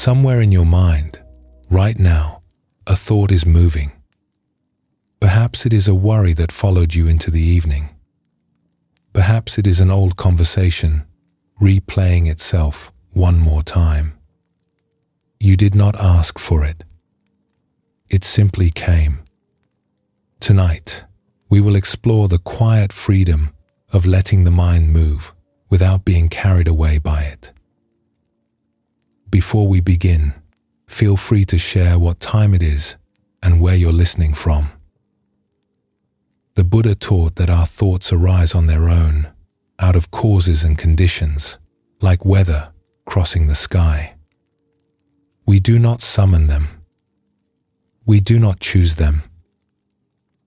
Somewhere in your mind, right now, a thought is moving. Perhaps it is a worry that followed you into the evening. Perhaps it is an old conversation, replaying itself one more time. You did not ask for it. It simply came. Tonight, we will explore the quiet freedom of letting the mind move without being carried away by it. Before we begin, feel free to share what time it is and where you're listening from. The Buddha taught that our thoughts arise on their own, out of causes and conditions, like weather crossing the sky. We do not summon them. We do not choose them.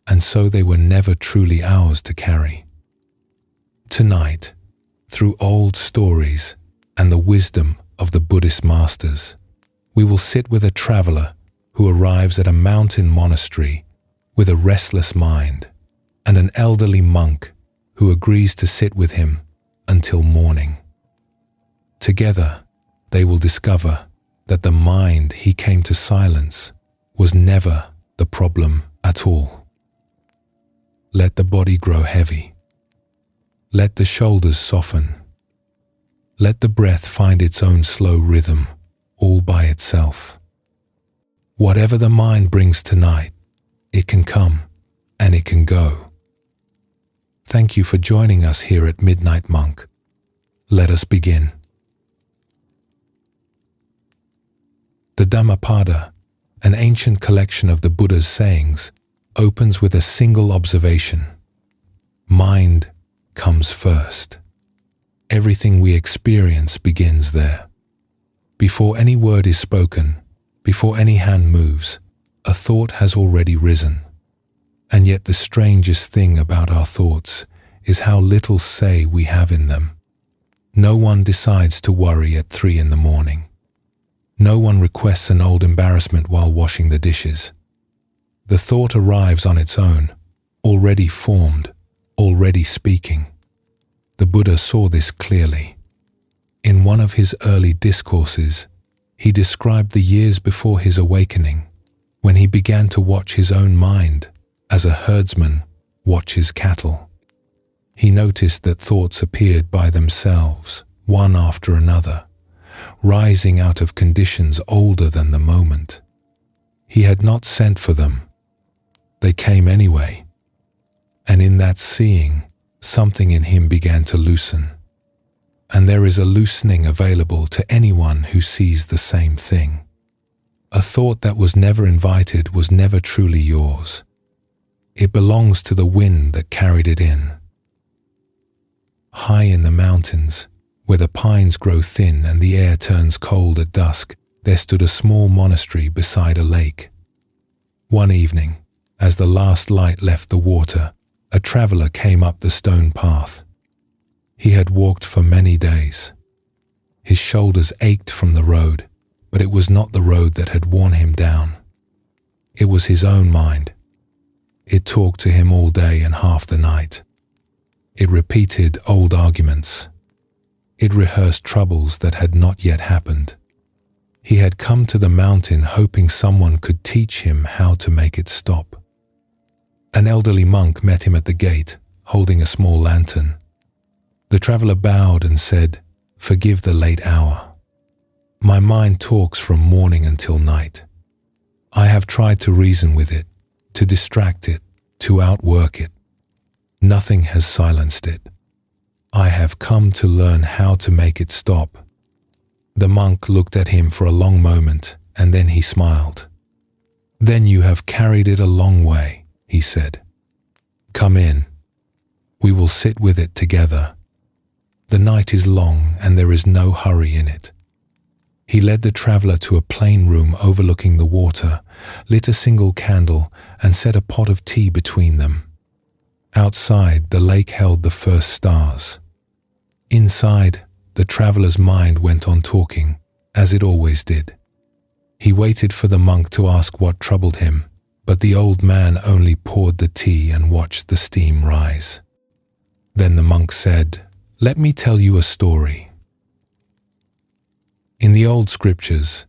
And so they were never truly ours to carry. Tonight, through old stories and the wisdom of the Buddhist masters, we will sit with a traveler who arrives at a mountain monastery with a restless mind, and an elderly monk who agrees to sit with him until morning. Together, they will discover that the mind he came to silence was never the problem at all. Let the body grow heavy. Let the shoulders soften. Let the breath find its own slow rhythm, all by itself. Whatever the mind brings tonight, it can come and it can go. Thank you for joining us here at Midnight Monk. Let us begin. The Dhammapada, an ancient collection of the Buddha's sayings, opens with a single observation. Mind comes first. Everything we experience begins there. Before any word is spoken, before any hand moves, a thought has already risen. And yet the strangest thing about our thoughts is how little say we have in them. No one decides to worry at 3 a.m. No one requests an old embarrassment while washing the dishes. The thought arrives on its own, already formed, already speaking. The Buddha saw this clearly. In one of his early discourses, he described the years before his awakening, when he began to watch his own mind as a herdsman watches cattle. He noticed that thoughts appeared by themselves, one after another, rising out of conditions older than the moment. He had not sent for them. They came anyway. And in that seeing, something in him began to loosen. And there is a loosening available to anyone who sees the same thing. A thought that was never invited was never truly yours. It belongs to the wind that carried it in. High in the mountains, where the pines grow thin and the air turns cold at dusk, there stood a small monastery beside a lake. One evening, as the last light left the water, a traveler came up the stone path. He had walked for many days. His shoulders ached from the road, but it was not the road that had worn him down. It was his own mind. It talked to him all day and half the night. It repeated old arguments. It rehearsed troubles that had not yet happened. He had come to the mountain hoping someone could teach him how to make it stop. An elderly monk met him at the gate, holding a small lantern. The traveler bowed and said, "Forgive the late hour. My mind talks from morning until night. I have tried to reason with it, to distract it, to outwork it. Nothing has silenced it. I have come to learn how to make it stop." The monk looked at him for a long moment, and then he smiled. "Then you have carried it a long way," he said. "Come in. We will sit with it together. The night is long and there is no hurry in it." He led the traveler to a plain room overlooking the water, lit a single candle, and set a pot of tea between them. Outside, the lake held the first stars. Inside, the traveler's mind went on talking, as it always did. He waited for the monk to ask what troubled him, but the old man only poured the tea and watched the steam rise. Then the monk said, "Let me tell you a story. In the old scriptures,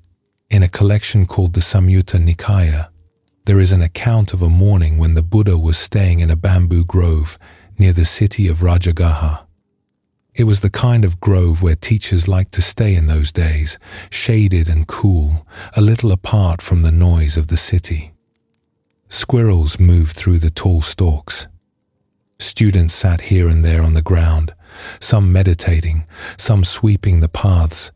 In a collection called the Samyutta Nikaya, there is an account of a morning when the Buddha was staying in a bamboo grove near the city of Rajagaha. It was the kind of grove where teachers liked to stay in those days, shaded and cool, a little apart from the noise of the city. Squirrels moved through the tall stalks. Students sat here and there on the ground, some meditating, some sweeping the paths,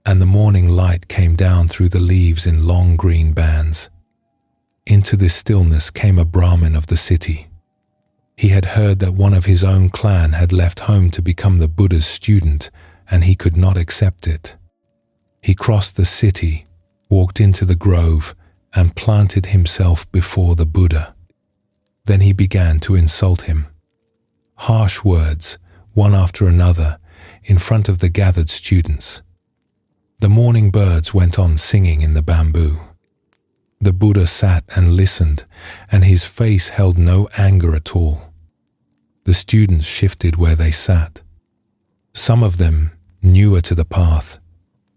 and the morning light came down through the leaves in long green bands. Into this stillness came a Brahmin of the city. He had heard that one of his own clan had left home to become the Buddha's student, and he could not accept it. He crossed the city, walked into the grove, and planted himself before the Buddha. Then he began to insult him. Harsh words, one after another, in front of the gathered students. The morning birds went on singing in the bamboo. The Buddha sat and listened, and his face held no anger at all. The students shifted where they sat. Some of them, newer to the path,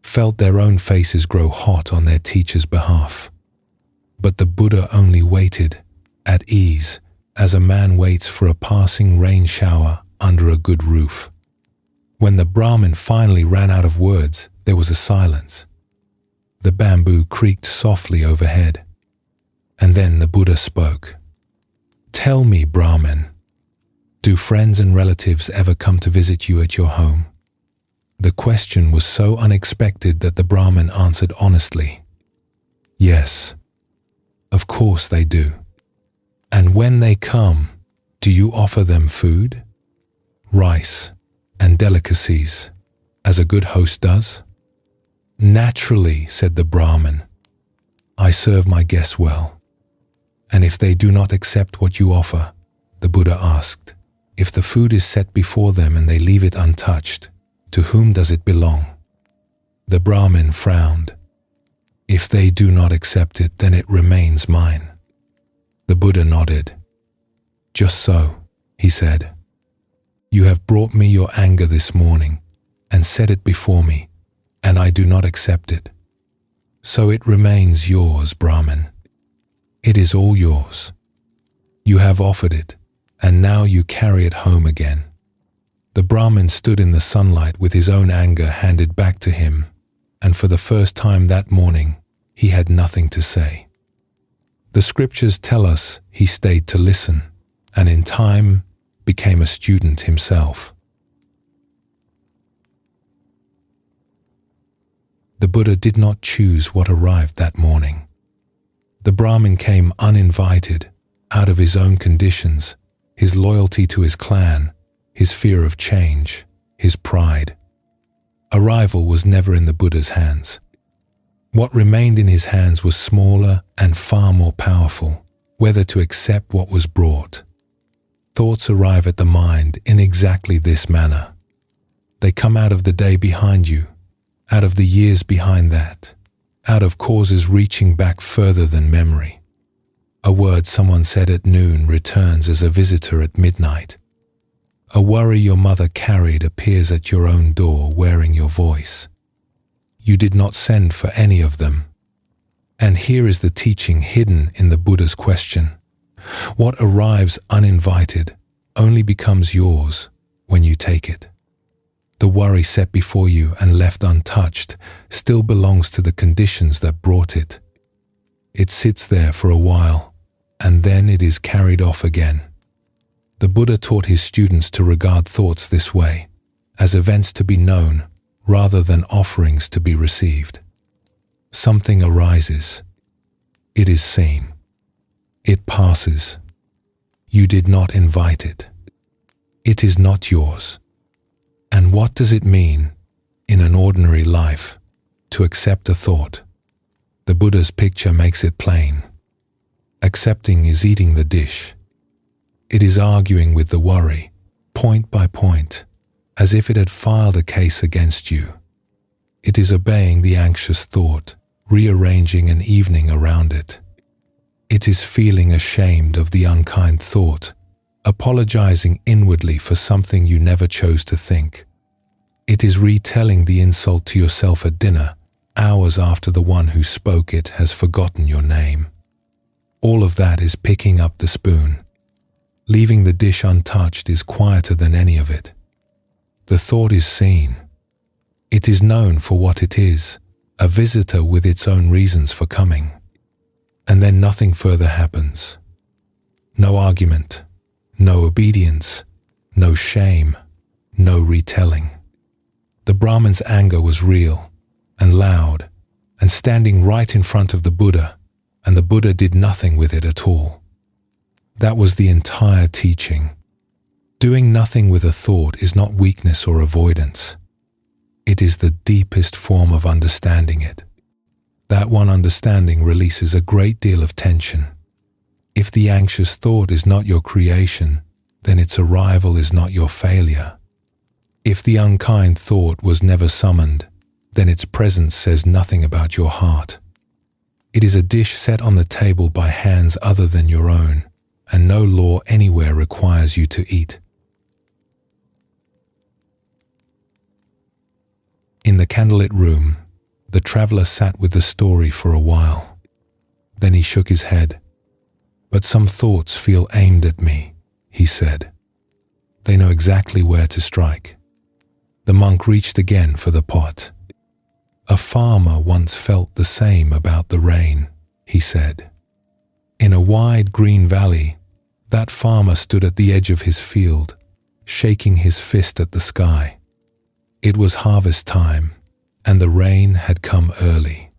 felt their own faces grow hot on their teacher's behalf. But the Buddha only waited, at ease, as a man waits for a passing rain shower under a good roof. When the Brahmin finally ran out of words, there was a silence. The bamboo creaked softly overhead. And then the Buddha spoke. "Tell me, Brahmin, do friends and relatives ever come to visit you at your home?" The question was so unexpected that the Brahmin answered honestly, "Yes, of course they do. And when they come, do you offer them food, rice, and delicacies, as a good host does?" "Naturally," said the Brahmin, "I serve my guests well." "And if they do not accept what you offer," the Buddha asked, "if the food is set before them and they leave it untouched, to whom does it belong?" The Brahmin frowned. "If they do not accept it, then it remains mine." The Buddha nodded. "Just so," he said. "You have brought me your anger this morning and set it before me, and I do not accept it. So it remains yours, Brahmin. It is all yours. You have offered it, and now you carry it home again." The Brahmin stood in the sunlight with his own anger handed back to him, and for the first time that morning, he had nothing to say. The scriptures tell us he stayed to listen, and in time became a student himself. The Buddha did not choose what arrived that morning. The Brahmin came uninvited, out of his own conditions, his loyalty to his clan, his fear of change, his pride. Arrival was never in the Buddha's hands. What remained in his hands was smaller and far more powerful, whether to accept what was brought. Thoughts arrive at the mind in exactly this manner. They come out of the day behind you, out of the years behind that, out of causes reaching back further than memory. A word someone said at noon returns as a visitor at midnight. A worry your mother carried appears at your own door wearing your voice. You did not send for any of them. And here is the teaching hidden in the Buddha's question. What arrives uninvited only becomes yours when you take it. The worry set before you and left untouched still belongs to the conditions that brought it. It sits there for a while, and then it is carried off again. The Buddha taught his students to regard thoughts this way, as events to be known rather than offerings to be received. Something arises. It is seen. It passes. You did not invite it. It is not yours. And what does it mean, in an ordinary life, to accept a thought? The Buddha's picture makes it plain. Accepting is eating the dish. It is arguing with the worry, point by point, as if it had filed a case against you. It is obeying the anxious thought, rearranging an evening around it. It is feeling ashamed of the unkind thought, apologizing inwardly for something you never chose to think. It is retelling the insult to yourself at dinner hours after the one who spoke it has forgotten your name. All of that is picking up the spoon. Leaving the dish untouched is quieter than any of it. The thought is seen. It is known for what it is, a visitor with its own reasons for coming. And then nothing further happens. No argument, no obedience, no shame, no retelling. The Brahmin's anger was real and loud and standing right in front of the Buddha, and the Buddha did nothing with it at all. That was the entire teaching. Doing nothing with a thought is not weakness or avoidance. It is the deepest form of understanding it. That one understanding releases a great deal of tension. If the anxious thought is not your creation, then its arrival is not your failure. If the unkind thought was never summoned, then its presence says nothing about your heart. It is a dish set on the table by hands other than your own, and no law anywhere requires you to eat. In the candlelit room, the traveler sat with the story for a while. Then he shook his head. "But some thoughts feel aimed at me," he said. "They know exactly where to strike." The monk reached again for the pot. "A farmer once felt the same about the rain," he said. In a wide green valley, that farmer stood at the edge of his field, shaking his fist at the sky. It was harvest time, and the rain had come early.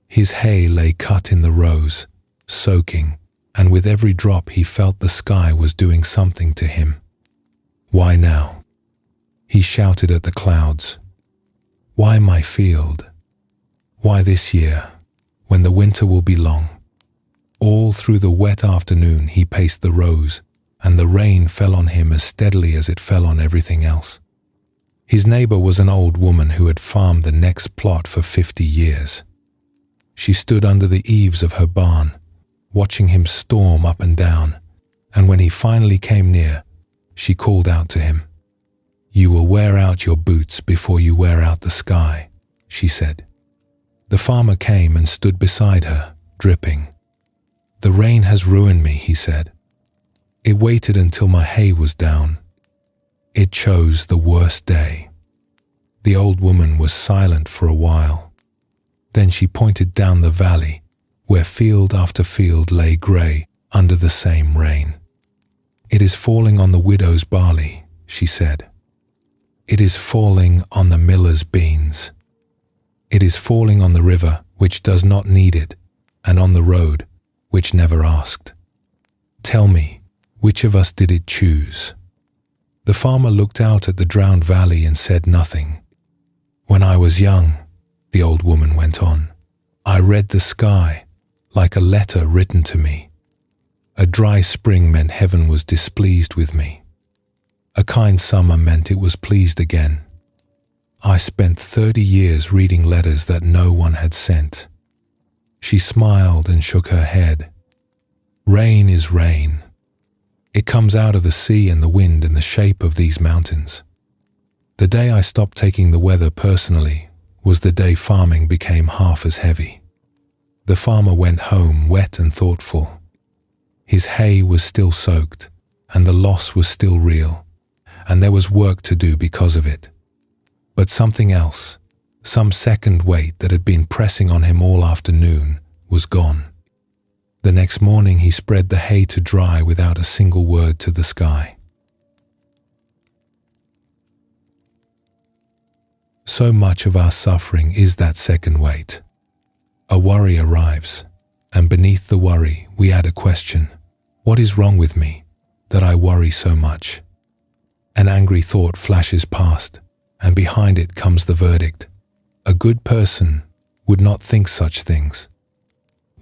His hay lay cut in the rows, soaking, and with every drop he felt the sky was doing something to him. "Why now?" He shouted at the clouds. "Why my field? Why this year, when the winter will be long?" All through the wet afternoon he paced the rows, and the rain fell on him as steadily as it fell on everything else. His neighbor was an old woman who had farmed the next plot for 50 years. She stood under the eaves of her barn, watching him storm up and down, and when he finally came near, she called out to him. "You will wear out your boots before you wear out the sky," she said. The farmer came and stood beside her, dripping. "The rain has ruined me," he said. "It waited until my hay was down. It chose the worst day." The old woman was silent for a while. Then she pointed down the valley, where field after field lay grey under the same rain. "It is falling on the widow's barley," she said. "It is falling on the miller's beans. It is falling on the river, which does not need it, and on the road, which never asked. Tell me, which of us did it choose?" The farmer looked out at the drowned valley and said nothing. "When I was young," the old woman went on, "I read the sky like a letter written to me. A dry spring meant heaven was displeased with me. A kind summer meant it was pleased again. I spent 30 years reading letters that no one had sent." She smiled and shook her head. "Rain is rain. It comes out of the sea and the wind in the shape of these mountains. The day I stopped taking the weather personally was the day farming became half as heavy." The farmer went home wet and thoughtful. His hay was still soaked, and the loss was still real, and there was work to do because of it. But something else, some second weight that had been pressing on him all afternoon, was gone. The next morning he spread the hay to dry without a single word to the sky. So much of our suffering is that second weight. A worry arrives, and beneath the worry we add a question. What is wrong with me that I worry so much? An angry thought flashes past, and behind it comes the verdict. A good person would not think such things.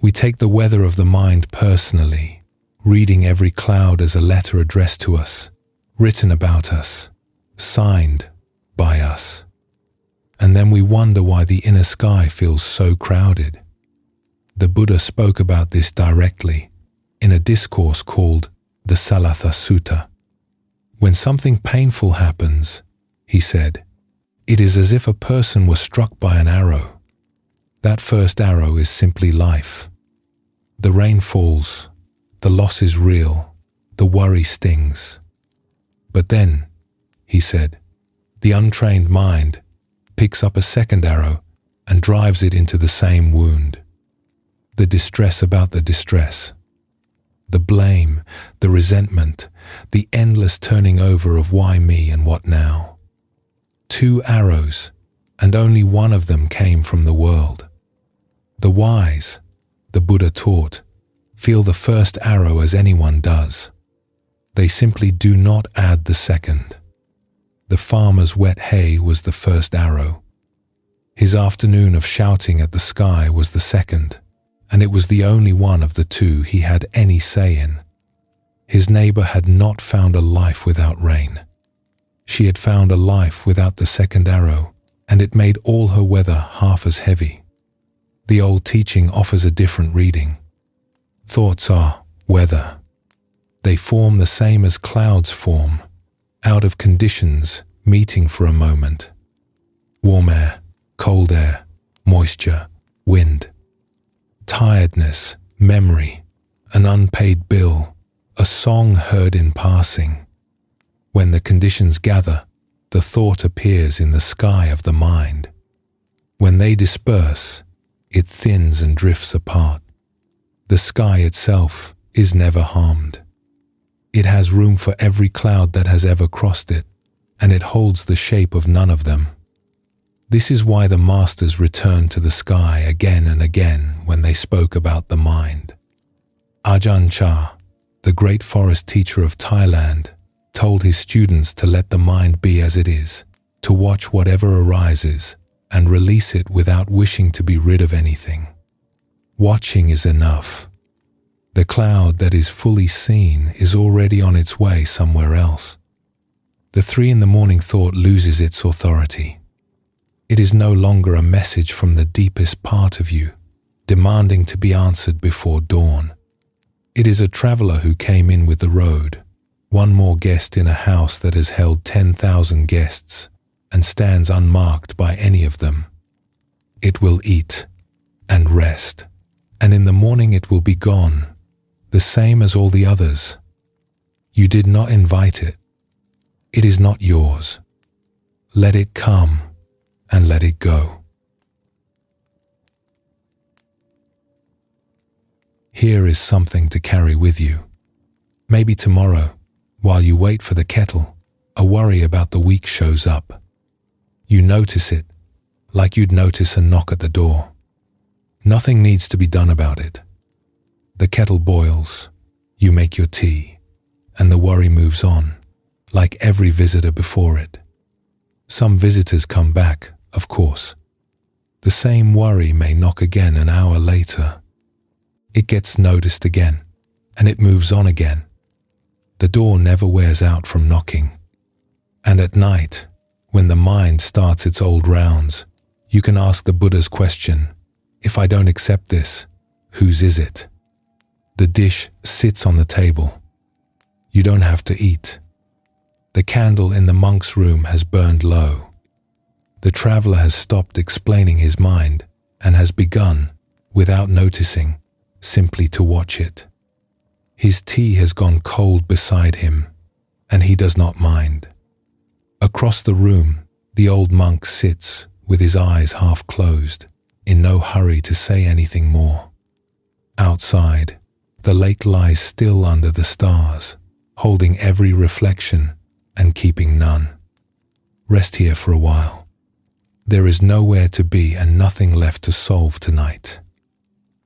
We take the weather of the mind personally, reading every cloud as a letter addressed to us, written about us, signed by us. And then we wonder why the inner sky feels so crowded. The Buddha spoke about this directly in a discourse called the Salatha Sutta. When something painful happens, he said, it is as if a person were struck by an arrow. That first arrow is simply life. The rain falls, the loss is real, the worry stings. But then, he said, the untrained mind picks up a second arrow and drives it into the same wound. The distress about the distress. The blame, the resentment, the endless turning over of why me and what now. 2 arrows, and only one of them came from the world. The wise, the Buddha taught, feel the first arrow as anyone does. They simply do not add the second. The farmer's wet hay was the first arrow. His afternoon of shouting at the sky was the second, and it was the only one of the 2 he had any say in. His neighbor had not found a life without rain. She had found a life without the second arrow, and it made all her weather half as heavy. The old teaching offers a different reading. Thoughts are weather. They form the same as clouds form, out of conditions meeting for a moment. Warm air, cold air, moisture, wind. Tiredness, memory, an unpaid bill, a song heard in passing. When the conditions gather, the thought appears in the sky of the mind. When they disperse, it thins and drifts apart. The sky itself is never harmed. It has room for every cloud that has ever crossed it, and it holds the shape of none of them. This is why the masters returned to the sky again and again when they spoke about the mind. Ajahn Chah, the great forest teacher of Thailand, told his students to let the mind be as it is, to watch whatever arises, and release it without wishing to be rid of anything. Watching is enough. The cloud that is fully seen is already on its way somewhere else. The 3 in the morning thought loses its authority. It is no longer a message from the deepest part of you, demanding to be answered before dawn. It is a traveler who came in with the road, one more guest in a house that has held 10,000 guests and stands unmarked by any of them. It will eat and rest, and in the morning it will be gone, the same as all the others. You did not invite it. It is not yours. Let it come and let it go. Here is something to carry with you. Maybe tomorrow, while you wait for the kettle, a worry about the week shows up. You notice it, like you'd notice a knock at the door. Nothing needs to be done about it. The kettle boils, you make your tea, and the worry moves on, like every visitor before it. Some visitors come back, of course. The same worry may knock again an hour later. It gets noticed again, and it moves on again. The door never wears out from knocking. And at night, when the mind starts its old rounds, you can ask the Buddha's question, if I don't accept this, whose is it? The dish sits on the table. You don't have to eat. The candle in the monk's room has burned low. The traveler has stopped explaining his mind and has begun, without noticing, simply to watch it. His tea has gone cold beside him, and he does not mind. Across the room, the old monk sits with his eyes half closed, in no hurry to say anything more. Outside, the lake lies still under the stars, holding every reflection and keeping none. Rest here for a while. There is nowhere to be and nothing left to solve tonight.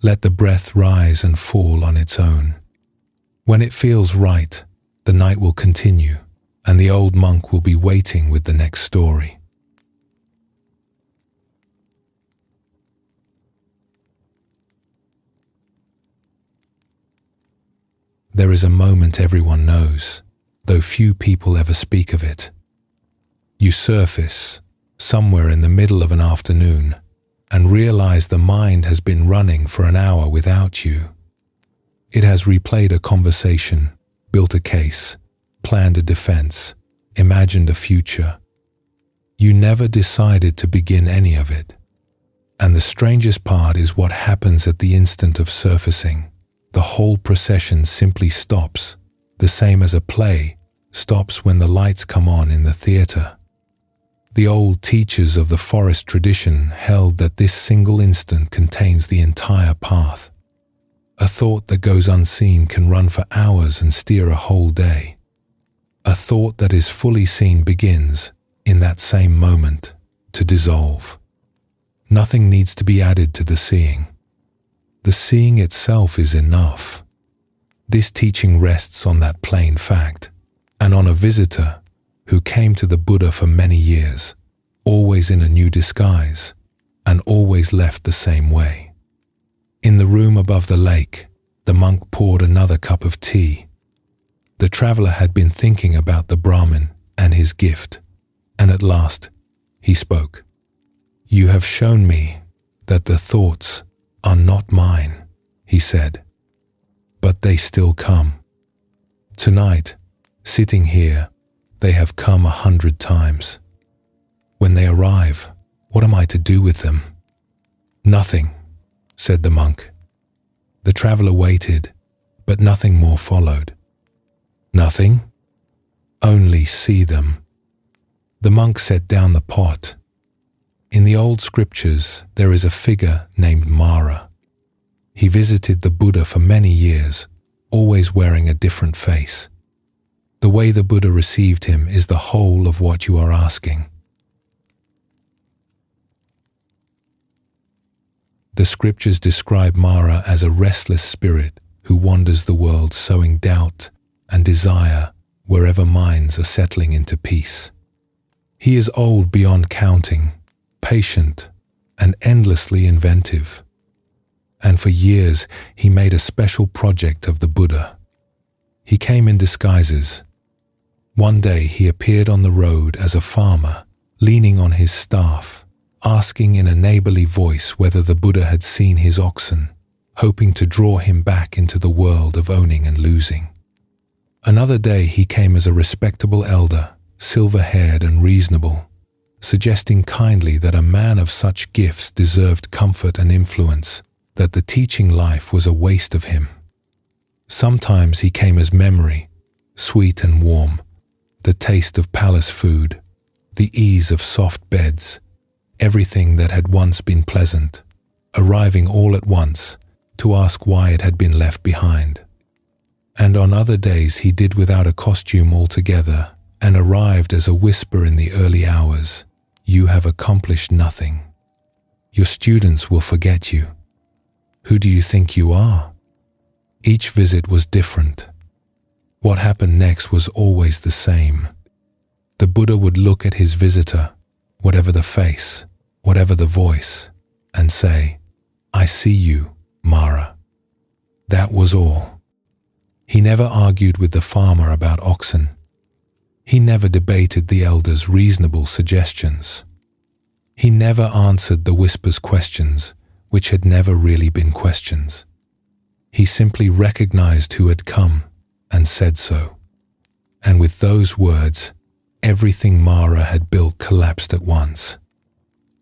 Let the breath rise and fall on its own. When it feels right, the night will continue, and the old monk will be waiting with the next story. There is a moment everyone knows, though few people ever speak of it. You surface, somewhere in the middle of an afternoon, and realize the mind has been running for an hour without you. It has replayed a conversation, built a case, planned a defense, imagined a future. You never decided to begin any of it. And the strangest part is what happens at the instant of surfacing. The whole procession simply stops, the same as a play stops when the lights come on in the theater. The old teachers of the forest tradition held that this single instant contains the entire path. A thought that goes unseen can run for hours and steer a whole day. A thought that is fully seen begins, in that same moment, to dissolve. Nothing needs to be added to the seeing. The seeing itself is enough. This teaching rests on that plain fact, and on a visitor who came to the Buddha for many years, always in a new disguise, and always left the same way. In the room above the lake, the monk poured another cup of tea. The traveler had been thinking about the Brahmin and his gift, and at last he spoke. "You have shown me that the thoughts are not mine," he said, "but they still come. Tonight, sitting here, they have come 100 times. When they arrive, what am I to do with them?" "Nothing," said the monk. The traveler waited, but nothing more followed. "Nothing? Only see them." The monk set down the pot. In the old scriptures, there is a figure named Mara. He visited the Buddha for many years, always wearing a different face. The way the Buddha received him is the whole of what you are asking. The scriptures describe Mara as a restless spirit who wanders the world sowing doubt and desire wherever minds are settling into peace. He is old beyond counting, patient, and endlessly inventive. And for years, he made a special project of the Buddha. He came in disguises. One day he appeared on the road as a farmer, leaning on his staff, asking in a neighborly voice whether the Buddha had seen his oxen, hoping to draw him back into the world of owning and losing. Another day he came as a respectable elder, silver-haired and reasonable, suggesting kindly that a man of such gifts deserved comfort and influence, that the teaching life was a waste of him. Sometimes he came as memory, sweet and warm, the taste of palace food, the ease of soft beds, everything that had once been pleasant, arriving all at once to ask why it had been left behind. And on other days he did without a costume altogether and arrived as a whisper in the early hours, "You have accomplished nothing. Your students will forget you. Who do you think you are?" Each visit was different. What happened next was always the same. The Buddha would look at his visitor, whatever the face, whatever the voice, and say, "I see you, Mara." That was all. He never argued with the farmer about oxen. He never debated the elder's reasonable suggestions. He never answered the whisper's questions, which had never really been questions. He simply recognized who had come and said so. And with those words, everything Mara had built collapsed at once.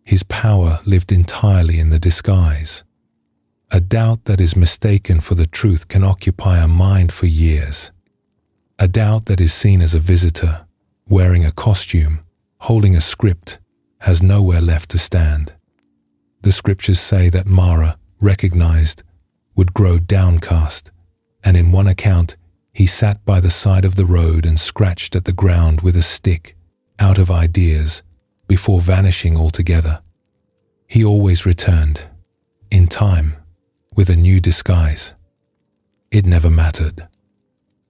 His power lived entirely in the disguise. A doubt that is mistaken for the truth can occupy a mind for years. A doubt that is seen as a visitor, wearing a costume, holding a script, has nowhere left to stand. The scriptures say that Mara, recognized, would grow downcast, and in one account, he sat by the side of the road and scratched at the ground with a stick, out of ideas, before vanishing altogether. He always returned, in time, with a new disguise. It never mattered.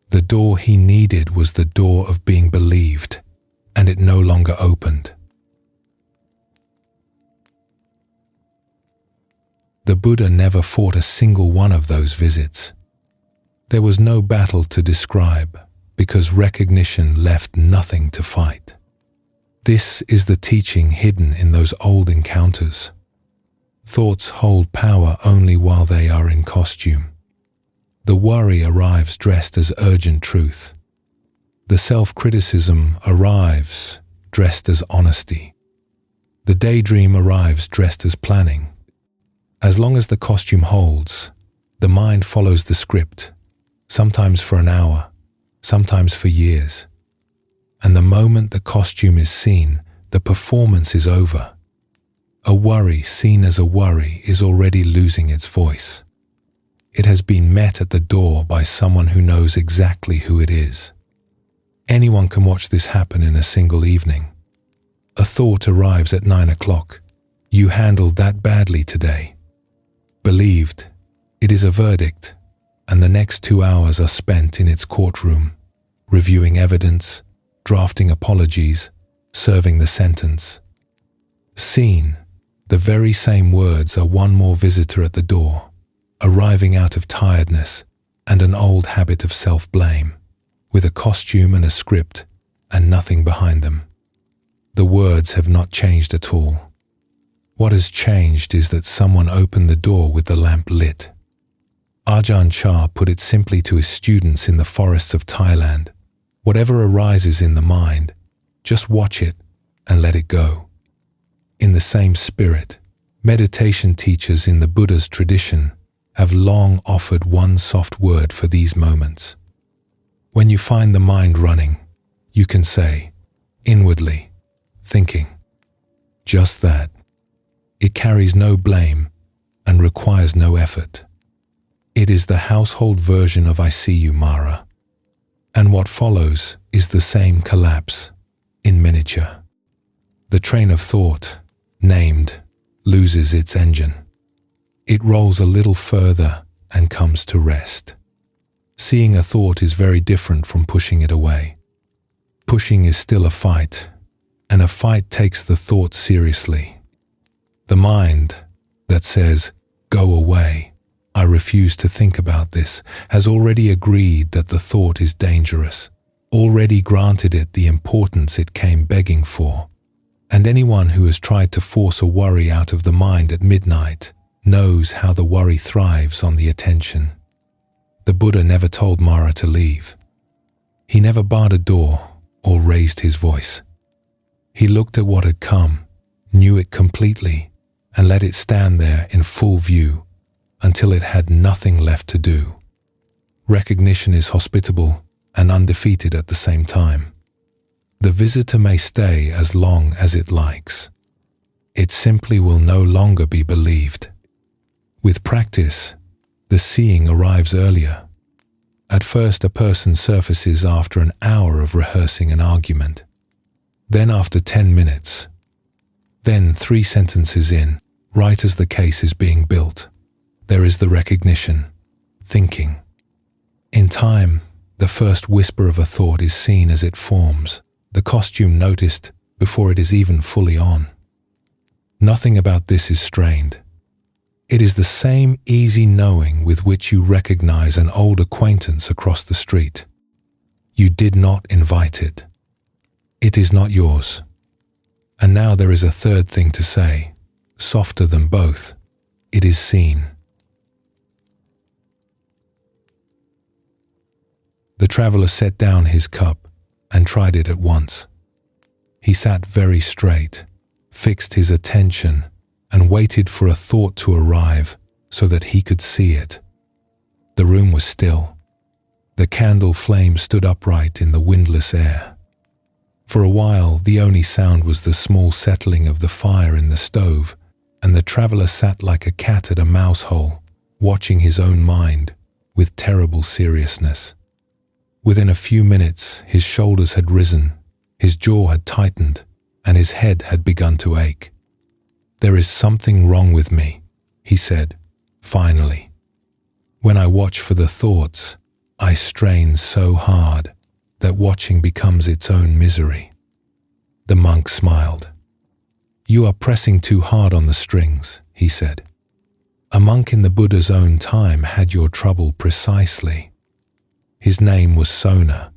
The door he needed was the door of being believed, and it no longer opened. The Buddha never fought a single one of those visits. There was no battle to describe, because recognition left nothing to fight. This is the teaching hidden in those old encounters. Thoughts hold power only while they are in costume. The worry arrives dressed as urgent truth. The self-criticism arrives dressed as honesty. The daydream arrives dressed as planning. As long as the costume holds, the mind follows the script, sometimes for an hour, sometimes for years. And the moment the costume is seen, the performance is over. A worry seen as a worry is already losing its voice. It has been met at the door by someone who knows exactly who it is. Anyone can watch this happen in a single evening. A thought arrives at 9 o'clock. You handled that badly today. Believed, it is a verdict, and the next 2 hours are spent in its courtroom, reviewing evidence, drafting apologies, serving the sentence. Seen, the very same words are one more visitor at the door, arriving out of tiredness and an old habit of self-blame, with a costume and a script and nothing behind them. The words have not changed at all. What has changed is that someone opened the door with the lamp lit. Ajahn Chah put it simply to his students in the forests of Thailand: whatever arises in the mind, just watch it and let it go. In the same spirit, meditation teachers in the Buddha's tradition have long offered one soft word for these moments. When you find the mind running, you can say, inwardly, thinking. Just that. It carries no blame and requires no effort. It is the household version of I see you, Mara. And what follows is the same collapse, in miniature. The train of thought, named, loses its engine. It rolls a little further and comes to rest. Seeing a thought is very different from pushing it away. Pushing is still a fight, and a fight takes the thought seriously. The mind that says, go away, I refuse to think about this, has already agreed that the thought is dangerous, already granted it the importance it came begging for. And anyone who has tried to force a worry out of the mind at midnight knows how the worry thrives on the attention. The Buddha never told Mara to leave. He never barred a door or raised his voice. He looked at what had come, knew it completely, and let it stand there in full view until it had nothing left to do. Recognition is hospitable and undefeated at the same time. The visitor may stay as long as it likes. It simply will no longer be believed. With practice, the seeing arrives earlier. At first, a person surfaces after an hour of rehearsing an argument. Then after 10 minutes. Then 3 sentences in, right as the case is being built. There is the recognition, thinking. In time, the first whisper of a thought is seen as it forms, the costume noticed before it is even fully on. Nothing about this is strained. It is the same easy knowing with which you recognize an old acquaintance across the street. You did not invite it. It is not yours. And now there is a third thing to say, softer than both. It is seen. The traveler set down his cup and tried it at once. He sat very straight, fixed his attention, and waited for a thought to arrive so that he could see it. The room was still. The candle flame stood upright in the windless air. For a while, the only sound was the small settling of the fire in the stove, and the traveler sat like a cat at a mouse hole, watching his own mind with terrible seriousness. Within a few minutes, his shoulders had risen, his jaw had tightened, and his head had begun to ache. "There is something wrong with me," he said, finally. "When I watch for the thoughts, I strain so hard that watching becomes its own misery." The monk smiled. "You are pressing too hard on the strings," he said. "A monk in the Buddha's own time had your trouble precisely. His name was Sona."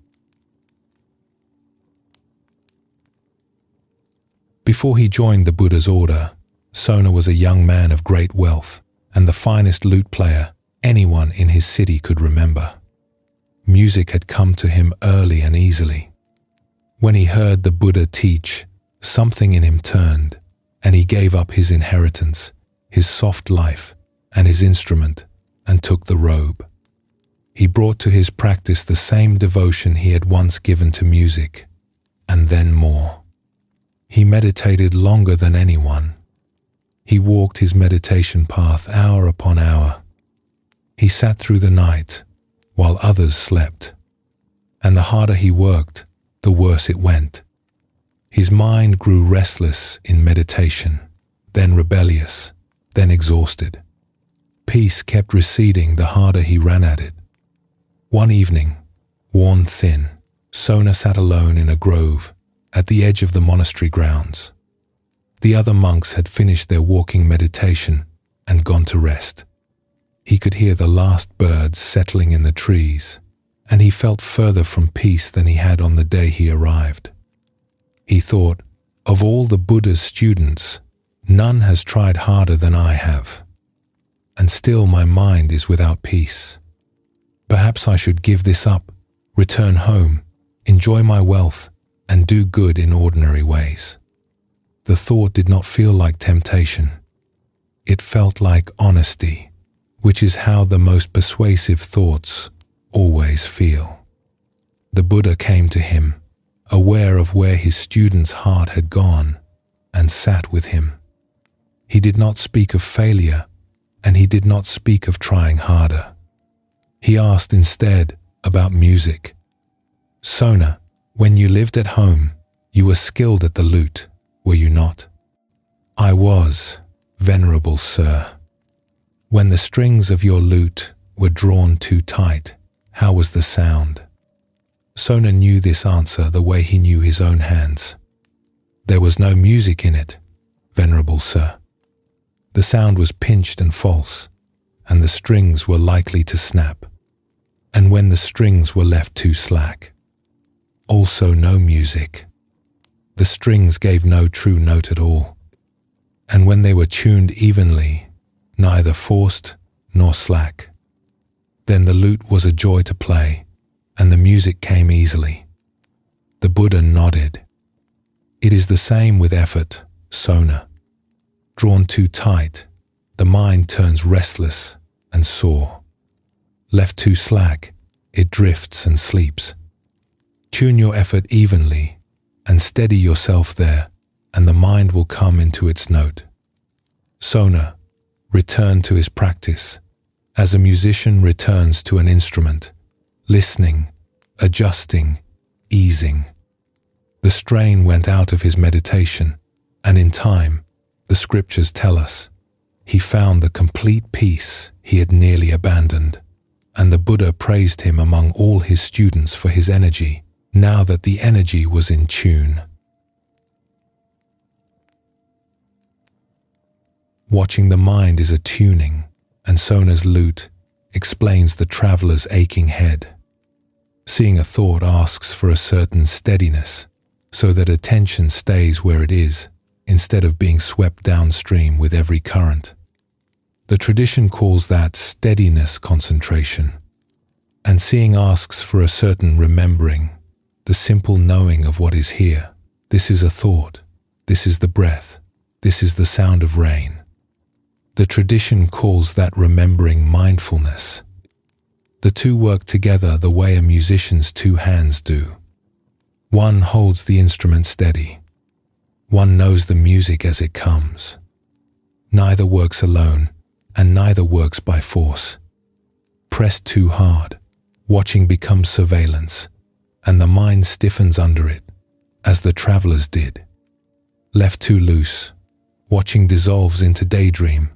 Before he joined the Buddha's order, Sona was a young man of great wealth and the finest lute player anyone in his city could remember. Music had come to him early and easily. When he heard the Buddha teach, something in him turned, and he gave up his inheritance, his soft life, and his instrument and took the robe. He brought to his practice the same devotion he had once given to music, and then more. He meditated longer than anyone. He walked his meditation path hour upon hour. He sat through the night while others slept, and the harder he worked, the worse it went. His mind grew restless in meditation, then rebellious, then exhausted. Peace kept receding the harder he ran at it. One evening, worn thin, Sona sat alone in a grove at the edge of the monastery grounds. The other monks had finished their walking meditation and gone to rest. He could hear the last birds settling in the trees, and he felt further from peace than he had on the day he arrived. He thought, of all the Buddha's students, none has tried harder than I have, and still my mind is without peace. Perhaps I should give this up, return home, enjoy my wealth, and do good in ordinary ways. The thought did not feel like temptation. It felt like honesty, which is how the most persuasive thoughts always feel. The Buddha came to him, aware of where his student's heart had gone, and sat with him. He did not speak of failure, and he did not speak of trying harder. He asked instead about music. Sona, when you lived at home, you were skilled at the lute, were you not? I was, venerable sir. When the strings of your lute were drawn too tight, how was the sound? Sona knew this answer the way he knew his own hands. There was no music in it, venerable sir. The sound was pinched and false, and the strings were likely to snap. And when the strings were left too slack, also no music. The strings gave no true note at all, and when they were tuned evenly, neither forced nor slack, then the lute was a joy to play, and the music came easily. The Buddha nodded. It is the same with effort, Sona. Drawn too tight, the mind turns restless and sore. Left too slack, it drifts and sleeps. Tune your effort evenly and steady yourself there, and the mind will come into its note. Sona returned to his practice as a musician returns to an instrument, listening, adjusting, easing. The strain went out of his meditation, and in time, the scriptures tell us, he found the complete peace he had nearly abandoned, and the Buddha praised him among all his students for his energy, now that the energy was in tune. Watching the mind is a tuning, and Sona's lute explains the traveler's aching head. Seeing a thought asks for a certain steadiness, so that attention stays where it is, instead of being swept downstream with every current. The tradition calls that steadiness concentration, and seeing asks for a certain remembering, the simple knowing of what is here. This is a thought, this is the breath, this is the sound of rain. The tradition calls that remembering mindfulness. The two work together the way a musician's two hands do. One holds the instrument steady. One knows the music as it comes. Neither works alone, and neither works by force. Pressed too hard, watching becomes surveillance, and the mind stiffens under it, as the travelers did. Left too loose, watching dissolves into daydream,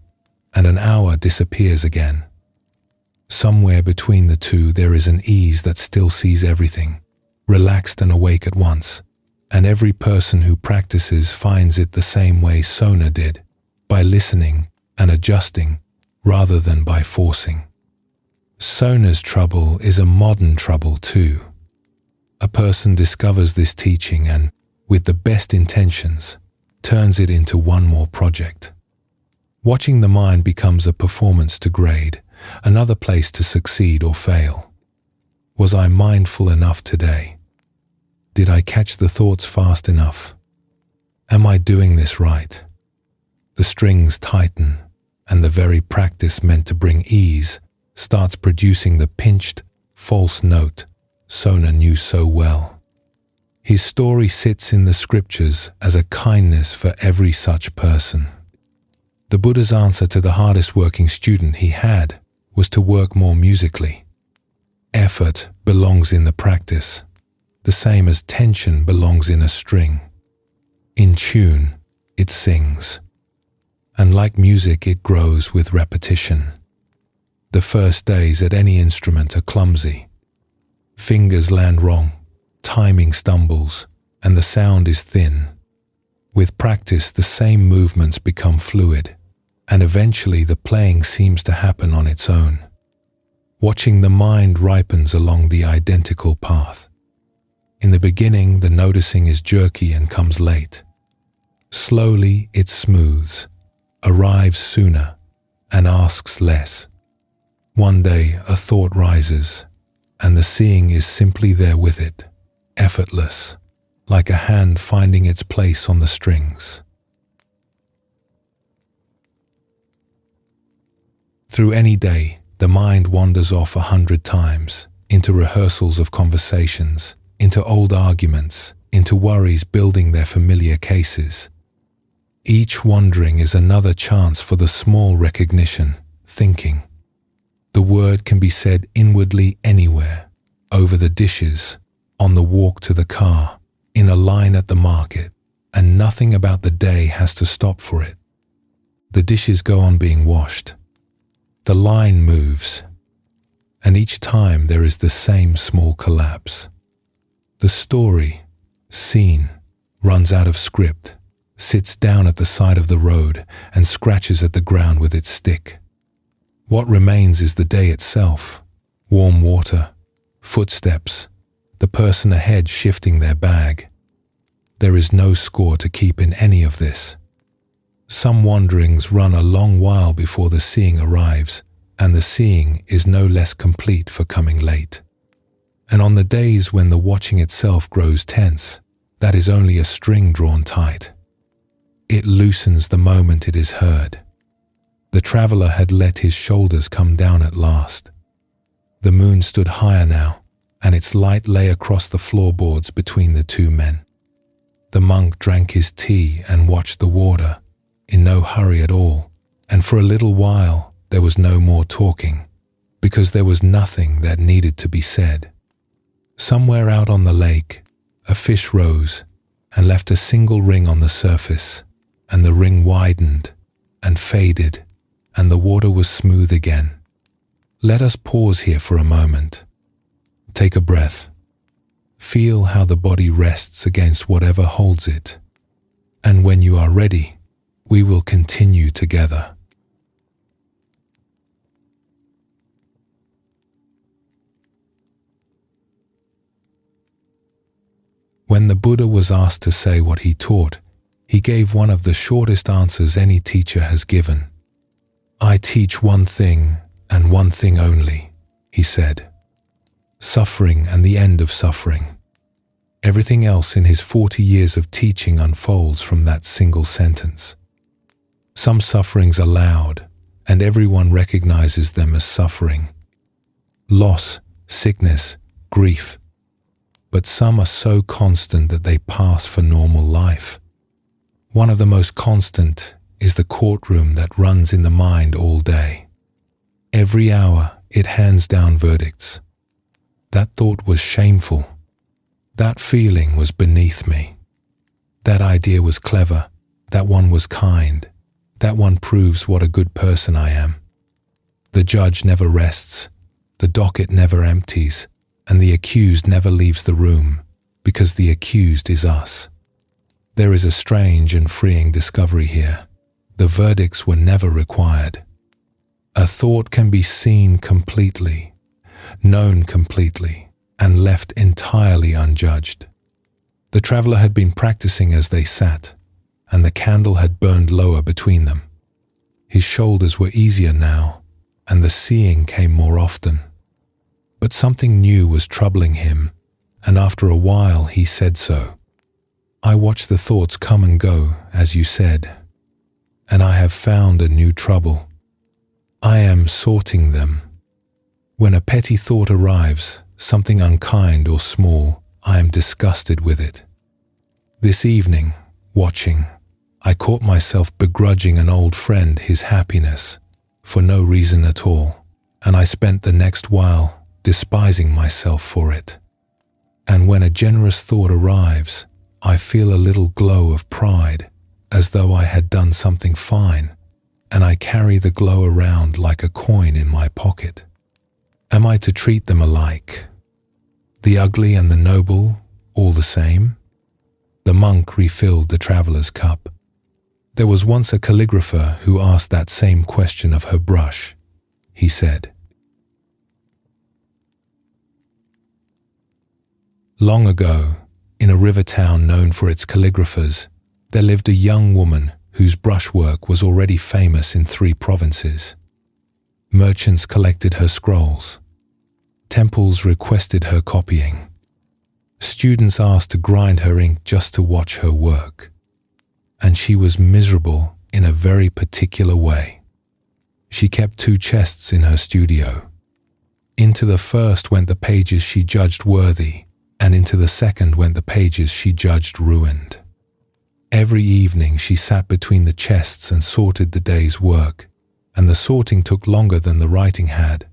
and an hour disappears again. Somewhere between the two there is an ease that still sees everything, relaxed and awake at once, and every person who practices finds it the same way Sona did, by listening and adjusting rather than by forcing. Sona's trouble is a modern trouble too. A person discovers this teaching and, with the best intentions, turns it into one more project. Watching the mind becomes a performance to grade, another place to succeed or fail. Was I mindful enough today? Did I catch the thoughts fast enough? Am I doing this right? The strings tighten, and the very practice meant to bring ease starts producing the pinched, false note Sona knew so well. His story sits in the scriptures as a kindness for every such person. The Buddha's answer to the hardest working student he had was to work more musically. Effort belongs in the practice, the same as tension belongs in a string. In tune, it sings. And like music, it grows with repetition. The first days at any instrument are clumsy. Fingers land wrong, timing stumbles, and the sound is thin. With practice, the same movements become fluid, and eventually the playing seems to happen on its own. Watching the mind ripens along the identical path. In the beginning, the noticing is jerky and comes late. Slowly, it smooths, arrives sooner, and asks less. One day, a thought rises, and the seeing is simply there with it, effortless, like a hand finding its place on the strings. Through any day, the mind wanders off 100 times, into rehearsals of conversations, into old arguments, into worries building their familiar cases. Each wandering is another chance for the small recognition, thinking. The word can be said inwardly anywhere, over the dishes, on the walk to the car, in a line at the market, and nothing about the day has to stop for it. The dishes go on being washed. The line moves, and each time there is the same small collapse. The story, scene, runs out of script, sits down at the side of the road and scratches at the ground with its stick. What remains is the day itself, warm water, footsteps, the person ahead shifting their bag. There is no score to keep in any of this. Some wanderings run a long while before the seeing arrives, and the seeing is no less complete for coming late. And on the days when the watching itself grows tense, that is only a string drawn tight. It loosens the moment it is heard. The traveler had let his shoulders come down at last. The moon stood higher now, and its light lay across the floorboards between the two men. The monk drank his tea and watched the water, in no hurry at all, and for a little while there was no more talking, because there was nothing that needed to be said. Somewhere out on the lake, a fish rose and left a single ring on the surface, and the ring widened and faded, and the water was smooth again. Let us pause here for a moment. Take a breath. Feel how the body rests against whatever holds it. And when you are ready, we will continue together. When the Buddha was asked to say what he taught, he gave one of the shortest answers any teacher has given. "I teach one thing and one thing only," he said. Suffering and the end of suffering. Everything else in his 40 years of teaching unfolds from that single sentence. Some sufferings are loud, and everyone recognizes them as suffering. Loss, sickness, grief. But some are so constant that they pass for normal life. One of the most constant is the courtroom that runs in the mind all day. Every hour it hands down verdicts. That thought was shameful. That feeling was beneath me. That idea was clever. That one was kind. That one proves what a good person I am. The judge never rests. The docket never empties. And the accused never leaves the room, because the accused is us. There is a strange and freeing discovery here. The verdicts were never required. A thought can be seen completely, known completely, and left entirely unjudged. The traveler had been practicing as they sat, and the candle had burned lower between them. His shoulders were easier now, and the seeing came more often. But something new was troubling him, and after a while he said so. "I watch the thoughts come and go, as you said, and I have found a new trouble. I am sorting them. When a petty thought arrives, something unkind or small, I am disgusted with it. This evening, watching, I caught myself begrudging an old friend his happiness for no reason at all, and I spent the next while despising myself for it. And when a generous thought arrives, I feel a little glow of pride, as though I had done something fine, and I carry the glow around like a coin in my pocket. Am I to treat them alike? The ugly and the noble, all the same? The monk refilled the traveller's cup. There was once a calligrapher who asked that same question of her brush. He said, "Long ago, in a river town known for its calligraphers, there lived a young woman whose brushwork was already famous in 3 provinces. Merchants collected her scrolls. Temples requested her copying. Students asked to grind her ink just to watch her work. And she was miserable in a very particular way. She kept 2 chests in her studio. Into the first went the pages she judged worthy, and into the second went the pages she judged ruined. Every evening she sat between the chests and sorted the day's work, and the sorting took longer than the writing had.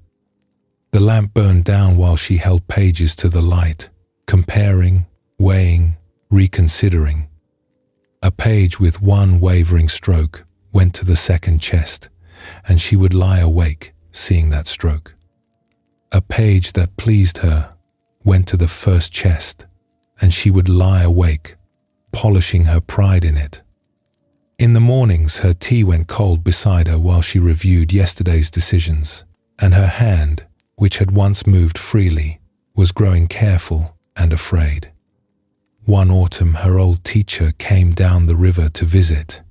The lamp burned down while she held pages to the light, comparing, weighing, reconsidering. A page with 1 wavering stroke went to the second chest, and she would lie awake seeing that stroke. A page that pleased her went to the first chest, and she would lie awake, polishing her pride in it. In the mornings, her tea went cold beside her while she reviewed yesterday's decisions, and her hand, which had once moved freely, was growing careful and afraid. One autumn, her old teacher came down the river to visit.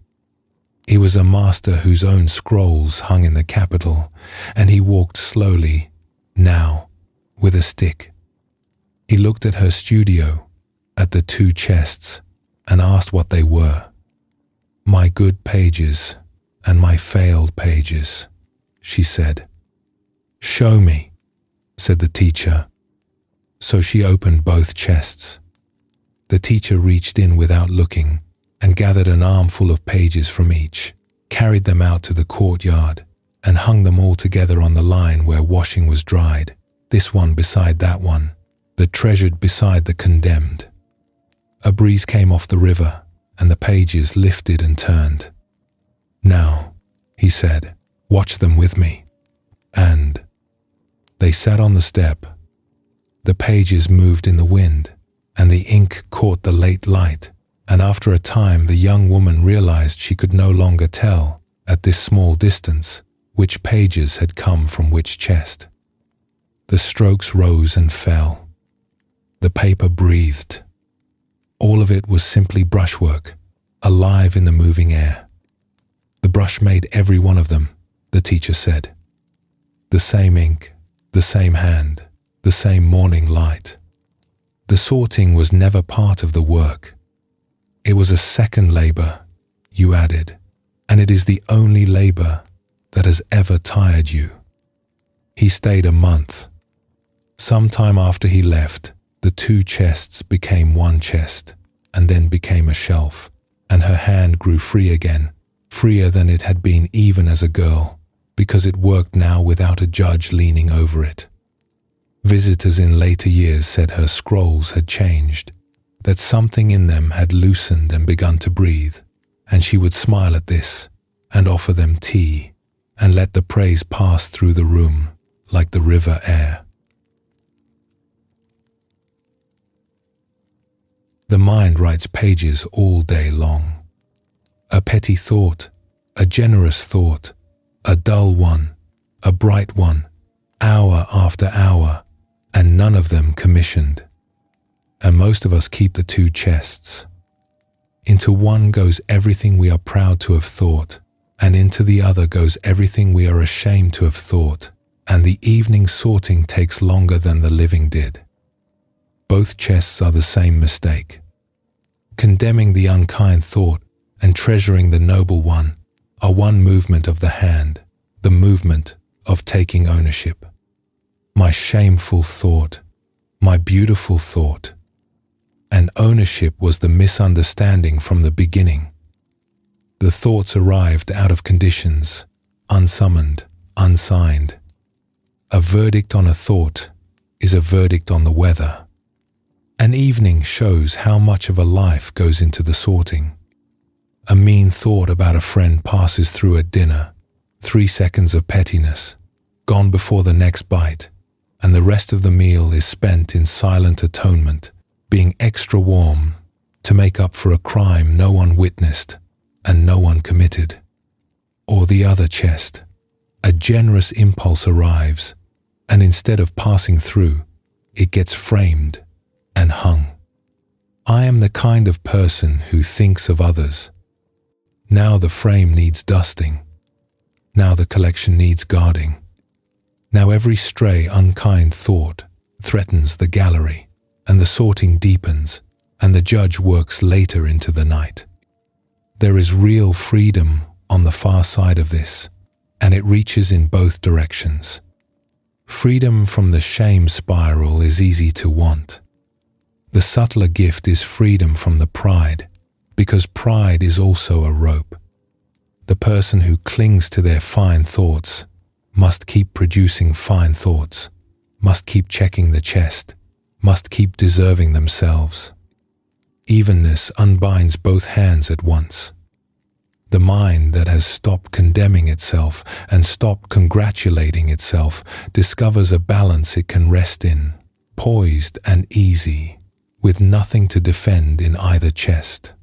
He was a master whose own scrolls hung in the capital, and he walked slowly, now, with a stick. He looked at her studio, at the 2 chests, and asked what they were. "My good pages and my failed pages," she said. "Show me," said the teacher. So she opened both chests. The teacher reached in without looking and gathered an armful of pages from each, carried them out to the courtyard, and hung them all together on the line where washing was dried, this one beside that one, the treasured beside the condemned. A breeze came off the river, and the pages lifted and turned. "Now," he said, "watch them with me." And they sat on the step. The pages moved in the wind, and the ink caught the late light, and after a time the young woman realized she could no longer tell, at this small distance, which pages had come from which chest. The strokes rose and fell. The paper breathed. All of it was simply brushwork, alive in the moving air. The brush made every one of them, the teacher said. The same ink, the same hand, the same morning light. The sorting was never part of the work. It was a second labor, you added, and it is the only labor that has ever tired you. He stayed a month. Some time after he left, the 2 chests became 1 chest, and then became a shelf, and her hand grew free again, freer than it had been even as a girl, because it worked now without a judge leaning over it. Visitors in later years said her scrolls had changed, that something in them had loosened and begun to breathe, and she would smile at this, and offer them tea, and let the praise pass through the room like the river air. The mind writes pages all day long. A petty thought, a generous thought, a dull one, a bright one, hour after hour, and none of them commissioned. And most of us keep the 2 chests. Into one goes everything we are proud to have thought, and into the other goes everything we are ashamed to have thought, and the evening sorting takes longer than the living did. Both chests are the same mistake. Condemning the unkind thought and treasuring the noble one are one movement of the hand, the movement of taking ownership. My shameful thought, my beautiful thought. And ownership was the misunderstanding from the beginning. The thoughts arrived out of conditions, unsummoned, unsigned. A verdict on a thought is a verdict on the weather. An evening shows how much of a life goes into the sorting. A mean thought about a friend passes through at dinner, 3 seconds of pettiness, gone before the next bite, and the rest of the meal is spent in silent atonement, being extra warm to make up for a crime no one witnessed and no one committed. Or the other chest, a generous impulse arrives, and instead of passing through, it gets framed and hung. I am the kind of person who thinks of others. Now the frame needs dusting. Now the collection needs guarding. Now every stray, unkind thought threatens the gallery, and the sorting deepens, and the judge works later into the night. There is real freedom on the far side of this, and it reaches in both directions. Freedom from the shame spiral is easy to want. The subtler gift is freedom from the pride, because pride is also a rope. The person who clings to their fine thoughts must keep producing fine thoughts, must keep checking the chest, must keep deserving themselves. Evenness unbinds both hands at once. The mind that has stopped condemning itself and stopped congratulating itself discovers a balance it can rest in, poised and easy, with nothing to defend in either chest.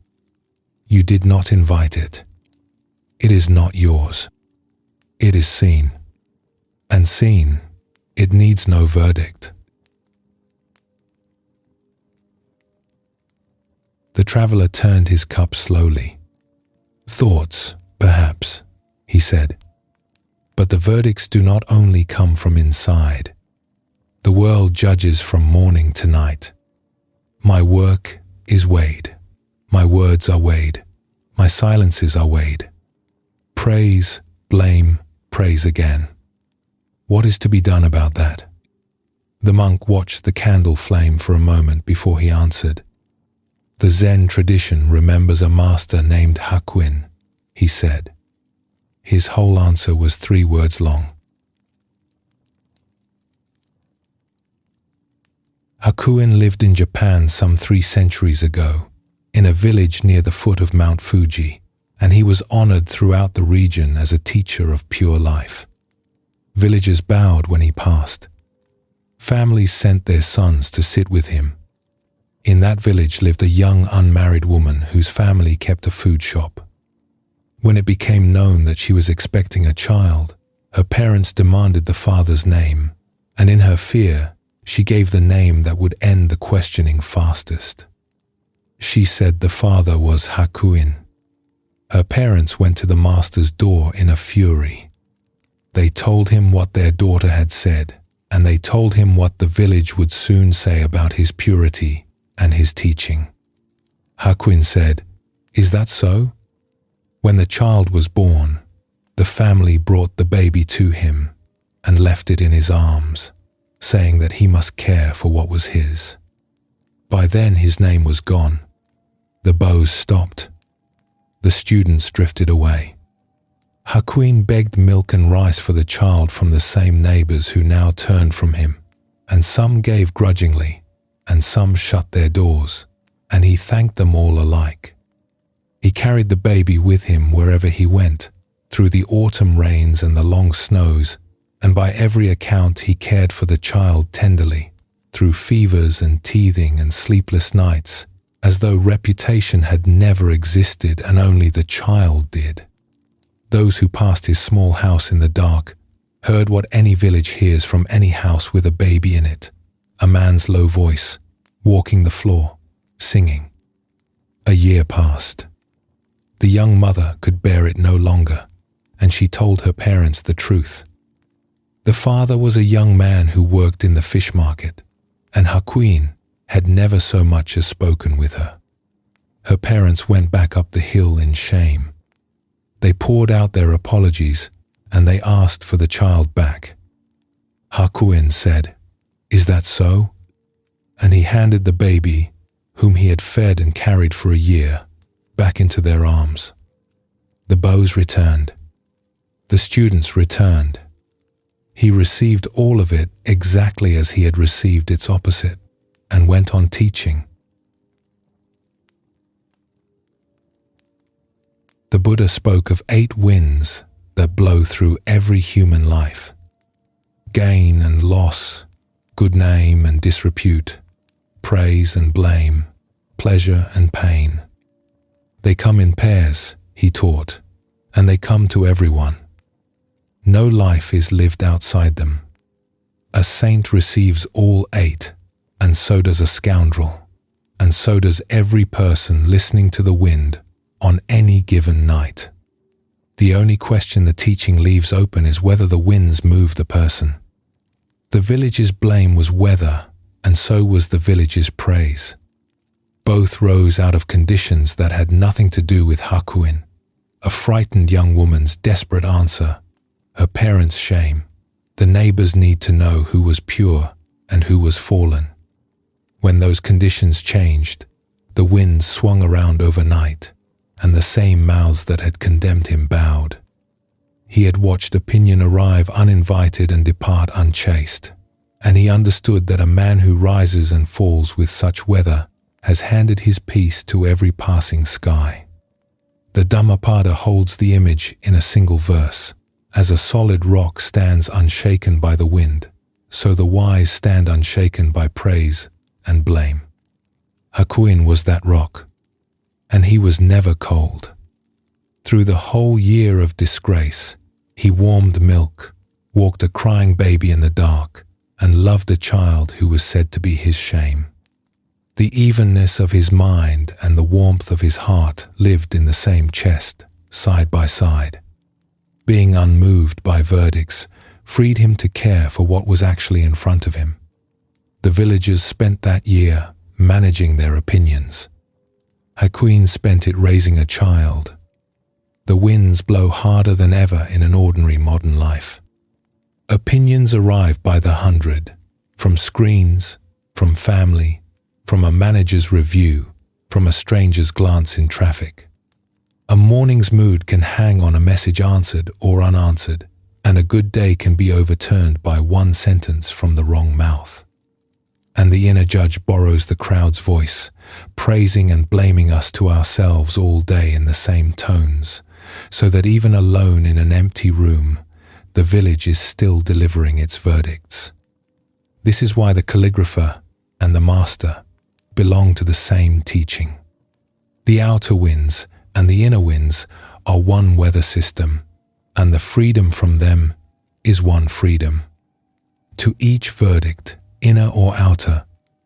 You did not invite it. It is not yours. It is seen. And seen, it needs no verdict. The traveler turned his cup slowly. Thoughts, perhaps, he said. But the verdicts do not only come from inside. The world judges from morning to night. My work is weighed. My words are weighed. My silences are weighed. Praise, blame, praise again. What is to be done about that? The monk watched the candle flame for a moment before he answered. The Zen tradition remembers a master named Hakuin, he said. His whole answer was 3 words long. Hakuin lived in Japan some 3 centuries ago, in a village near the foot of Mount Fuji, and he was honored throughout the region as a teacher of pure life. Villagers bowed when he passed. Families sent their sons to sit with him. In that village lived a young unmarried woman whose family kept a food shop. When it became known that she was expecting a child, her parents demanded the father's name, and in her fear, she gave the name that would end the questioning fastest. She said the father was Hakuin. Her parents went to the master's door in a fury. They told him what their daughter had said, and they told him what the village would soon say about his purity and his teaching. Hakuin said, "Is that so?" When the child was born, the family brought the baby to him and left it in his arms, saying that he must care for what was his. By then his name was gone. The bows stopped. The students drifted away. Hakuin begged milk and rice for the child from the same neighbors who now turned from him, and some gave grudgingly, and some shut their doors, and he thanked them all alike. He carried the baby with him wherever he went, through the autumn rains and the long snows, and by every account he cared for the child tenderly, through fevers and teething and sleepless nights, as though reputation had never existed and only the child did. Those who passed his small house in the dark heard what any village hears from any house with a baby in it, a man's low voice, walking the floor, singing. A year passed. The young mother could bear it no longer, and she told her parents the truth. The father was a young man who worked in the fish market, and Hakuin had never so much as spoken with her. Her parents went back up the hill in shame. They poured out their apologies, and they asked for the child back. Hakuin said, "Is that so?" And he handed the baby, whom he had fed and carried for a year, back into their arms. The bows returned. The students returned. He received all of it exactly as he had received its opposite, and went on teaching. The Buddha spoke of 8 winds that blow through every human life: gain and loss, good name and disrepute, praise and blame, pleasure and pain. They come in pairs, he taught, and they come to everyone. No life is lived outside them. A saint receives all 8, and so does a scoundrel, and so does every person listening to the wind on any given night. The only question the teaching leaves open is whether the winds move the person. The village's blame was weather, and so was the village's praise. Both rose out of conditions that had nothing to do with Hakuin: a frightened young woman's desperate answer, her parents' shame, the neighbors' need to know who was pure and who was fallen. When those conditions changed, the winds swung around overnight, and the same mouths that had condemned him bowed. He had watched opinion arrive uninvited and depart unchaste, and he understood that a man who rises and falls with such weather has handed his peace to every passing sky. The Dhammapada holds the image in a single verse: as a solid rock stands unshaken by the wind, so the wise stand unshaken by praise and blame. Hakuin was that rock, and he was never cold. Through the whole year of disgrace, he warmed milk, walked a crying baby in the dark, and loved a child who was said to be his shame. The evenness of his mind and the warmth of his heart lived in the same chest, side by side. Being unmoved by verdicts freed him to care for what was actually in front of him. The villagers spent that year managing their opinions. Hakuin spent it raising a child. The winds blow harder than ever in an ordinary modern life. Opinions arrive by the hundred, from screens, from family, from a manager's review, from a stranger's glance in traffic. A morning's mood can hang on a message answered or unanswered, and a good day can be overturned by one sentence from the wrong mouth. And the inner judge borrows the crowd's voice, praising and blaming us to ourselves all day in the same tones, so that even alone in an empty room, the village is still delivering its verdicts. This is why the calligrapher and the master belong to the same teaching. The outer winds and the inner winds are one weather system, and the freedom from them is one freedom. To each verdict, inner or outer,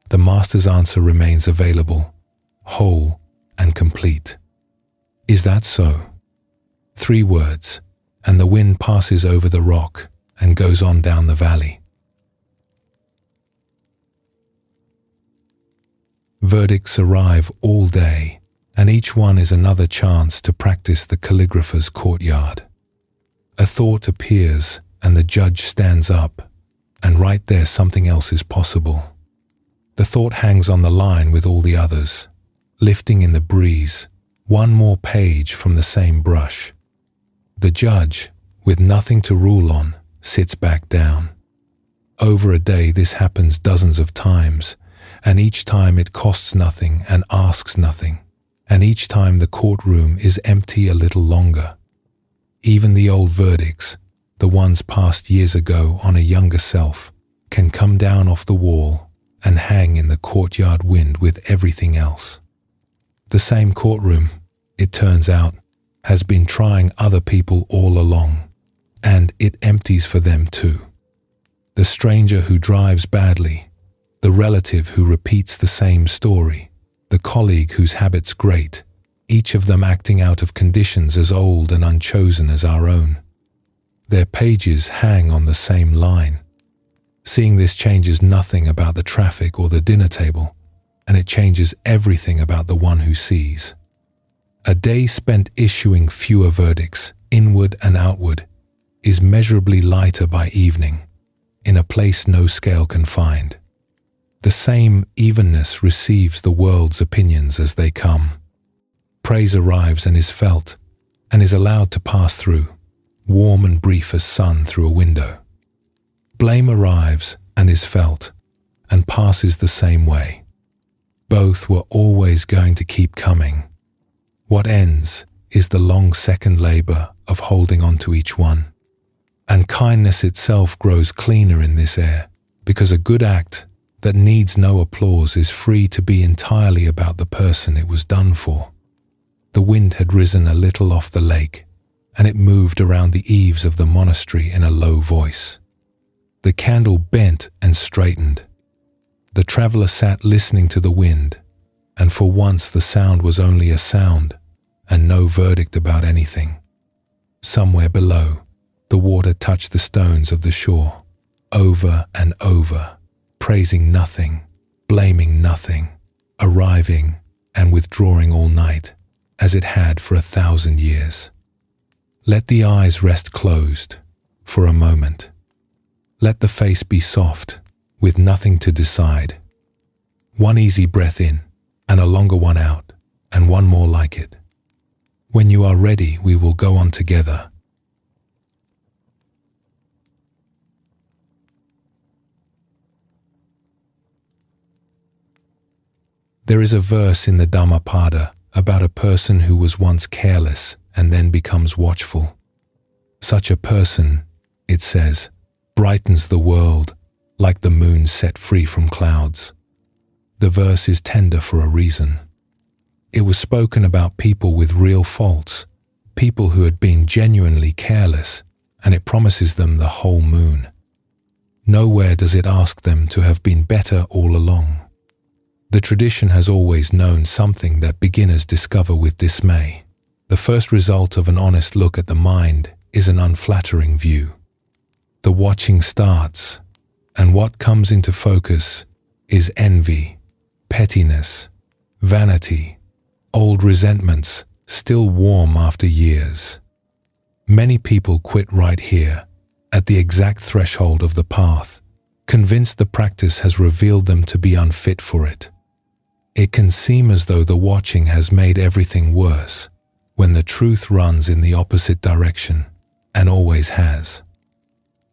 the master's answer remains available, whole and complete. Is that so? 3 words, and the wind passes over the rock and goes on down the valley. Verdicts arrive all day, and each one is another chance to practice the calligrapher's courtyard. A thought appears, and the judge stands up, and right there something else is possible. The thought hangs on the line with all the others, lifting in the breeze, one more page from the same brush. The judge, with nothing to rule on, sits back down. Over a day this happens dozens of times, and each time it costs nothing and asks nothing, and each time the courtroom is empty a little longer. Even the old verdicts, the ones passed years ago on a younger self, can come down off the wall and hang in the courtyard wind with everything else. The same courtroom, it turns out, has been trying other people all along, and it empties for them too. The stranger who drives badly, the relative who repeats the same story, the colleague whose habits grate, each of them acting out of conditions as old and unchosen as our own. Their pages hang on the same line. Seeing this changes nothing about the traffic or the dinner table, and it changes everything about the one who sees. A day spent issuing fewer verdicts, inward and outward, is measurably lighter by evening, in a place no scale can find. The same evenness receives the world's opinions as they come. Praise arrives and is felt, and is allowed to pass through, warm and brief as sun through a window. Blame arrives and is felt, and passes the same way. Both were always going to keep coming. What ends is the long second labor of holding on to each one. And kindness itself grows cleaner in this air, because a good act that needs no applause is free to be entirely about the person it was done for. The wind had risen a little off the lake, and it moved around the eaves of the monastery in a low voice. The candle bent and straightened. The traveler sat listening to the wind, and for once the sound was only a sound, and no verdict about anything. Somewhere below, the water touched the stones of the shore, over and over, praising nothing, blaming nothing, arriving and withdrawing all night, as it had for 1,000 years. Let the eyes rest closed, for a moment. Let the face be soft, with nothing to decide. One easy breath in, and a longer one out, and one more like it. When you are ready, we will go on together. There is a verse in the Dhammapada about a person who was once careless and then becomes watchful. Such a person, it says, brightens the world like the moon set free from clouds. The verse is tender for a reason. It was spoken about people with real faults, people who had been genuinely careless, and it promises them the whole moon. Nowhere does it ask them to have been better all along. The tradition has always known something that beginners discover with dismay. The first result of an honest look at the mind is an unflattering view. The watching starts, and what comes into focus is envy, pettiness, vanity, old resentments still warm after years. Many people quit right here, at the exact threshold of the path, convinced the practice has revealed them to be unfit for it. It can seem as though the watching has made everything worse, when the truth runs in the opposite direction, and always has.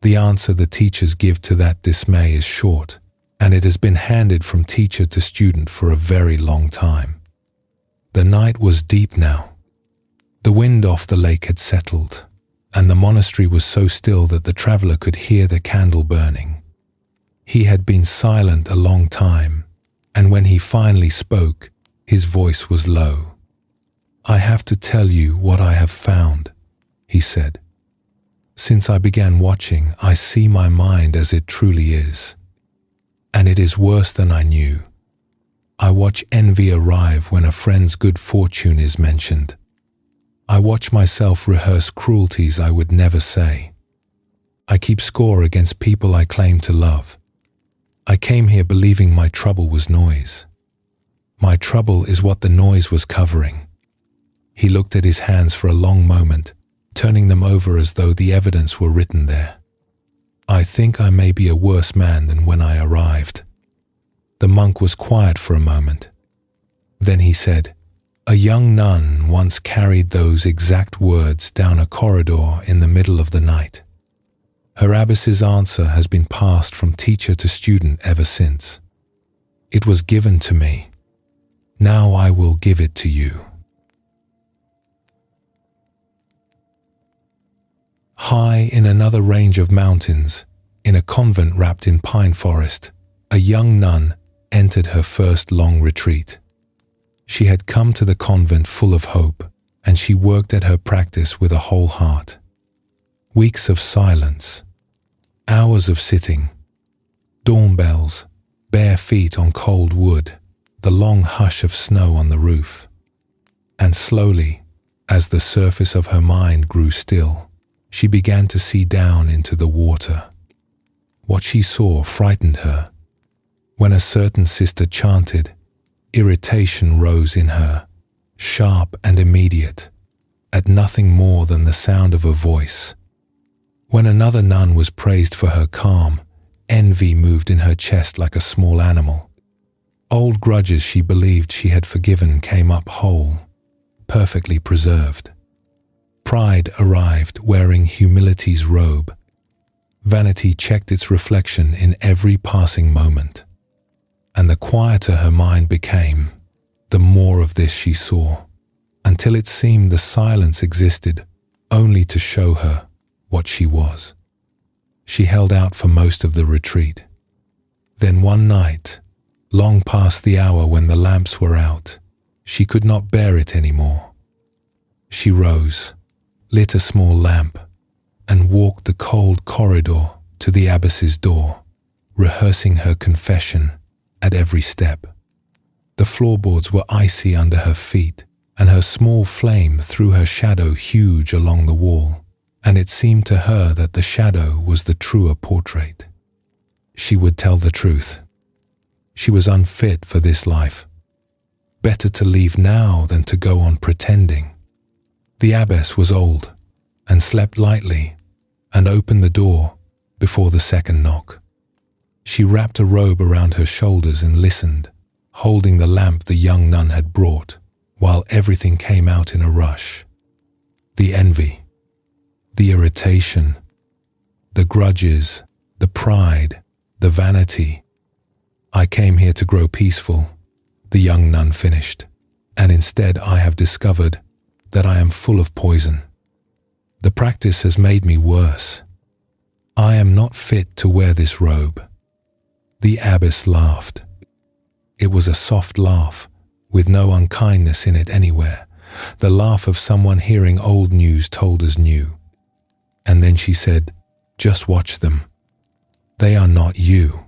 The answer the teachers give to that dismay is short, and it has been handed from teacher to student for a very long time. The night was deep now. The wind off the lake had settled, and the monastery was so still that the traveler could hear the candle burning. He had been silent a long time, and when he finally spoke, his voice was low. "I have to tell you what I have found," he said. "Since I began watching, I see my mind as it truly is. And it is worse than I knew. I watch envy arrive when a friend's good fortune is mentioned. I watch myself rehearse cruelties I would never say. I keep score against people I claim to love. I came here believing my trouble was noise. My trouble is what the noise was covering." He looked at his hands for a long moment, turning them over as though the evidence were written there. "I think I may be a worse man than when I arrived." The monk was quiet for a moment. Then he said, "A young nun once carried those exact words down a corridor in the middle of the night. Her abbess's answer has been passed from teacher to student ever since. It was given to me. Now I will give it to you." High in another range of mountains, in a convent wrapped in pine forest, a young nun entered her first long retreat. She had come to the convent full of hope, and she worked at her practice with a whole heart. Weeks of silence, hours of sitting, dawn bells, bare feet on cold wood, the long hush of snow on the roof. And slowly, as the surface of her mind grew still, she began to see down into the water. What she saw frightened her. When a certain sister chanted, irritation rose in her, sharp and immediate, at nothing more than the sound of a voice. When another nun was praised for her calm, envy moved in her chest like a small animal. Old grudges she believed she had forgiven came up whole, perfectly preserved. Pride arrived wearing humility's robe. Vanity checked its reflection in every passing moment. And the quieter her mind became, the more of this she saw, until it seemed the silence existed only to show her what she was. She held out for most of the retreat. Then one night, long past the hour when the lamps were out, she could not bear it anymore. She rose, lit a small lamp, and walked the cold corridor to the abbess's door, rehearsing her confession at every step. The floorboards were icy under her feet, and her small flame threw her shadow huge along the wall, and it seemed to her that the shadow was the truer portrait. She would tell the truth. She was unfit for this life. Better to leave now than to go on pretending. The abbess was old, and slept lightly, and opened the door before the second knock. She wrapped a robe around her shoulders and listened, holding the lamp the young nun had brought, while everything came out in a rush. The envy, the irritation, the grudges, the pride, the vanity. I came here to grow peaceful, the young nun finished, and instead I have discovered that I am full of poison. The practice has made me worse. I am not fit to wear this robe. The abbess laughed. It was a soft laugh, with no unkindness in it anywhere, the laugh of someone hearing old news told as new. And then she said, "Just watch them. They are not you."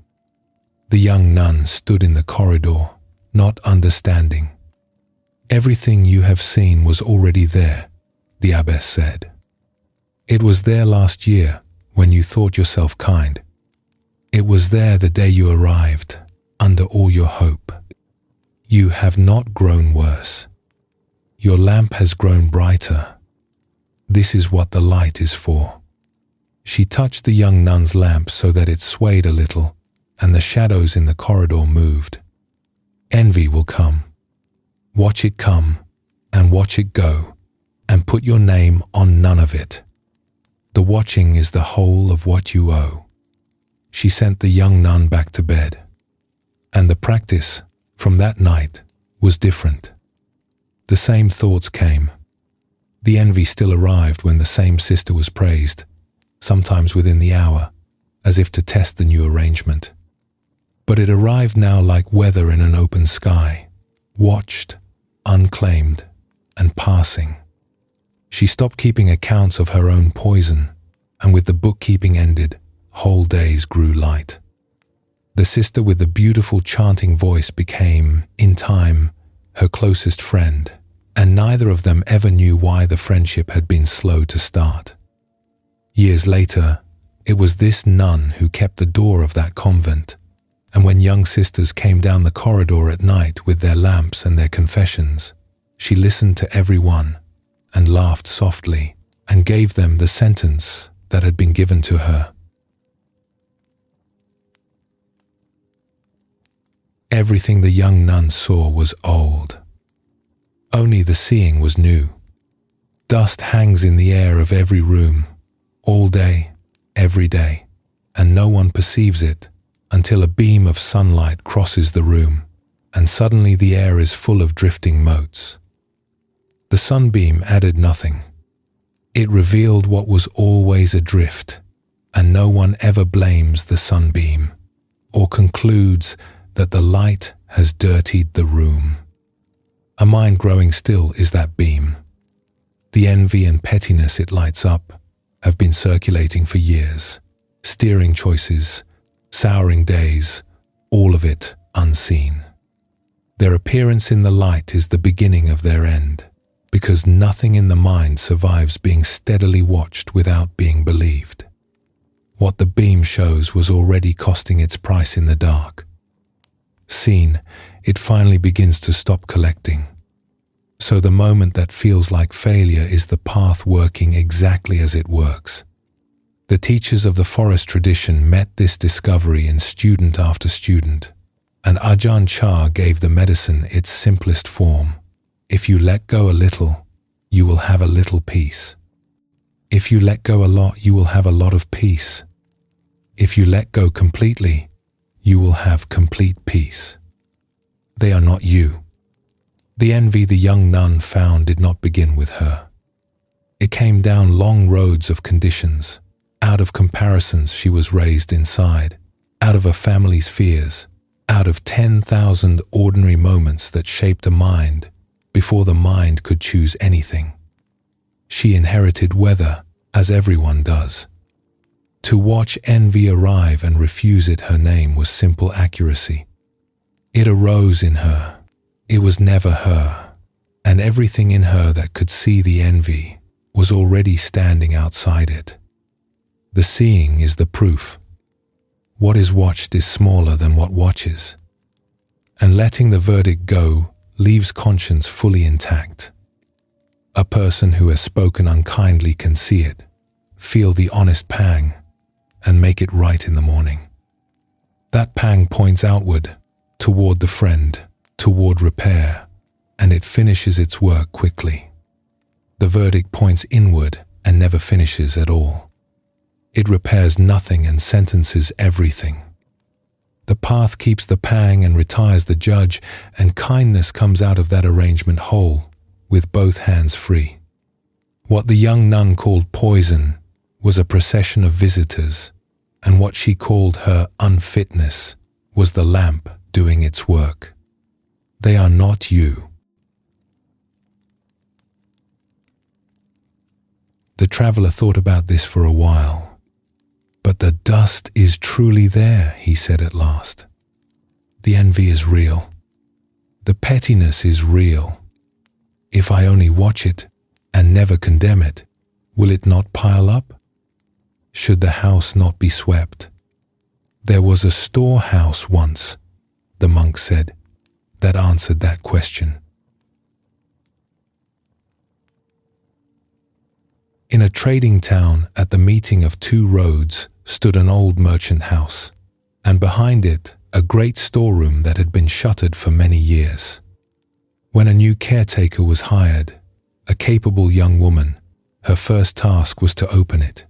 The young nun stood in the corridor, not understanding. "Everything you have seen was already there," the abbess said. "It was there last year when you thought yourself kind. It was there the day you arrived, under all your hope. You have not grown worse. Your lamp has grown brighter. This is what the light is for." She touched the young nun's lamp so that it swayed a little, and the shadows in the corridor moved. "Envy will come. Watch it come, and watch it go, and put your name on none of it. The watching is the whole of what you owe." She sent the young nun back to bed. And the practice, from that night, was different. The same thoughts came. The envy still arrived when the same sister was praised, sometimes within the hour, as if to test the new arrangement. But it arrived now like weather in an open sky, watched, unclaimed, and passing. She stopped keeping accounts of her own poison, and with the bookkeeping ended, whole days grew light. The sister with the beautiful chanting voice became, in time, her closest friend, and neither of them ever knew why the friendship had been slow to start. Years later, it was this nun who kept the door of that convent, and when young sisters came down the corridor at night with their lamps and their confessions, she listened to every one and laughed softly and gave them the sentence that had been given to her. Everything the young nun saw was old. Only the seeing was new. Dust hangs in the air of every room, all day, every day, and no one perceives it until a beam of sunlight crosses the room, and suddenly the air is full of drifting motes. The sunbeam added nothing. It revealed what was always adrift, and no one ever blames the sunbeam, or concludes that the light has dirtied the room. A mind growing still is that beam. The envy and pettiness it lights up have been circulating for years, steering choices, souring days, all of it unseen. Their appearance in the light is the beginning of their end, because nothing in the mind survives being steadily watched without being believed. What the beam shows was already costing its price in the dark. Seen, it finally begins to stop collecting. So the moment that feels like failure is the path working exactly as it works. The teachers of the forest tradition met this discovery in student after student, and Ajahn Chah gave the medicine its simplest form. If you let go a little, you will have a little peace. If you let go a lot, you will have a lot of peace. If you let go completely, you will have complete peace. They are not you. The envy the young nun found did not begin with her. It came down long roads of conditions, out of comparisons she was raised inside, out of a family's fears, out of 10,000 ordinary moments that shaped a mind before the mind could choose anything. She inherited weather, as everyone does. To watch envy arrive and refuse it her name was simple accuracy. It arose in her. It was never her, and everything in her that could see the envy was already standing outside it. The seeing is the proof. What is watched is smaller than what watches, and letting the verdict go leaves conscience fully intact. A person who has spoken unkindly can see it, feel the honest pang, and make it right in the morning. That pang points outward, toward the friend, toward repair, and it finishes its work quickly. The verdict points inward and never finishes at all. It repairs nothing and sentences everything. The path keeps the pang and retires the judge, and kindness comes out of that arrangement whole, with both hands free. What the young nun called poison was a procession of visitors, and what she called her unfitness was the lamp doing its work. They are not you. The traveler thought about this for a while. But the dust is truly there, he said at last. The envy is real. The pettiness is real. If I only watch it and never condemn it, will it not pile up? Should the house not be swept? There was a storehouse once, the monk said, that answered that question. In a trading town at the meeting of two roads stood an old merchant house, and behind it a great storeroom that had been shuttered for many years. When a new caretaker was hired, a capable young woman, her first task was to open it.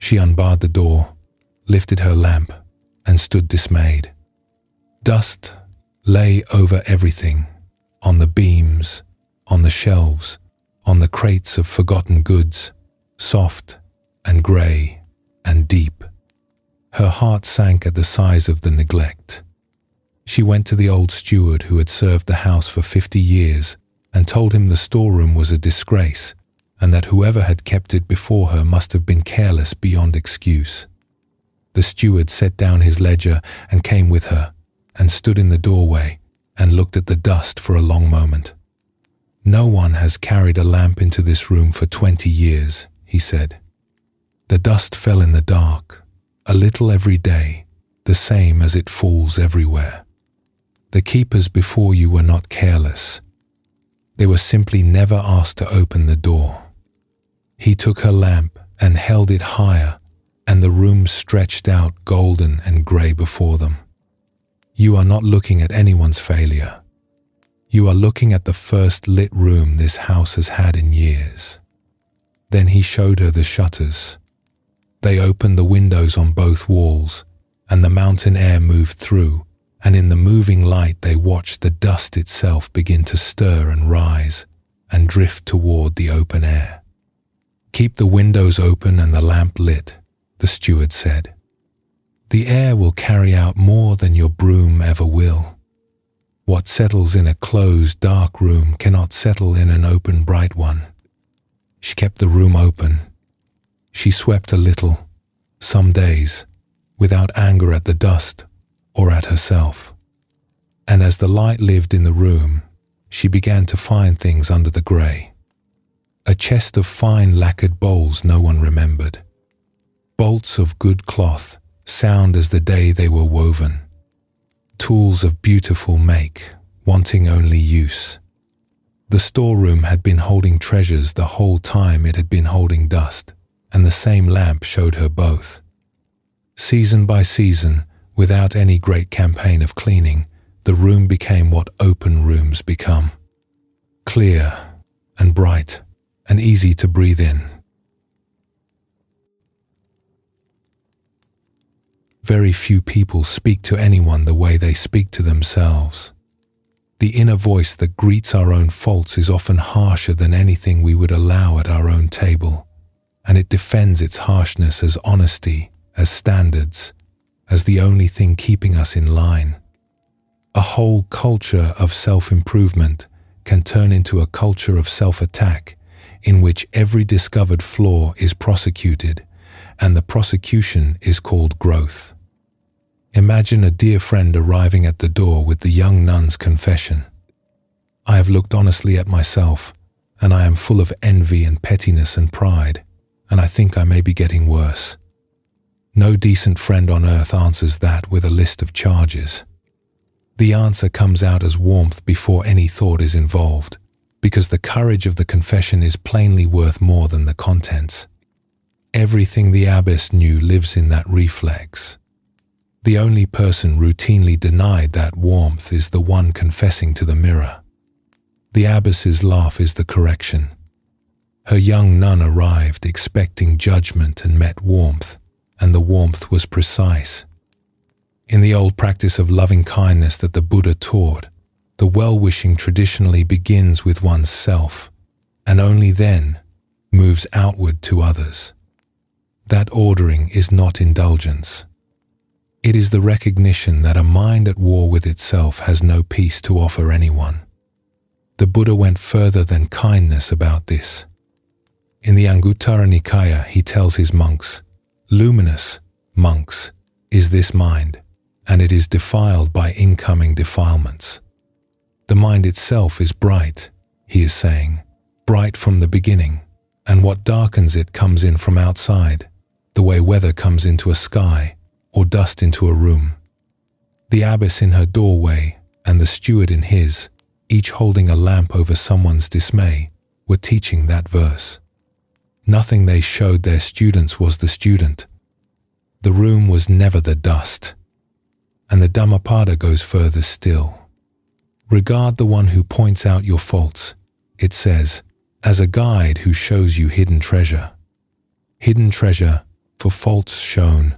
She unbarred the door, lifted her lamp, and stood dismayed. Dust lay over everything, on the beams, on the shelves, on the crates of forgotten goods, soft and grey and deep. Her heart sank at the size of the neglect. She went to the old steward who had served the house for 50 years and told him the storeroom was a disgrace and that whoever had kept it before her must have been careless beyond excuse. The steward set down his ledger and came with her and stood in the doorway and looked at the dust for a long moment. "No one has carried a lamp into this room for 20 years, he said. The dust fell in the dark, a little every day, the same as it falls everywhere. The keepers before you were not careless. They were simply never asked to open the door." He took her lamp and held it higher, and the room stretched out golden and grey before them. "You are not looking at anyone's failure. You are looking at the first lit room this house has had in years." Then he showed her the shutters. They opened the windows on both walls, and the mountain air moved through, and in the moving light they watched the dust itself begin to stir and rise, and drift toward the open air. "Keep the windows open and the lamp lit," the steward said. "The air will carry out more than your broom ever will. What settles in a closed, dark room cannot settle in an open, bright one." She kept the room open. She swept a little, some days, without anger at the dust or at herself. And as the light lived in the room, she began to find things under the grey. A chest of fine lacquered bowls no one remembered. Bolts of good cloth, sound as the day they were woven. Tools of beautiful make, wanting only use. The storeroom had been holding treasures the whole time it had been holding dust, and the same lamp showed her both. Season by season, without any great campaign of cleaning, the room became what open rooms become. Clear and bright and easy to breathe in. Very few people speak to anyone the way they speak to themselves. The inner voice that greets our own faults is often harsher than anything we would allow at our own table, and it defends its harshness as honesty, as standards, as the only thing keeping us in line. A whole culture of self-improvement can turn into a culture of self-attack in which every discovered flaw is prosecuted, and the prosecution is called growth. Imagine a dear friend arriving at the door with the young nun's confession. I have looked honestly at myself, and I am full of envy and pettiness and pride, and I think I may be getting worse. No decent friend on earth answers that with a list of charges. The answer comes out as warmth before any thought is involved, because the courage of the confession is plainly worth more than the contents. Everything the abbess knew lives in that reflex. The only person routinely denied that warmth is the one confessing to the mirror. The abbess's laugh is the correction. Her young nun arrived expecting judgment and met warmth, and the warmth was precise. In the old practice of loving kindness that the Buddha taught, the well-wishing traditionally begins with one's self, and only then moves outward to others. That ordering is not indulgence. It is the recognition that a mind at war with itself has no peace to offer anyone. The Buddha went further than kindness about this. In the Anguttara Nikaya, he tells his monks, "Luminous, monks, is this mind, and it is defiled by incoming defilements." The mind itself is bright, he is saying, bright from the beginning, and what darkens it comes in from outside, the way weather comes into a sky, or dust into a room. The abbess in her doorway and the steward in his, each holding a lamp over someone's dismay, were teaching that verse. Nothing they showed their students was the student. The room was never the dust. And the Dhammapada goes further still. Regard the one who points out your faults, it says, as a guide who shows you hidden treasure. Hidden treasure for faults shown.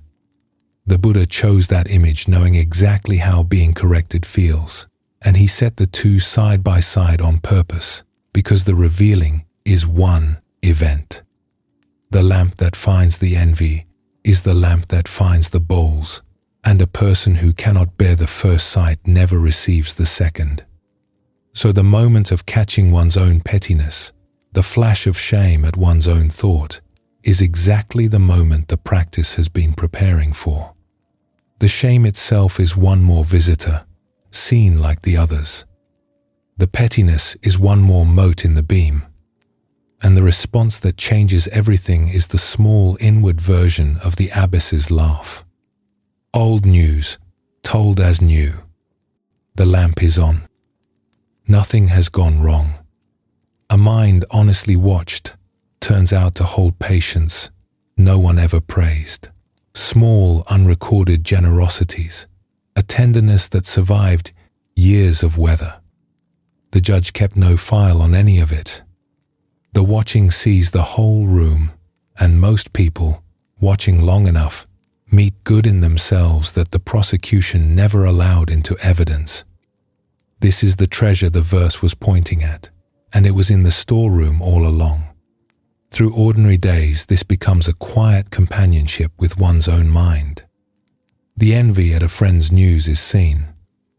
The Buddha chose that image knowing exactly how being corrected feels, and he set the two side by side on purpose, because the revealing is one event. The lamp that finds the envy is the lamp that finds the bowls, and a person who cannot bear the first sight never receives the second. So the moment of catching one's own pettiness, the flash of shame at one's own thought, is exactly the moment the practice has been preparing for. The shame itself is one more visitor, seen like the others. The pettiness is one more mote in the beam. And the response that changes everything is the small inward version of the abbess's laugh. Old news, told as new. The lamp is on. Nothing has gone wrong. A mind honestly watched turns out to hold patience no one ever praised. Small, unrecorded generosities, a tenderness that survived years of weather. The judge kept no file on any of it. The watching sees the whole room, and most people, watching long enough, meet good in themselves that the prosecution never allowed into evidence. This is the treasure the verse was pointing at, and it was in the storeroom all along. Through ordinary days, this becomes a quiet companionship with one's own mind. The envy at a friend's news is seen,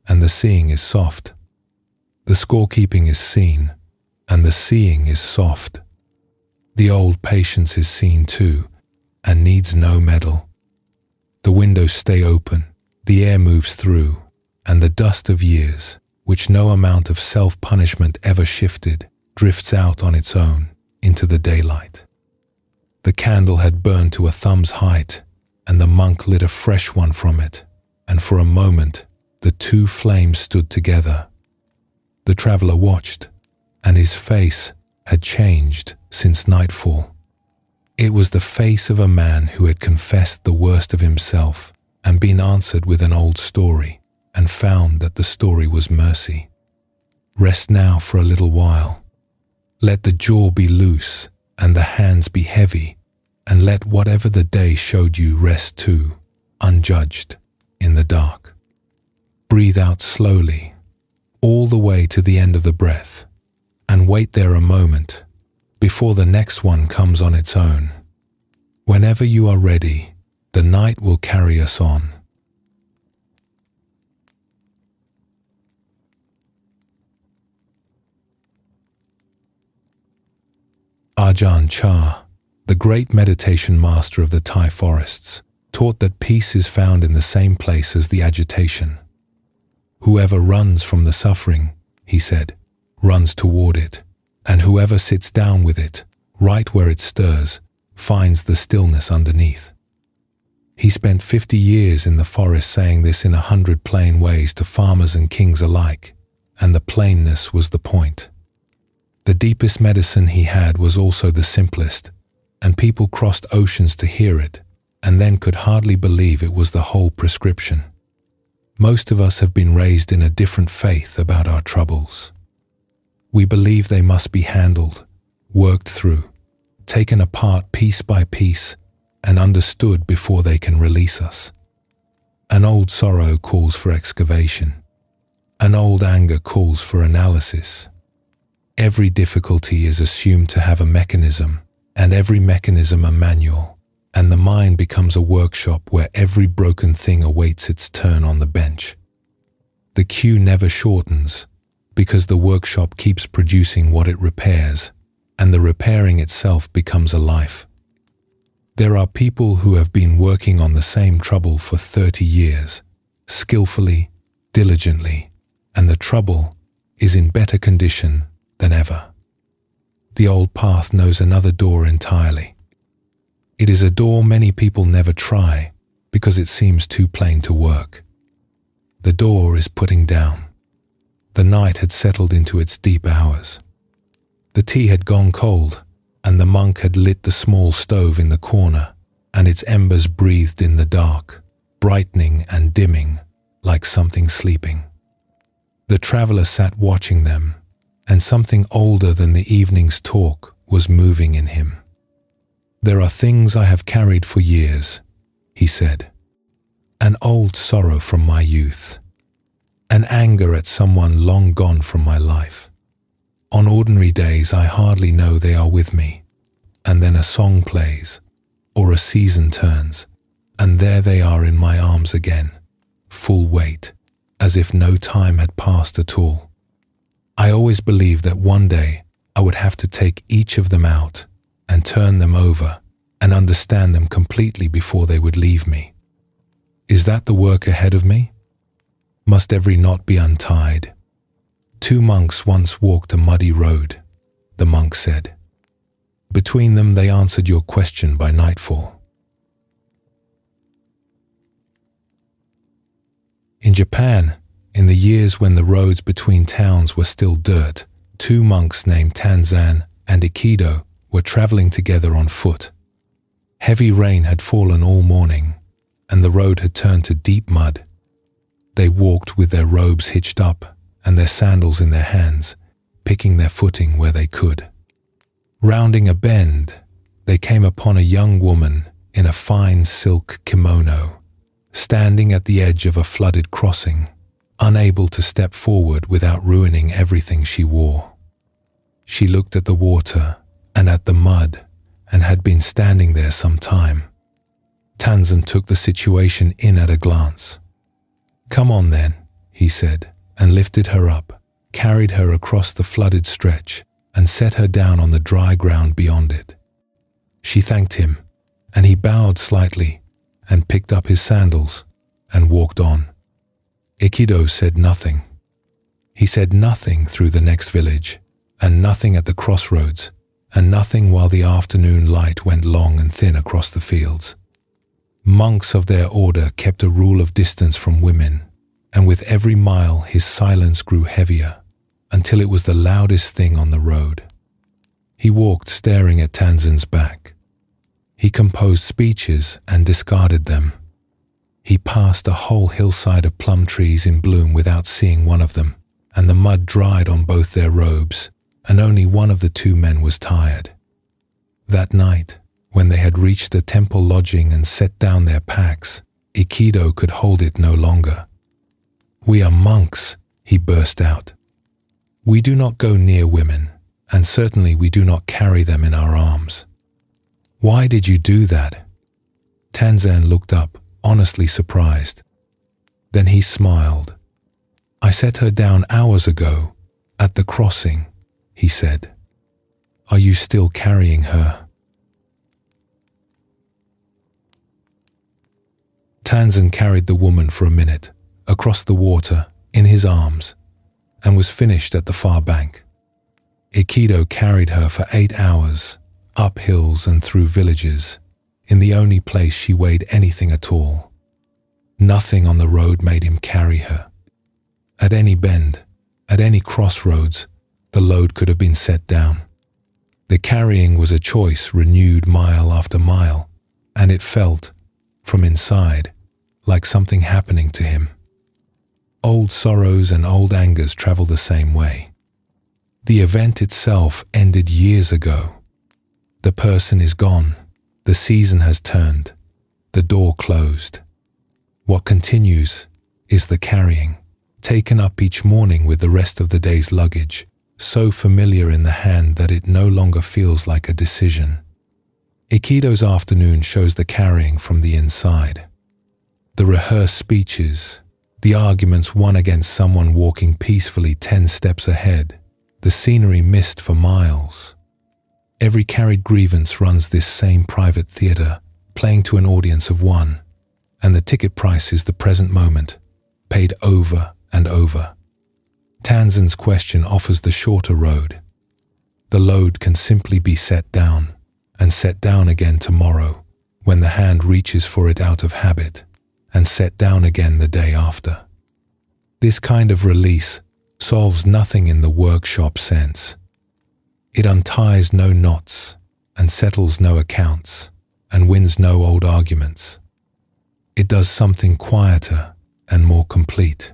and the seeing is soft. The scorekeeping is seen, and the seeing is soft. The old patience is seen too, and needs no medal. The windows stay open, the air moves through, and the dust of years, which no amount of self-punishment ever shifted, drifts out on its own into the daylight. The candle had burned to a thumb's height, and the monk lit a fresh one from it, and for a moment the two flames stood together. The traveler watched, and his face had changed since nightfall. It was the face of a man who had confessed the worst of himself and been answered with an old story, and found that the story was mercy. Rest now for a little while. Let the jaw be loose and the hands be heavy, and let whatever the day showed you rest too, unjudged, in the dark. Breathe out slowly, all the way to the end of the breath, and wait there a moment before the next one comes on its own. Whenever you are ready, the night will carry us on. Ajahn Chah, the great meditation master of the Thai forests, taught that peace is found in the same place as the agitation. Whoever runs from the suffering, he said, runs toward it, and whoever sits down with it, right where it stirs, finds the stillness underneath. He spent 50 years in the forest saying this in 100 plain ways to farmers and kings alike, and the plainness was the point. The deepest medicine he had was also the simplest, and people crossed oceans to hear it, and then could hardly believe it was the whole prescription. Most of us have been raised in a different faith about our troubles. We believe they must be handled, worked through, taken apart piece by piece, and understood before they can release us. An old sorrow calls for excavation. An old anger calls for analysis. Every difficulty is assumed to have a mechanism, and every mechanism a manual, and the mind becomes a workshop where every broken thing awaits its turn on the bench. The queue never shortens, because the workshop keeps producing what it repairs, and the repairing itself becomes a life. There are people who have been working on the same trouble for 30 years, skillfully, diligently, and the trouble is in better condition than ever. The old path knows another door entirely. It is a door many people never try because it seems too plain to work. The door is putting down. The night had settled into its deep hours. The tea had gone cold, and the monk had lit the small stove in the corner, and its embers breathed in the dark, brightening and dimming like something sleeping. The traveler sat watching them, and something older than the evening's talk was moving in him. "There are things I have carried for years," he said. "An old sorrow from my youth. An anger at someone long gone from my life. On ordinary days I hardly know they are with me, and then a song plays, or a season turns, and there they are in my arms again, full weight, as if no time had passed at all. I always believed that one day I would have to take each of them out and turn them over and understand them completely before they would leave me. Is that the work ahead of me? Must every knot be untied? 2 monks once walked a muddy road," the monk said. "Between them they answered your question by nightfall." In Japan, in the years when the roads between towns were still dirt, 2 monks named Tanzan and Ikido were traveling together on foot. Heavy rain had fallen all morning, and the road had turned to deep mud. They walked with their robes hitched up and their sandals in their hands, picking their footing where they could. Rounding a bend, they came upon a young woman in a fine silk kimono, standing at the edge of a flooded crossing, unable to step forward without ruining everything she wore. She looked at the water and at the mud and had been standing there some time. Tanzan took the situation in at a glance. "Come on then," he said, and lifted her up, carried her across the flooded stretch, and set her down on the dry ground beyond it. She thanked him, and he bowed slightly and picked up his sandals and walked on. Ikido said nothing. He said nothing through the next village, and nothing at the crossroads, and nothing while the afternoon light went long and thin across the fields. Monks of their order kept a rule of distance from women, and with every mile his silence grew heavier, until it was the loudest thing on the road. He walked staring at Tanzan's back. He composed speeches and discarded them. He passed a whole hillside of plum trees in bloom without seeing one of them, and the mud dried on both their robes, and only one of the two men was tired. That night, when they had reached the temple lodging and set down their packs, Aikido could hold it no longer. "We are monks," he burst out. "We do not go near women, and certainly we do not carry them in our arms." "Why did you do that?" Tanzan looked up, honestly surprised. Then he smiled. "I set her down hours ago, at the crossing," he said. "Are you still carrying her?" Tanzan carried the woman for a minute, across the water, in his arms, and was finished at the far bank. Aikido carried her for 8 hours, up hills and through villages, in the only place she weighed anything at all. Nothing on the road made him carry her. At any bend, at any crossroads, the load could have been set down. The carrying was a choice renewed mile after mile, and it felt, from inside, like something happening to him. Old sorrows and old angers travel the same way. The event itself ended years ago. The person is gone, the season has turned, the door closed. What continues is the carrying, taken up each morning with the rest of the day's luggage, so familiar in the hand that it no longer feels like a decision. Aikido's afternoon shows the carrying from the inside. The rehearsed speeches, the arguments won against someone walking peacefully 10 steps ahead, the scenery missed for miles. Every carried grievance runs this same private theater, playing to an audience of one, and the ticket price is the present moment, paid over and over. Tanzan's question offers the shorter road. The load can simply be set down, and set down again tomorrow, when the hand reaches for it out of habit, and set down again the day after. This kind of release solves nothing in the workshop sense. It unties no knots, and settles no accounts, and wins no old arguments. It does something quieter and more complete.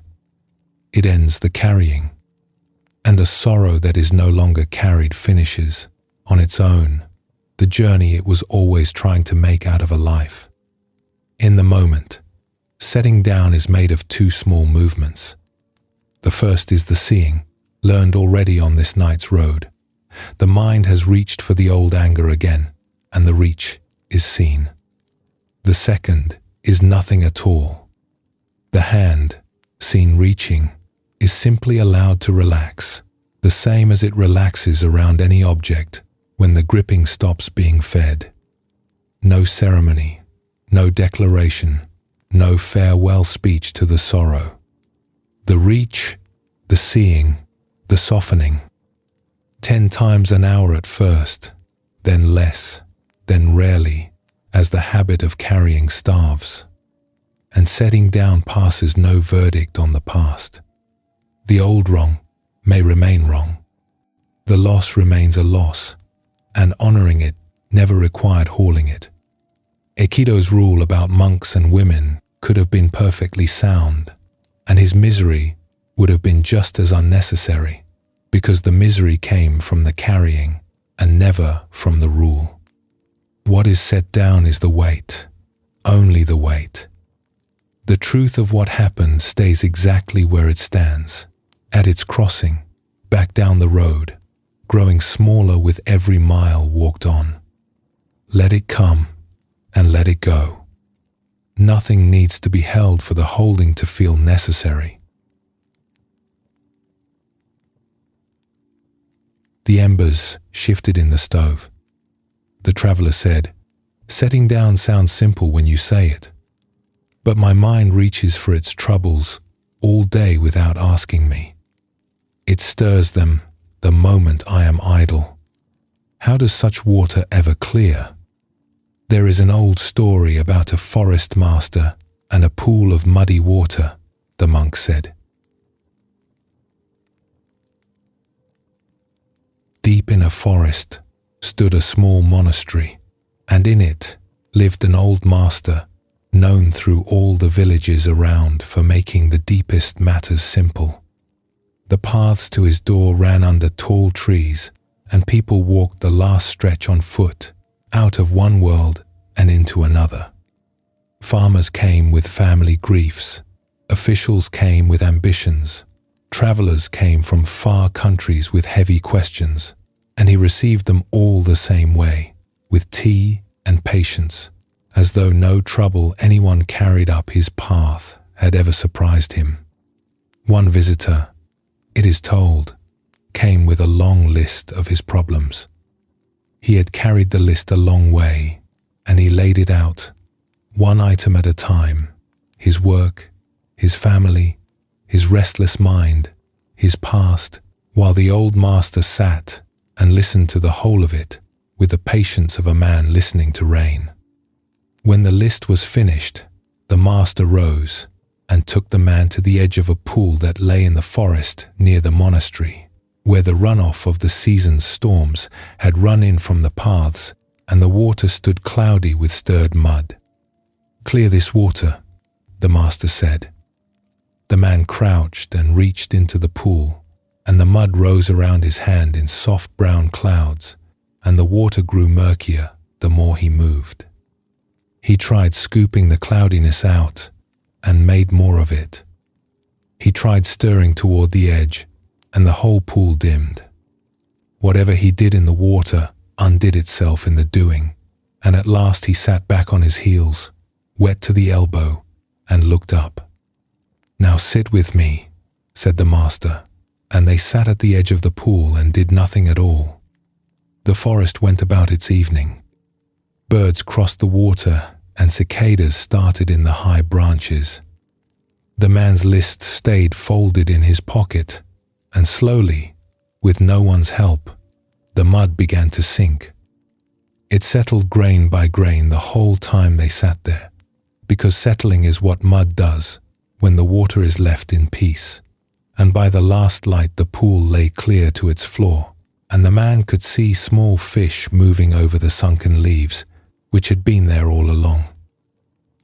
It ends the carrying, and a sorrow that is no longer carried finishes, on its own, the journey it was always trying to make out of a life. In the moment, setting down is made of 2 small movements. The first is the seeing, learned already on this night's road. The mind has reached for the old anger again, and the reach is seen. The second is nothing at all. The hand, seen reaching, is simply allowed to relax, the same as it relaxes around any object when the gripping stops being fed. No ceremony, no declaration, no farewell speech to the sorrow. The reach, the seeing, the softening. 10 times an hour at first, then less, then rarely, as the habit of carrying starves. And setting down passes no verdict on the past. The old wrong may remain wrong. The loss remains a loss, and honoring it never required hauling it. Aikido's rule about monks and women could have been perfectly sound, and his misery would have been just as unnecessary, because the misery came from the carrying and never from the rule. What is set down is the weight, only the weight. The truth of what happened stays exactly where it stands, at its crossing, back down the road, growing smaller with every mile walked on. Let it come and let it go. Nothing needs to be held for the holding to feel necessary. The embers shifted in the stove. The traveler said, "Setting down sounds simple when you say it, but my mind reaches for its troubles all day without asking me. It stirs them the moment I am idle. How does such water ever clear? There is an old story about a forest master and a pool of muddy water," the monk said. Deep in a forest stood a small monastery, and in it lived an old master, known through all the villages around for making the deepest matters simple. The paths to his door ran under tall trees, and people walked the last stretch on foot, out of one world and into another. Farmers came with family griefs, officials came with ambitions, travelers came from far countries with heavy questions, and he received them all the same way, with tea and patience, as though no trouble anyone carried up his path had ever surprised him. One visitor, it is told, came with a long list of his problems. He had carried the list a long way, and he laid it out, one item at a time: his work, his family, his restless mind, his past, while the old master sat and listened to the whole of it with the patience of a man listening to rain. When the list was finished, the master rose and took the man to the edge of a pool that lay in the forest near the monastery, where the runoff of the season's storms had run in from the paths, and the water stood cloudy with stirred mud. "Clear this water," the master said. The man crouched and reached into the pool, and the mud rose around his hand in soft brown clouds, and the water grew murkier the more he moved. He tried scooping the cloudiness out and made more of it. He tried stirring toward the edge, and the whole pool dimmed. Whatever he did in the water undid itself in the doing, and at last he sat back on his heels, wet to the elbow, and looked up. "Now sit with me," said the master, and they sat at the edge of the pool and did nothing at all. The forest went about its evening. Birds crossed the water, and cicadas started in the high branches. The man's list stayed folded in his pocket, and slowly, with no one's help, the mud began to sink. It settled grain by grain the whole time they sat there, because settling is what mud does when the water is left in peace. And by the last light the pool lay clear to its floor, and the man could see small fish moving over the sunken leaves, which had been there all along.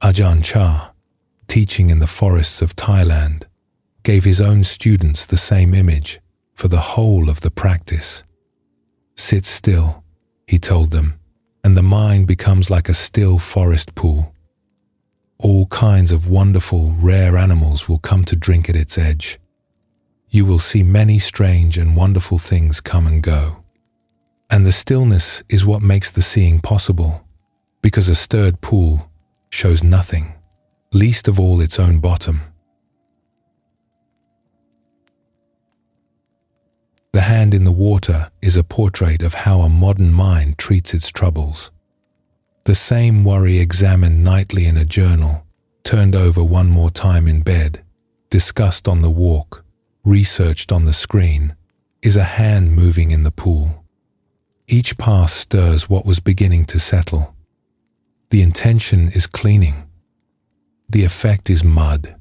Ajahn Chah, teaching in the forests of Thailand, gave his own students the same image for the whole of the practice. "Sit still," he told them, "and the mind becomes like a still forest pool. All kinds of wonderful, rare animals will come to drink at its edge. You will see many strange and wonderful things come and go. And the stillness is what makes the seeing possible, because a stirred pool shows nothing, least of all its own bottom." The hand in the water is a portrait of how a modern mind treats its troubles. The same worry examined nightly in a journal, turned over one more time in bed, discussed on the walk, researched on the screen, is a hand moving in the pool. Each pass stirs what was beginning to settle. The intention is cleaning. The effect is mud.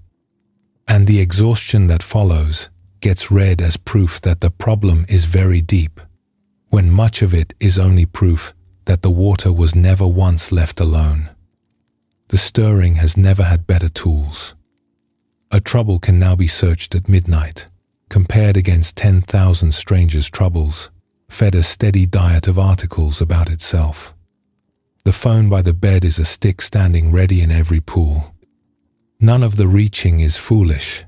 And the exhaustion that follows gets read as proof that the problem is very deep, when much of it is only proof that the water was never once left alone. The stirring has never had better tools. A trouble can now be searched at midnight, compared against 10,000 strangers' troubles, fed a steady diet of articles about itself. The phone by the bed is a stick standing ready in every pool. None of the reaching is foolish,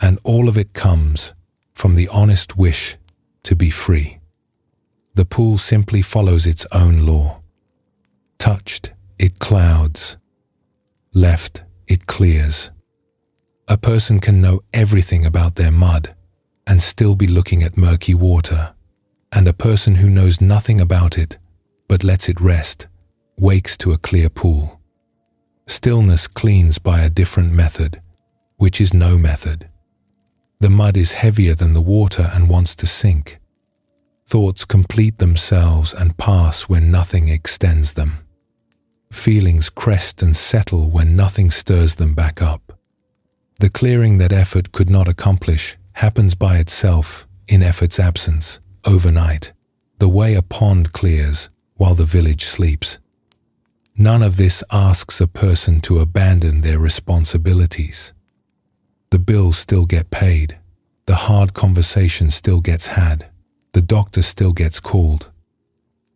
and all of it comes from the honest wish to be free. The pool simply follows its own law. Touched, it clouds. Left, it clears. A person can know everything about their mud and still be looking at murky water, and a person who knows nothing about it but lets it rest wakes to a clear pool. Stillness cleans by a different method, which is no method. The mud is heavier than the water and wants to sink. Thoughts complete themselves and pass when nothing extends them. Feelings crest and settle when nothing stirs them back up. The clearing that effort could not accomplish happens by itself in effort's absence, overnight, the way a pond clears while the village sleeps. None of this asks a person to abandon their responsibilities. The bills still get paid, the hard conversation still gets had, the doctor still gets called.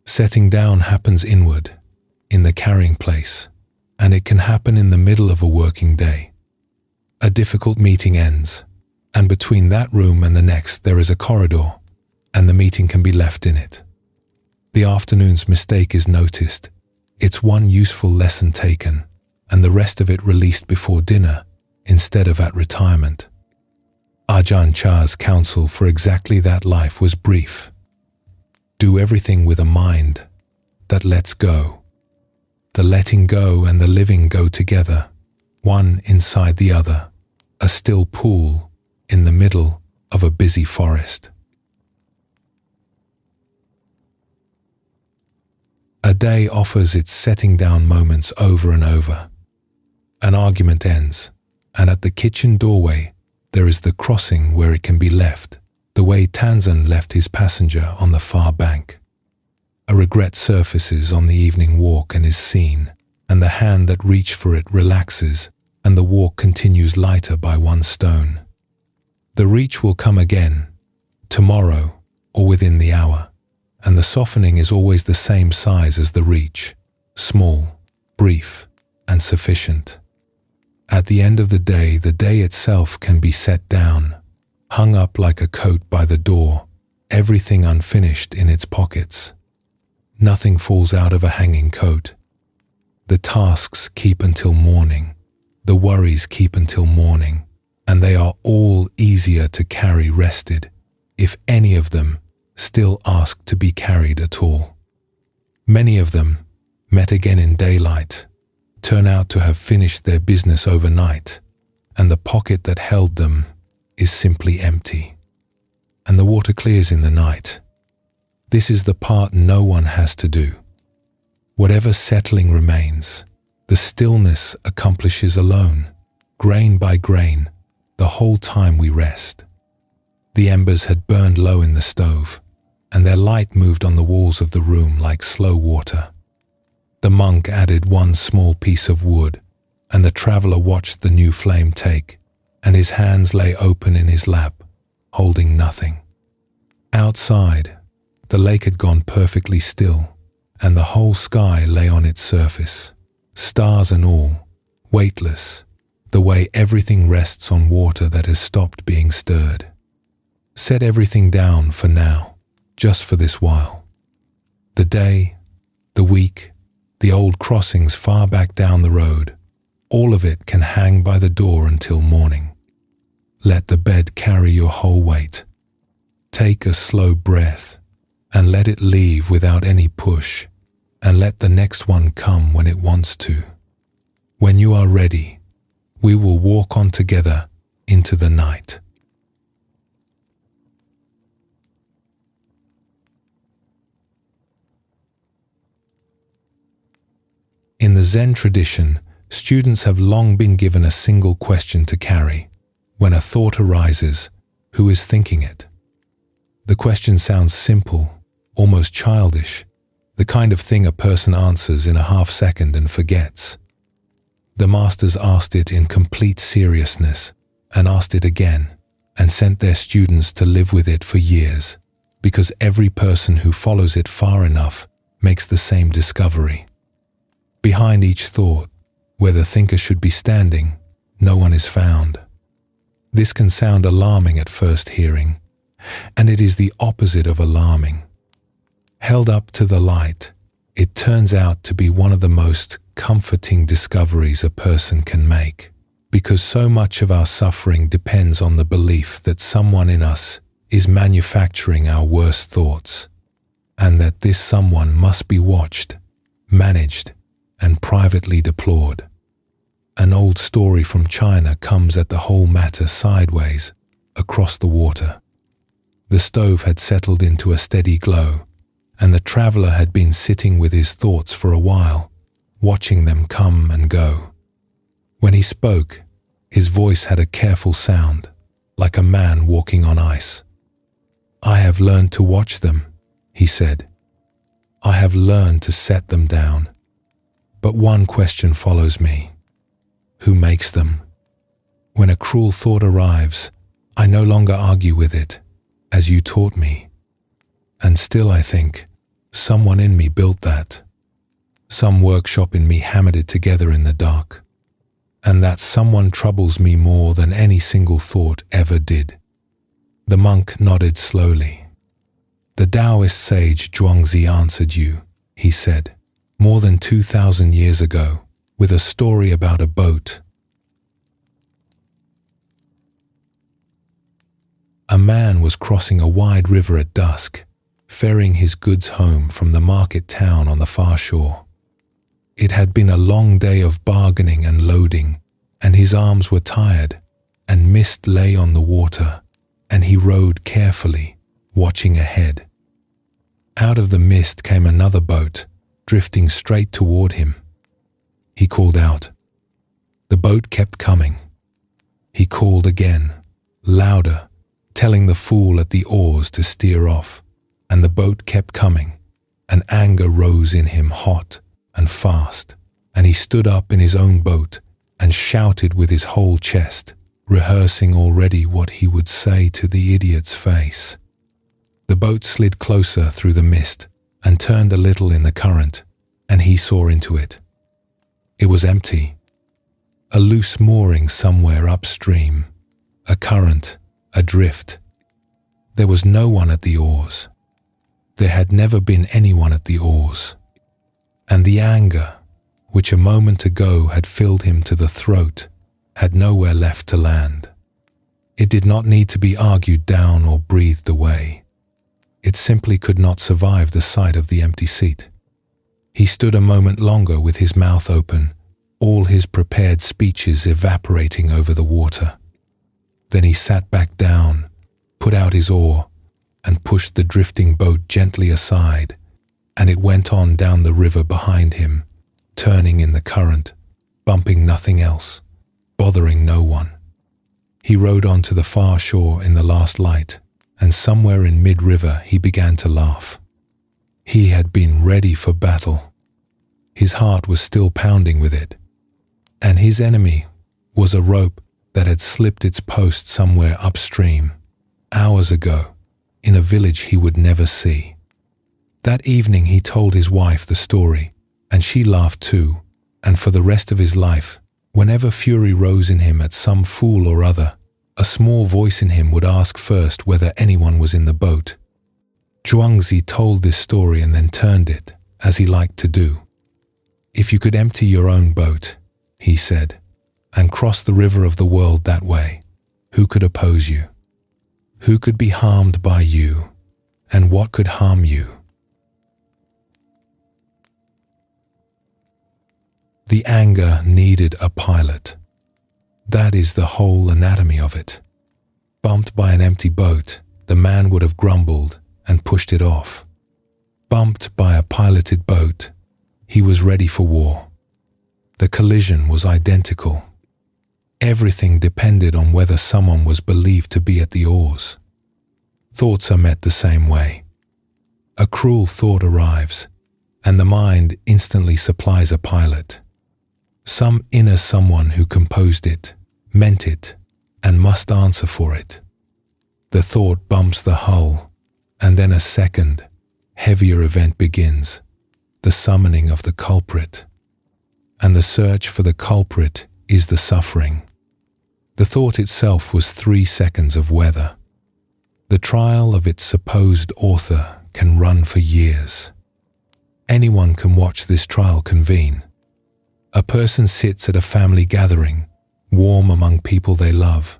Setting down happens inward, in the carrying place, and it can happen in the middle of a working day. A difficult meeting ends, and between that room and the next there is a corridor, and the meeting can be left in it. The afternoon's mistake is noticed, its one useful lesson taken, and the rest of it released before dinner instead of at retirement. Ajahn Chah's counsel for exactly that life was brief. Do everything with a mind that lets go. The letting go and the living go together, one inside the other, a still pool in the middle of a busy forest. A day offers its setting down moments over and over. An argument ends, and at the kitchen doorway there is the crossing where it can be left, the way Tanzan left his passenger on the far bank. A regret surfaces on the evening walk and is seen, and the hand that reached for it relaxes, and the walk continues lighter by one stone. The reach will come again, tomorrow or within the hour, and the softening is always the same size as the reach, small, brief, and sufficient. At the end of the day itself can be set down, hung up like a coat by the door, everything unfinished in its pockets. Nothing falls out of a hanging coat. The tasks keep until morning, the worries keep until morning, and they are all easier to carry rested, if any of them still ask to be carried at all. Many of them, met again in daylight, turn out to have finished their business overnight, and the pocket that held them is simply empty. And the water clears in the night. This is the part no one has to do. Whatever settling remains, the stillness accomplishes alone, grain by grain, the whole time we rest. The embers had burned low in the stove, and their light moved on the walls of the room like slow water. The monk added one small piece of wood, and the traveler watched the new flame take, and his hands lay open in his lap, holding nothing. Outside, the lake had gone perfectly still, and the whole sky lay on its surface, stars and all, weightless, the way everything rests on water that has stopped being stirred. Set everything down for now, just for this while. The day, the week, the old crossings far back down the road, all of it can hang by the door until morning. Let the bed carry your whole weight. Take a slow breath and let it leave without any push, and let the next one come when it wants to. When you are ready, we will walk on together into the night. In the Zen tradition, students have long been given a single question to carry. When a thought arises, who is thinking it? The question sounds simple, almost childish, the kind of thing a person answers in a half-second and forgets. The masters asked it in complete seriousness, and asked it again, and sent their students to live with it for years, because every person who follows it far enough makes the same discovery. Behind each thought, where the thinker should be standing, no one is found. This can sound alarming at first hearing, and it is the opposite of alarming. Held up to the light, it turns out to be one of the most comforting discoveries a person can make, because so much of our suffering depends on the belief that someone in us is manufacturing our worst thoughts, and that this someone must be watched, managed, and privately deplored. An old story from China comes at the whole matter sideways, across the water. The stove had settled into a steady glow, and the traveler had been sitting with his thoughts for a while, watching them come and go. When he spoke, his voice had a careful sound, like a man walking on ice. "I have learned to watch them," he said. "I have learned to set them down. But one question follows me. Who makes them? When a cruel thought arrives, I no longer argue with it, as you taught me. And still I think, someone in me built that. Some workshop in me hammered it together in the dark. And that someone troubles me more than any single thought ever did. The monk nodded slowly. The Taoist sage Zhuangzi answered you, he said, more than 2,000 years ago, with a story about a boat. A man was crossing a wide river at dusk, ferrying his goods home from the market town on the far shore. It had been a long day of bargaining and loading, and his arms were tired, and mist lay on the water, and he rowed carefully, watching ahead. Out of the mist came another boat, drifting straight toward him. He called out. The boat kept coming. He called again, louder, telling the fool at the oars to steer off, and the boat kept coming, and anger rose in him hot and fast, and he stood up in his own boat and shouted with his whole chest, rehearsing already what he would say to the idiot's face. The boat slid closer through the mist and turned a little in the current, and he saw into it. It was empty. A loose mooring somewhere upstream, a current, adrift. There was no one at the oars. There had never been anyone at the oars. And the anger, which a moment ago had filled him to the throat, had nowhere left to land. It did not need to be argued down or breathed away. It simply could not survive the sight of the empty seat. He stood a moment longer with his mouth open, all his prepared speeches evaporating over the water. Then he sat back down, put out his oar, and pushed the drifting boat gently aside, and it went on down the river behind him, turning in the current, bumping nothing else, bothering no one. He rowed on to the far shore in the last light, and somewhere in mid-river he began to laugh. He had been ready for battle. His heart was still pounding with it, and his enemy was a rope that had slipped its post somewhere upstream, hours ago, in a village he would never see. That evening he told his wife the story, and she laughed too, and for the rest of his life, whenever fury rose in him at some fool or other, a small voice in him would ask first whether anyone was in the boat. Zhuangzi told this story and then turned it, as he liked to do. If you could empty your own boat, he said, and cross the river of the world that way, who could oppose you? Who could be harmed by you, and what could harm you? The anger needed a pilot. That is the whole anatomy of it. Bumped by an empty boat, the man would have grumbled and pushed it off. Bumped by a piloted boat, he was ready for war. The collision was identical. Everything depended on whether someone was believed to be at the oars. Thoughts are met the same way. A cruel thought arrives, and the mind instantly supplies a pilot. Some inner someone who composed it, meant it, and must answer for it. The thought bumps the hull, and then a second, heavier event begins, the summoning of the culprit. And the search for the culprit is the suffering. The thought itself was 3 seconds of weather. The trial of its supposed author can run for years. Anyone can watch this trial convene. A person sits at a family gathering, warm among people they love,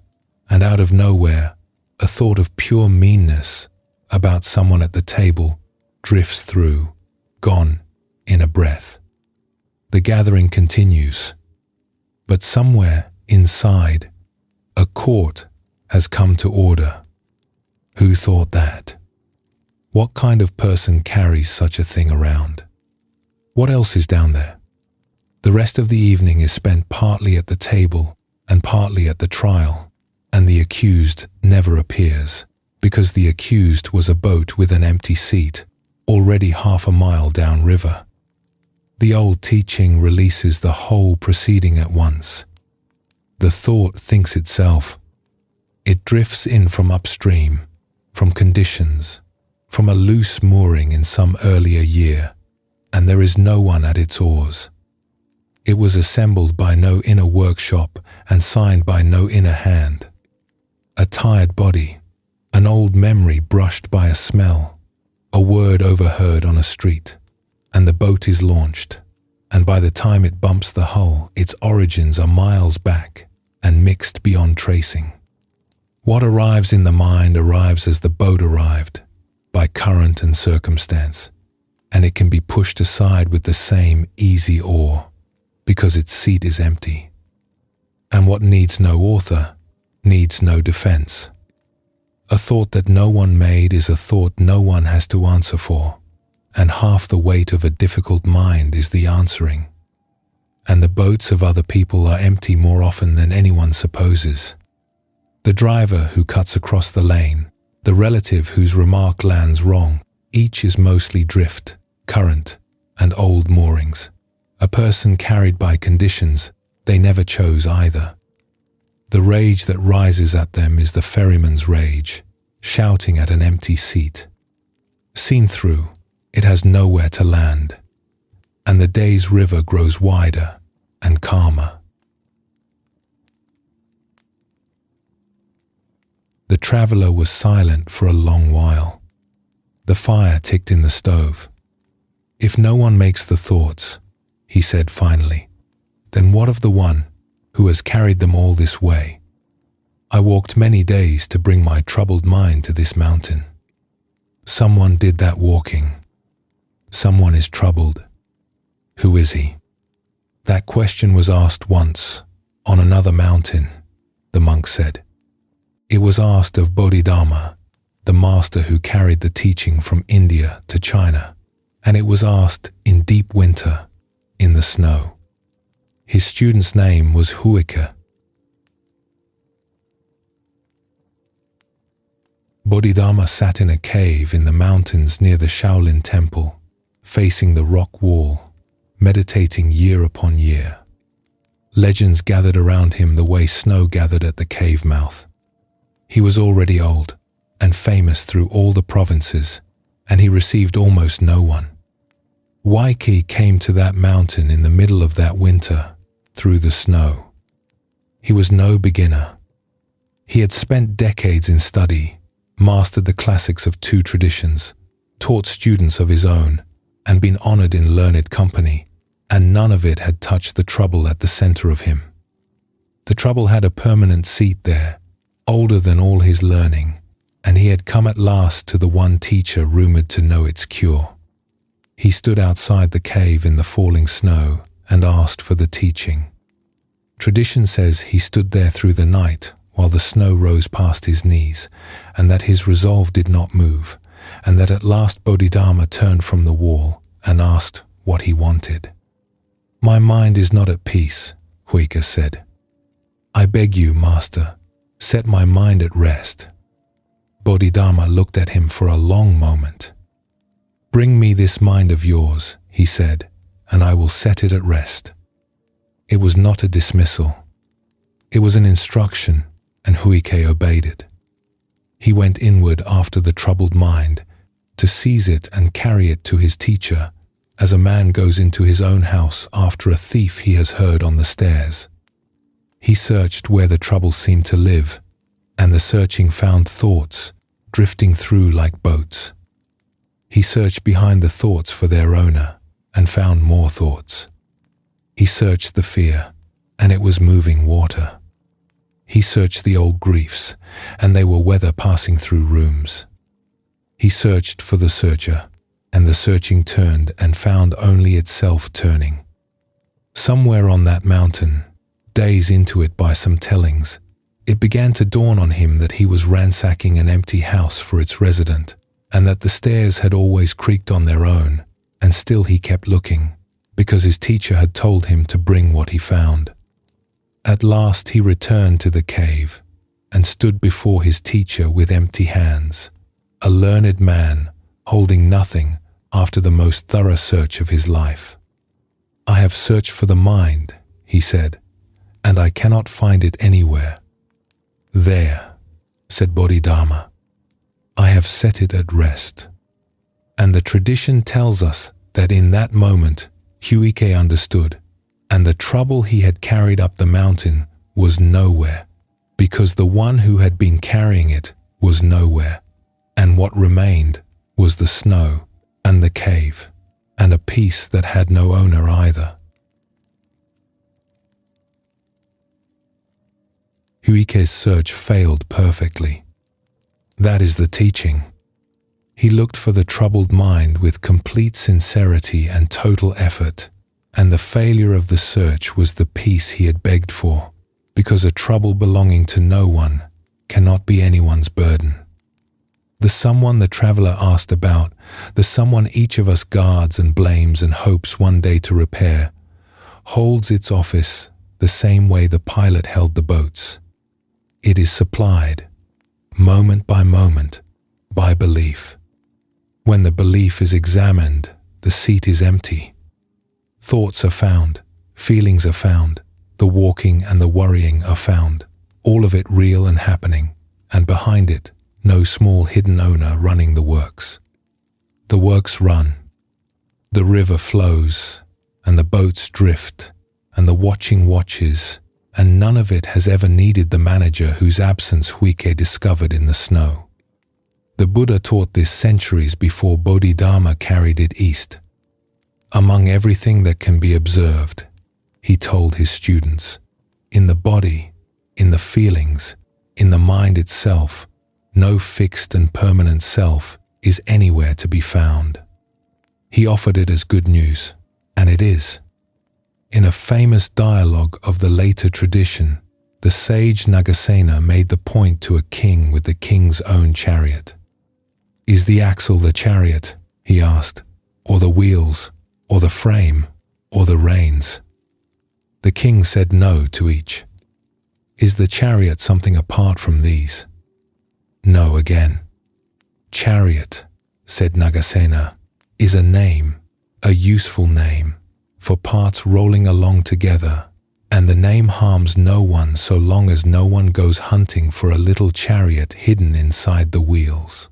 and out of nowhere, a thought of pure meanness about someone at the table drifts through, gone in a breath. The gathering continues, but somewhere inside, a court has come to order. Who thought that? What kind of person carries such a thing around? What else is down there? The rest of the evening is spent partly at the table and partly at the trial, and the accused never appears, because the accused was a boat with an empty seat, already half a mile downriver. The old teaching releases the whole proceeding at once. The thought thinks itself. It drifts in from upstream, from conditions, from a loose mooring in some earlier year, and there is no one at its oars. It was assembled by no inner workshop and signed by no inner hand. A tired body, an old memory brushed by a smell, a word overheard on a street, and the boat is launched, and by the time it bumps the hull, its origins are miles back and mixed beyond tracing. What arrives in the mind arrives as the boat arrived, by current and circumstance, and it can be pushed aside with the same easy oar, because its seat is empty. And what needs no author needs no defense. A thought that no one made is a thought no one has to answer for, and half the weight of a difficult mind is the answering. And the boats of other people are empty more often than anyone supposes. The driver who cuts across the lane, the relative whose remark lands wrong, each is mostly drift, current, and old moorings. A person carried by conditions, they never chose either. The rage that rises at them is the ferryman's rage, shouting at an empty seat. Seen through, it has nowhere to land, and the day's river grows wider and calmer. The traveler was silent for a long while. The fire ticked in the stove. "If no one makes the thoughts," he said finally, "then what of the one who has carried them all this way? I walked many days to bring my troubled mind to this mountain. Someone did that walking. Someone is troubled. Who is he?" "That question was asked once, on another mountain," the monk said. "It was asked of Bodhidharma, the master who carried the teaching from India to China, and it was asked in deep winter, in the snow. His student's name was Huike. Bodhidharma sat in a cave in the mountains near the Shaolin temple, facing the rock wall, meditating year upon year. Legends gathered around him the way snow gathered at the cave mouth. He was already old and famous through all the provinces, and he received almost no one. Huike came to that mountain in the middle of that winter, through the snow. He was no beginner. He had spent decades in study, mastered the classics of 2 traditions, taught students of his own, and been honored in learned company, and none of it had touched the trouble at the center of him. The trouble had a permanent seat there, older than all his learning, and he had come at last to the one teacher rumored to know its cure. He stood outside the cave in the falling snow and asked for the teaching. Tradition says he stood there through the night while the snow rose past his knees, and that his resolve did not move, and that at last Bodhidharma turned from the wall and asked what he wanted. "My mind is not at peace," Huike said. "I beg you, Master, set my mind at rest." Bodhidharma looked at him for a long moment. "Bring me this mind of yours," he said, "and I will set it at rest." It was not a dismissal. It was an instruction, and Huike obeyed it. He went inward after the troubled mind, to seize it and carry it to his teacher, as a man goes into his own house after a thief he has heard on the stairs. He searched where the trouble seemed to live, and the searching found thoughts, drifting through like boats. He searched behind the thoughts for their owner, and found more thoughts. He searched the fear, and it was moving water. He searched the old griefs, and they were weather passing through rooms. He searched for the searcher, and the searching turned and found only itself turning. Somewhere on that mountain, days into it by some tellings, it began to dawn on him that he was ransacking an empty house for its resident, and that the stairs had always creaked on their own, and still he kept looking, because his teacher had told him to bring what he found. At last he returned to the cave, and stood before his teacher with empty hands, a learned man holding nothing after the most thorough search of his life. "I have searched for the mind," he said, "and I cannot find it anywhere." "There," said Bodhidharma, "I have set it at rest." And the tradition tells us that in that moment, Huike understood, and the trouble he had carried up the mountain was nowhere, because the one who had been carrying it was nowhere, and what remained was the snow and the cave, and a peace that had no owner either. Huike's search failed perfectly. That is the teaching. He looked for the troubled mind with complete sincerity and total effort, and the failure of the search was the peace he had begged for, because a trouble belonging to no one cannot be anyone's burden. The someone the traveler asked about, the someone each of us guards and blames and hopes one day to repair, holds its office the same way the pilot held the boats. It is supplied, moment by moment, by belief. When the belief is examined, the seat is empty. Thoughts are found, feelings are found, the walking and the worrying are found, all of it real and happening, and behind it, no small hidden owner running the works. The works run, the river flows, and the boats drift, and the watching watches, and none of it has ever needed the manager whose absence Huike discovered in the snow. The Buddha taught this centuries before Bodhidharma carried it east. Among everything that can be observed, he told his students, in the body, in the feelings, in the mind itself, no fixed and permanent self is anywhere to be found. He offered it as good news, and it is. In a famous dialogue of the later tradition, the sage Nagasena made the point to a king with the king's own chariot. "Is the axle the chariot?" he asked, "or the wheels, or the frame, or the reins?" The king said no to each. "Is the chariot something apart from these?" "No again." "Chariot," said Nagasena, "is a name, a useful name, for parts rolling along together, and the name harms no one so long as no one goes hunting for a little chariot hidden inside the wheels.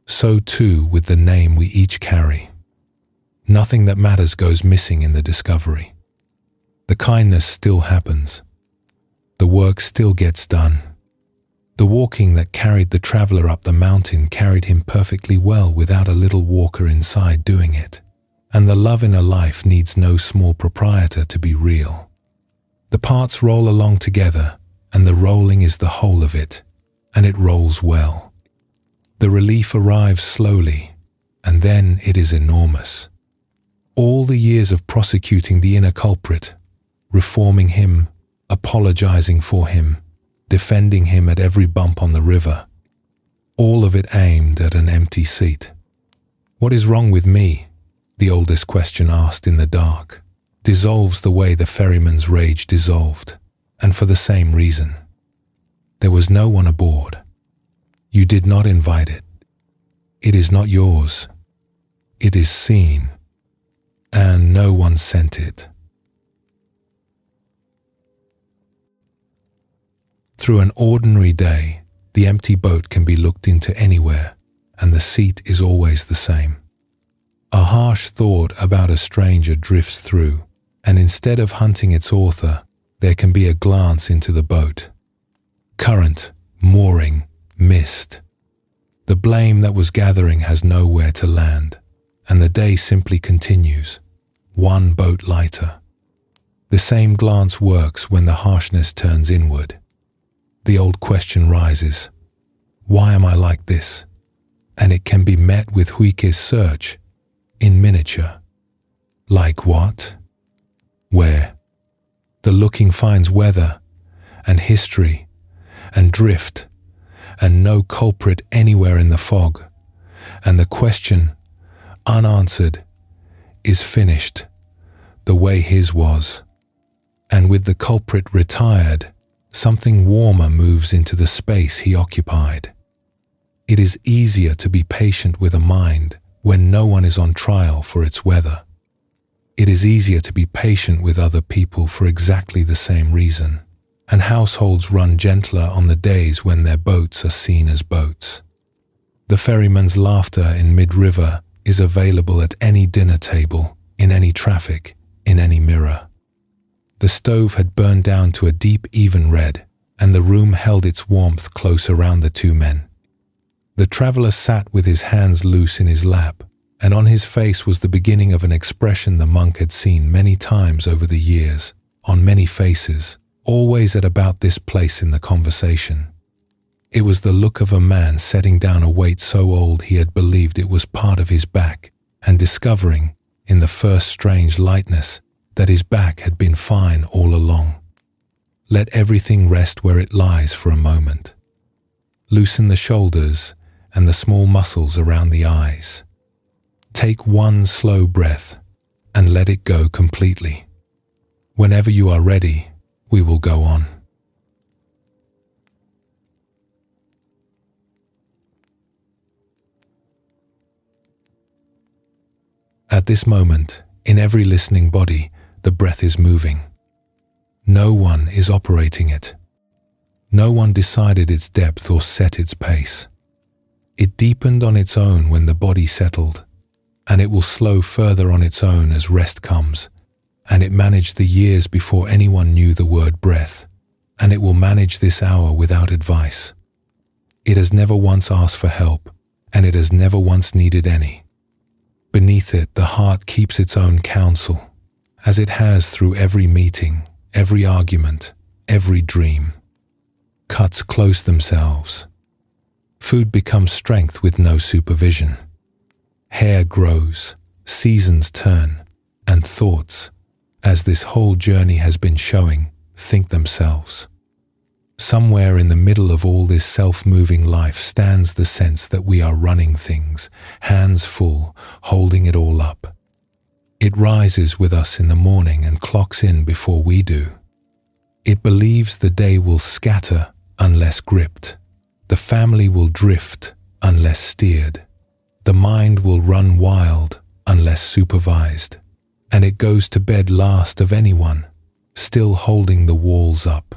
So too with the name we each carry. Nothing that matters goes missing in the discovery. The kindness still happens. The work still gets done. The walking that carried the traveler up the mountain carried him perfectly well without a little walker inside doing it. And the love in a life needs no small proprietor to be real. The parts roll along together, and the rolling is the whole of it, and it rolls well. The relief arrives slowly, and then it is enormous. All the years of prosecuting the inner culprit, reforming him, apologizing for him, defending him at every bump on the river, all of it aimed at an empty seat. "What is wrong with me?" the oldest question asked in the dark, dissolves the way the ferryman's rage dissolved, and for the same reason. There was no one aboard. You did not invite it. It is not yours. It is seen, and no one sent it. Through an ordinary day, the empty boat can be looked into anywhere, and the seat is always the same. A harsh thought about a stranger drifts through, and instead of hunting its author, there can be a glance into the boat. Current, mooring, mist. The blame that was gathering has nowhere to land, and the day simply continues, one boat lighter. The same glance works when the harshness turns inward. The old question rises, why am I like this? And it can be met with Huike's search, in miniature. Like what? Where? The looking finds weather, and history, and drift, and no culprit anywhere in the fog, and the question, unanswered, is finished, the way his was. And with the culprit retired, something warmer moves into the space he occupied. It is easier to be patient with a mind when no one is on trial for its weather. It is easier to be patient with other people for exactly the same reason, and households run gentler on the days when their boats are seen as boats. The ferryman's laughter in mid-river is available at any dinner table, in any traffic, in any mirror. The stove had burned down to a deep, even red, and the room held its warmth close around the two men. The traveler sat with his hands loose in his lap, and on his face was the beginning of an expression the monk had seen many times over the years, on many faces, always at about this place in the conversation. It was the look of a man setting down a weight so old he had believed it was part of his back, and discovering, in the first strange lightness, that his back had been fine all along. Let everything rest where it lies for a moment. Loosen the shoulders and the small muscles around the eyes. Take one slow breath and let it go completely. Whenever you are ready, we will go on. At this moment, in every listening body, the breath is moving. No one is operating it. No one decided its depth or set its pace. It deepened on its own when the body settled, and it will slow further on its own as rest comes, and it managed the years before anyone knew the word breath, and it will manage this hour without advice. It has never once asked for help, and it has never once needed any. Beneath it, the heart keeps its own counsel, as it has through every meeting, every argument, every dream. Cuts close themselves. Food becomes strength with no supervision. Hair grows, seasons turn, and thoughts, as this whole journey has been showing, think themselves. Somewhere in the middle of all this self-moving life stands the sense that we are running things, hands full, holding it all up. It rises with us in the morning and clocks in before we do. It believes the day will scatter unless gripped. The family will drift unless steered. The mind will run wild unless supervised. And it goes to bed last of anyone, still holding the walls up.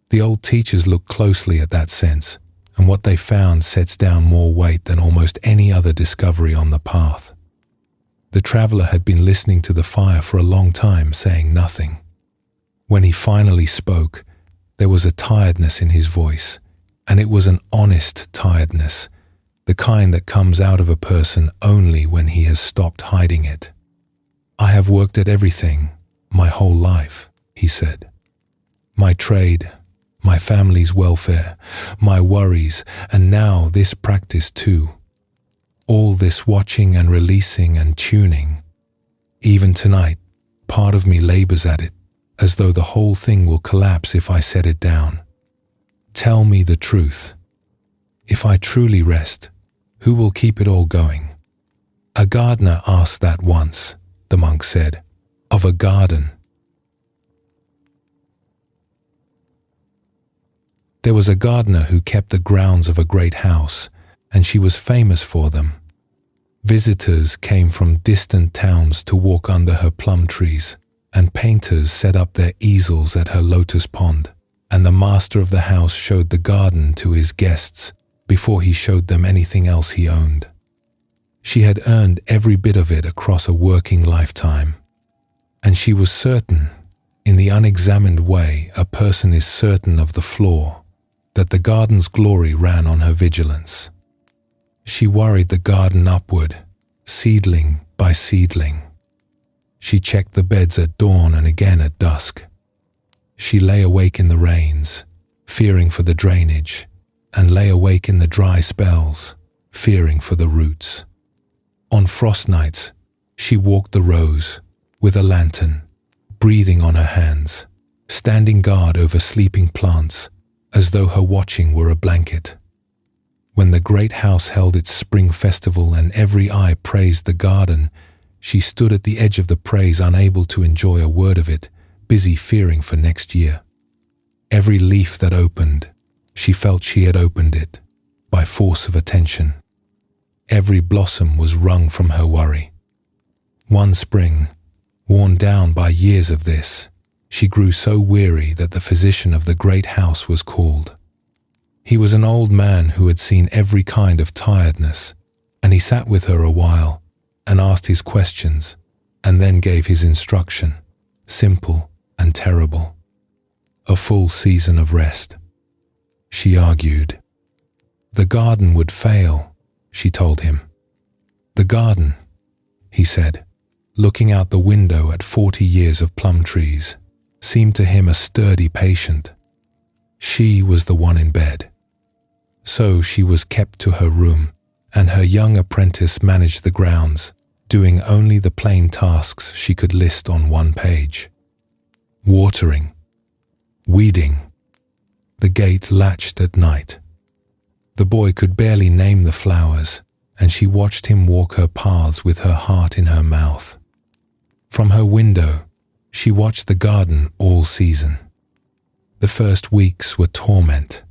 The old teachers looked closely at that sense, and what they found sets down more weight than almost any other discovery on the path. The traveler had been listening to the fire for a long time, saying nothing. When he finally spoke, there was a tiredness in his voice, and it was an honest tiredness, the kind that comes out of a person only when he has stopped hiding it. "I have worked at everything, my whole life," he said. "My trade, my family's welfare, my worries, and now this practice too. All this watching and releasing and tuning. Even tonight, part of me labors at it, as though the whole thing will collapse if I set it down. Tell me the truth. If I truly rest, who will keep it all going?" "A gardener asked that once," the monk said, "of a garden." There was a gardener who kept the grounds of a great house, and she was famous for them. Visitors came from distant towns to walk under her plum trees, and painters set up their easels at her lotus pond, and the master of the house showed the garden to his guests before he showed them anything else he owned. She had earned every bit of it across a working lifetime, and she was certain, in the unexamined way a person is certain of the flaw, that the garden's glory ran on her vigilance. She worried the garden upward, seedling by seedling. She checked the beds at dawn and again at dusk. She lay awake in the rains, fearing for the drainage, and lay awake in the dry spells, fearing for the roots. On frost nights, she walked the rows with a lantern, breathing on her hands, standing guard over sleeping plants, as though her watching were a blanket. When the great house held its spring festival and every eye praised the garden, she stood at the edge of the praise, unable to enjoy a word of it, busy fearing for next year. Every leaf that opened, she felt she had opened it, by force of attention. Every blossom was wrung from her worry. One spring, Worn down by years of this, she grew so weary that the physician of the great house was called. He was an old man who had seen every kind of tiredness, and he sat with her a while and asked his questions, and then gave his instruction, simple and terrible. A full season of rest. She argued. The garden would fail, she told him. The garden, he said, looking out the window at 40 years of plum trees, seemed to him a sturdy patient. She was the one in bed. So she was kept to her room, and her young apprentice managed the grounds, doing only the plain tasks she could list on one page. Watering. Weeding. The gate latched at night. The boy could barely name the flowers, and she watched him walk her paths with her heart in her mouth. From her window, she watched the garden all season. The first weeks were torment.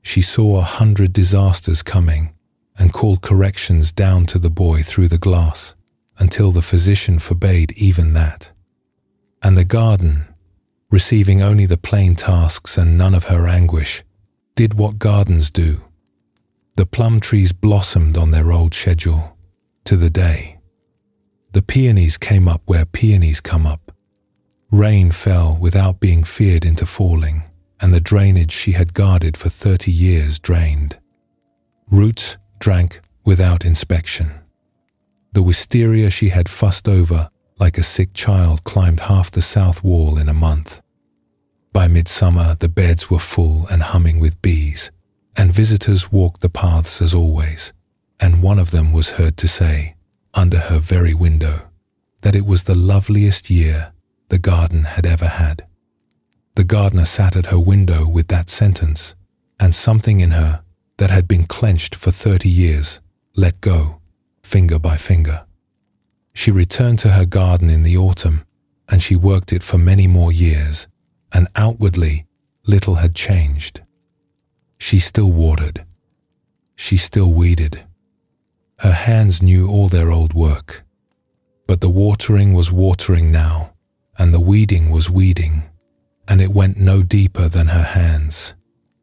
She saw 100 disasters coming and called corrections down to the boy through the glass until the physician forbade even that. And the garden, receiving only the plain tasks and none of her anguish, did what gardens do. The plum trees blossomed on their old schedule, to the day. The peonies came up where peonies come up. Rain fell without being feared into falling, and the drainage she had guarded for 30 years drained. Roots drank without inspection. The wisteria she had fussed over like a sick child climbed half the south wall in a month. By midsummer, the beds were full and humming with bees, and visitors walked the paths as always, and one of them was heard to say, under her very window, that it was the loveliest year the garden had ever had. The gardener sat at her window with that sentence, and something in her that had been clenched for 30 years let go, finger by finger. She returned to her garden in the autumn, and she worked it for many more years, and outwardly little had changed. She still watered. She still weeded. Her hands knew all their old work. But the watering was watering now, and the weeding was weeding, and it went no deeper than her hands,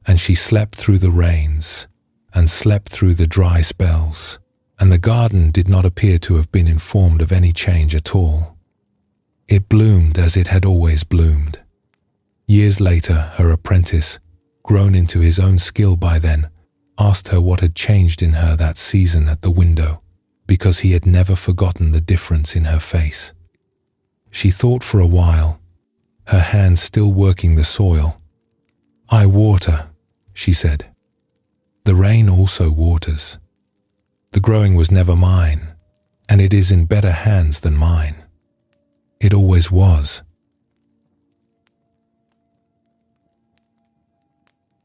and she slept through the rains, and slept through the dry spells, and the garden did not appear to have been informed of any change at all. It bloomed as it had always bloomed. Years later, her apprentice, grown into his own skill by then, asked her what had changed in her that season at the window, because he had never forgotten the difference in her face. She thought for a while, her hands still working the soil. "I water," she said. "The rain also waters. The growing was never mine, and it is in better hands than mine. It always was."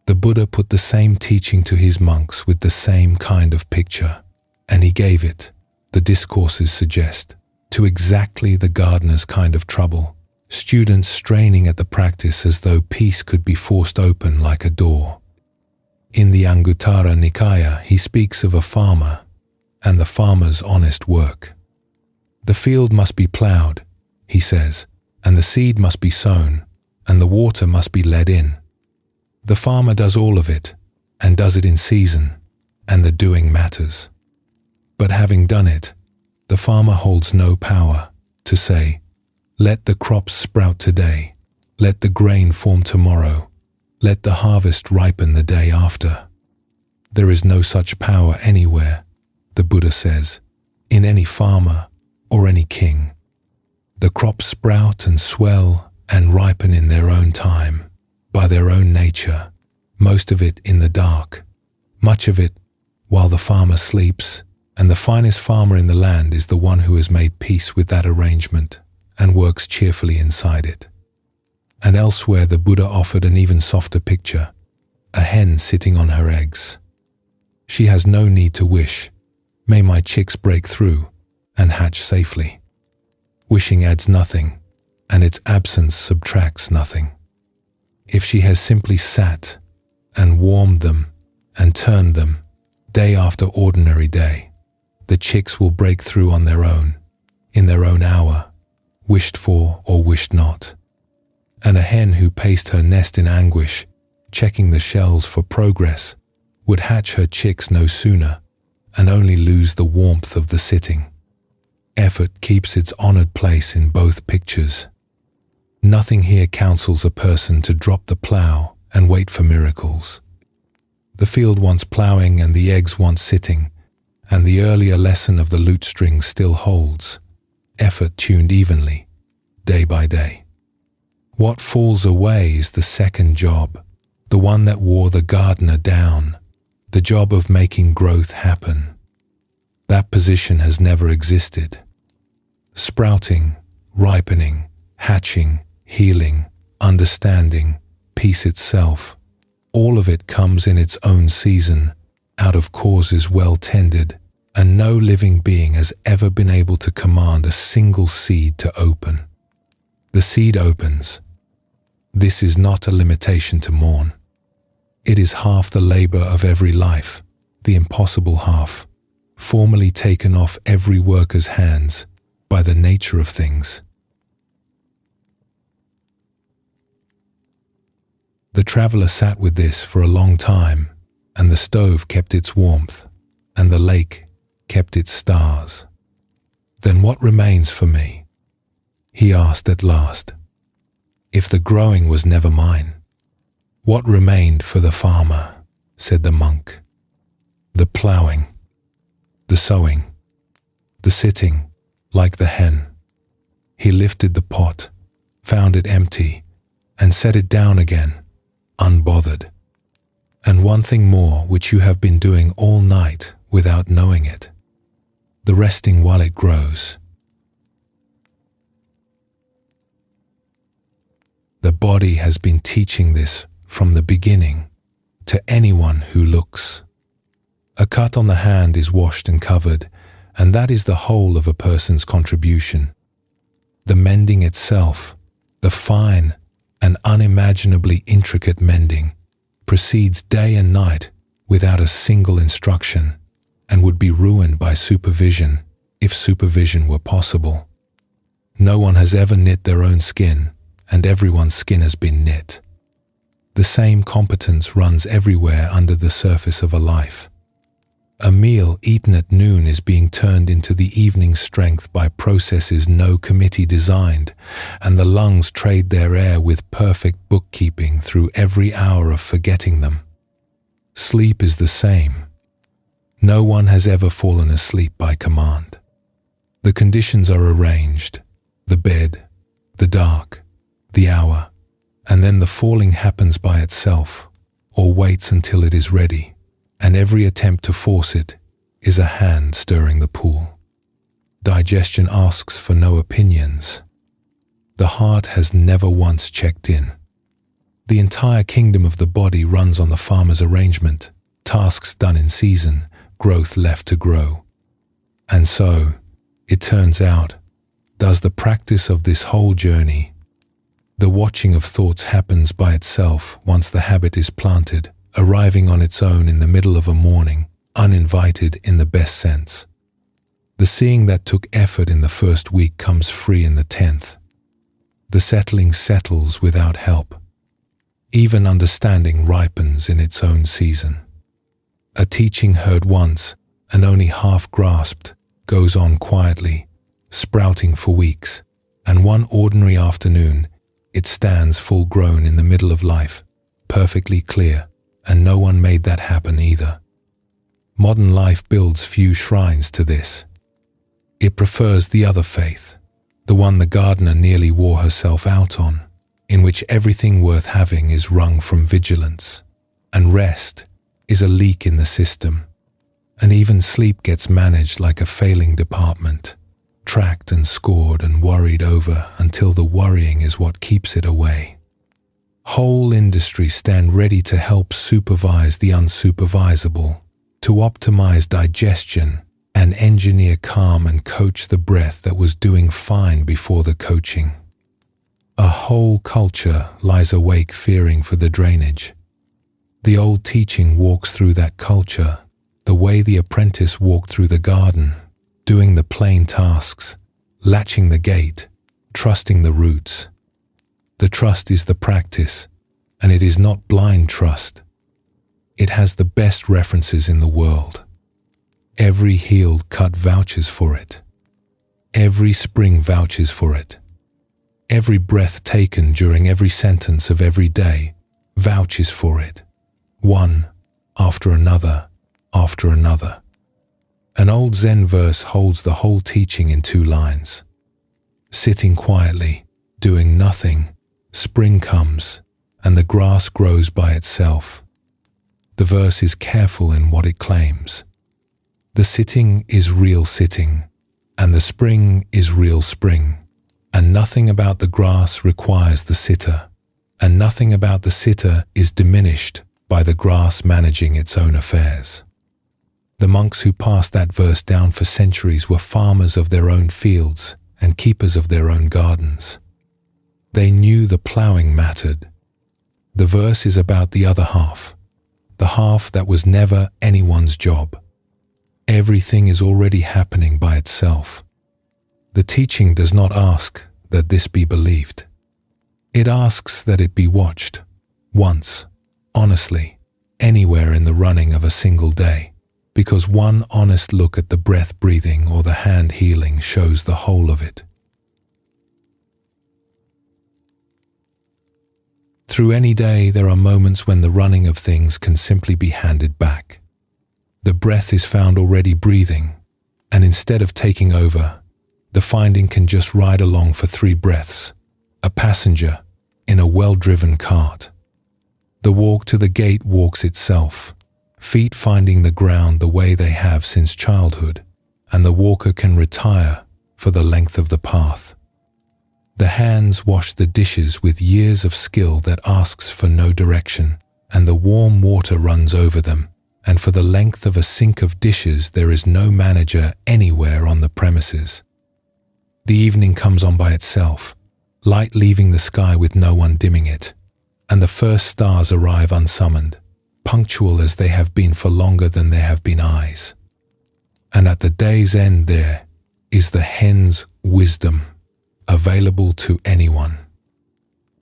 The Buddha put the same teaching to his monks with the same kind of picture, and he gave it, the discourses suggest, to exactly the gardener's kind of trouble, students straining at the practice as though peace could be forced open like a door. In the Anguttara Nikaya, he speaks of a farmer and the farmer's honest work. The field must be ploughed, he says, and the seed must be sown, and the water must be let in. The farmer does all of it, and does it in season, and the doing matters. But having done it, the farmer holds no power to say, "Let the crops sprout today, let the grain form tomorrow, let the harvest ripen the day after." There is no such power anywhere, the Buddha says, in any farmer or any king. The crops sprout and swell and ripen in their own time, by their own nature, most of it in the dark, much of it while the farmer sleeps, and the finest farmer in the land is the one who has made peace with that arrangement and works cheerfully inside it. And elsewhere the Buddha offered an even softer picture, a hen sitting on her eggs. She has no need to wish, "May my chicks break through and hatch safely." Wishing adds nothing, and its absence subtracts nothing. If she has simply sat and warmed them and turned them day after ordinary day, the chicks will break through on their own, in their own hour, wished for or wished not. And a hen who paced her nest in anguish, checking the shells for progress, would hatch her chicks no sooner and only lose the warmth of the sitting. Effort keeps its honored place in both pictures. Nothing here counsels a person to drop the plow and wait for miracles. The field wants plowing and the eggs want sitting, and the earlier lesson of the lute string still holds. Effort tuned evenly, day by day. What falls away is the second job, the one that wore the gardener down, the job of making growth happen. That position has never existed. Sprouting, ripening, hatching, healing, understanding, peace itself, all of it comes in its own season, out of causes well tended, and no living being has ever been able to command a single seed to open. The seed opens. This is not a limitation to mourn. It is half the labor of every life, the impossible half, formally taken off every worker's hands by the nature of things. The traveler sat with this for a long time, and the stove kept its warmth, and the lake kept its stars. Then what remains for me? He asked at last. If the growing was never mine, what remained for the farmer? Said the monk. The ploughing, the sowing, the sitting, like the hen. He lifted the pot, found it empty, and set it down again, unbothered. And one thing more which you have been doing all night without knowing it, the resting while it grows. The body has been teaching this from the beginning to anyone who looks. A cut on the hand is washed and covered, and that is the whole of a person's contribution. The mending itself, the fine and unimaginably intricate mending, proceeds day and night without a single instruction, and would be ruined by supervision if supervision were possible. No one has ever knit their own skin, and everyone's skin has been knit. The same competence runs everywhere under the surface of a life. A meal eaten at noon is being turned into the evening strength by processes no committee designed, and the lungs trade their air with perfect bookkeeping through every hour of forgetting them. Sleep is the same. No one has ever fallen asleep by command. The conditions are arranged, the bed, the dark, the hour, and then the falling happens by itself, or waits until it is ready, and every attempt to force it is a hand stirring the pool. Digestion asks for no opinions. The heart has never once checked in. The entire kingdom of the body runs on the farmer's arrangement, tasks done in season, growth left to grow. And so, it turns out, does the practice of this whole journey. The watching of thoughts happens by itself once the habit is planted, arriving on its own in the middle of a morning, uninvited in the best sense. The seeing that took effort in the first week comes free in the 10th. The settling settles without help. Even understanding ripens in its own season. A teaching heard once and only half grasped goes on quietly, sprouting for weeks, and one ordinary afternoon it stands full grown in the middle of life, perfectly clear, and no one made that happen either. Modern life builds few shrines to this. It prefers the other faith, the one the gardener nearly wore herself out on, in which everything worth having is wrung from vigilance, and rest is a leak in the system, and even sleep gets managed like a failing department, tracked and scored and worried over until the worrying is what keeps it away. Whole industries stand ready to help supervise the unsupervisable, to optimize digestion and engineer calm and coach the breath that was doing fine before the coaching. A whole culture lies awake fearing for the drainage. The old teaching walks through that culture the way the apprentice walked through the garden, doing the plain tasks, latching the gate, trusting the roots. The trust is the practice, and it is not blind trust. It has the best references in the world. Every healed cut vouches for it. Every spring vouches for it. Every breath taken during every sentence of every day vouches for it. One after another, after another. An old Zen verse holds the whole teaching in 2 lines. Sitting quietly, doing nothing, spring comes, and the grass grows by itself. The verse is careful in what it claims. The sitting is real sitting, and the spring is real spring, and nothing about the grass requires the sitter, and nothing about the sitter is diminished by the grass managing its own affairs. The monks who passed that verse down for centuries were farmers of their own fields and keepers of their own gardens. They knew the ploughing mattered. The verse is about the other half, the half that was never anyone's job. Everything is already happening by itself. The teaching does not ask that this be believed. It asks that it be watched, once, honestly, anywhere in the running of a single day, because one honest look at the breath breathing or the hand healing shows the whole of it. Through any day, there are moments when the running of things can simply be handed back. The breath is found already breathing, and instead of taking over, the finding can just ride along for 3 breaths, a passenger in a well-driven cart. The walk to the gate walks itself, feet finding the ground the way they have since childhood, and the walker can retire for the length of the path. The hands wash the dishes with years of skill that asks for no direction, and the warm water runs over them, and for the length of a sink of dishes there is no manager anywhere on the premises. The evening comes on by itself, light leaving the sky with no one dimming it, and the first stars arrive unsummoned, punctual as they have been for longer than there have been eyes. And at the day's end there is the hen's wisdom, available to anyone.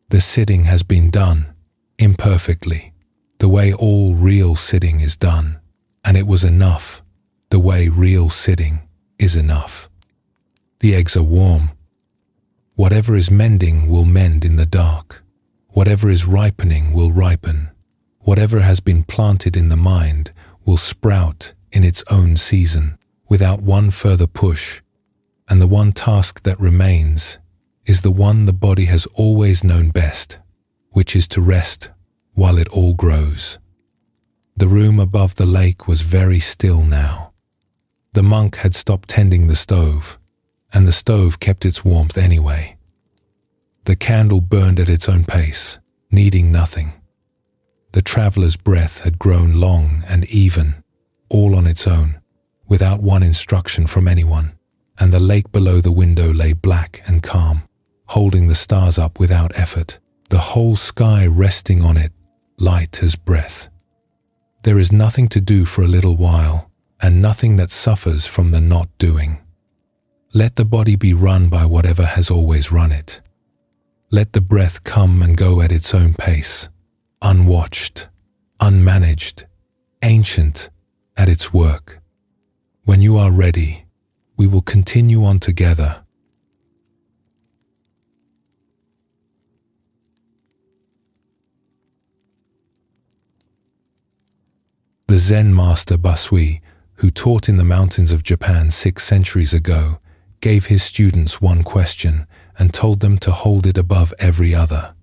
The sitting has been done, imperfectly, the way all real sitting is done, and it was enough, the way real sitting is enough. The eggs are warm. Whatever is mending will mend in the dark. Whatever is ripening will ripen. Whatever has been planted in the mind will sprout in its own season, without one further push. And the one task that remains is the one the body has always known best, which is to rest while it all grows. The room above the lake was very still now. The monk had stopped tending the stove, and the stove kept its warmth anyway. The candle burned at its own pace, needing nothing. The traveller's breath had grown long and even, all on its own, without one instruction from anyone, and the lake below the window lay black and calm, holding the stars up without effort, the whole sky resting on it, light as breath. There is nothing to do for a little while, and nothing that suffers from the not doing. Let the body be run by whatever has always run it. Let the breath come and go at its own pace, unwatched, unmanaged, ancient at its work. When you are ready, we will continue on together. The Zen master Basui, who taught in the mountains of Japan 6 centuries ago, gave his students one question and told them to hold it above every other.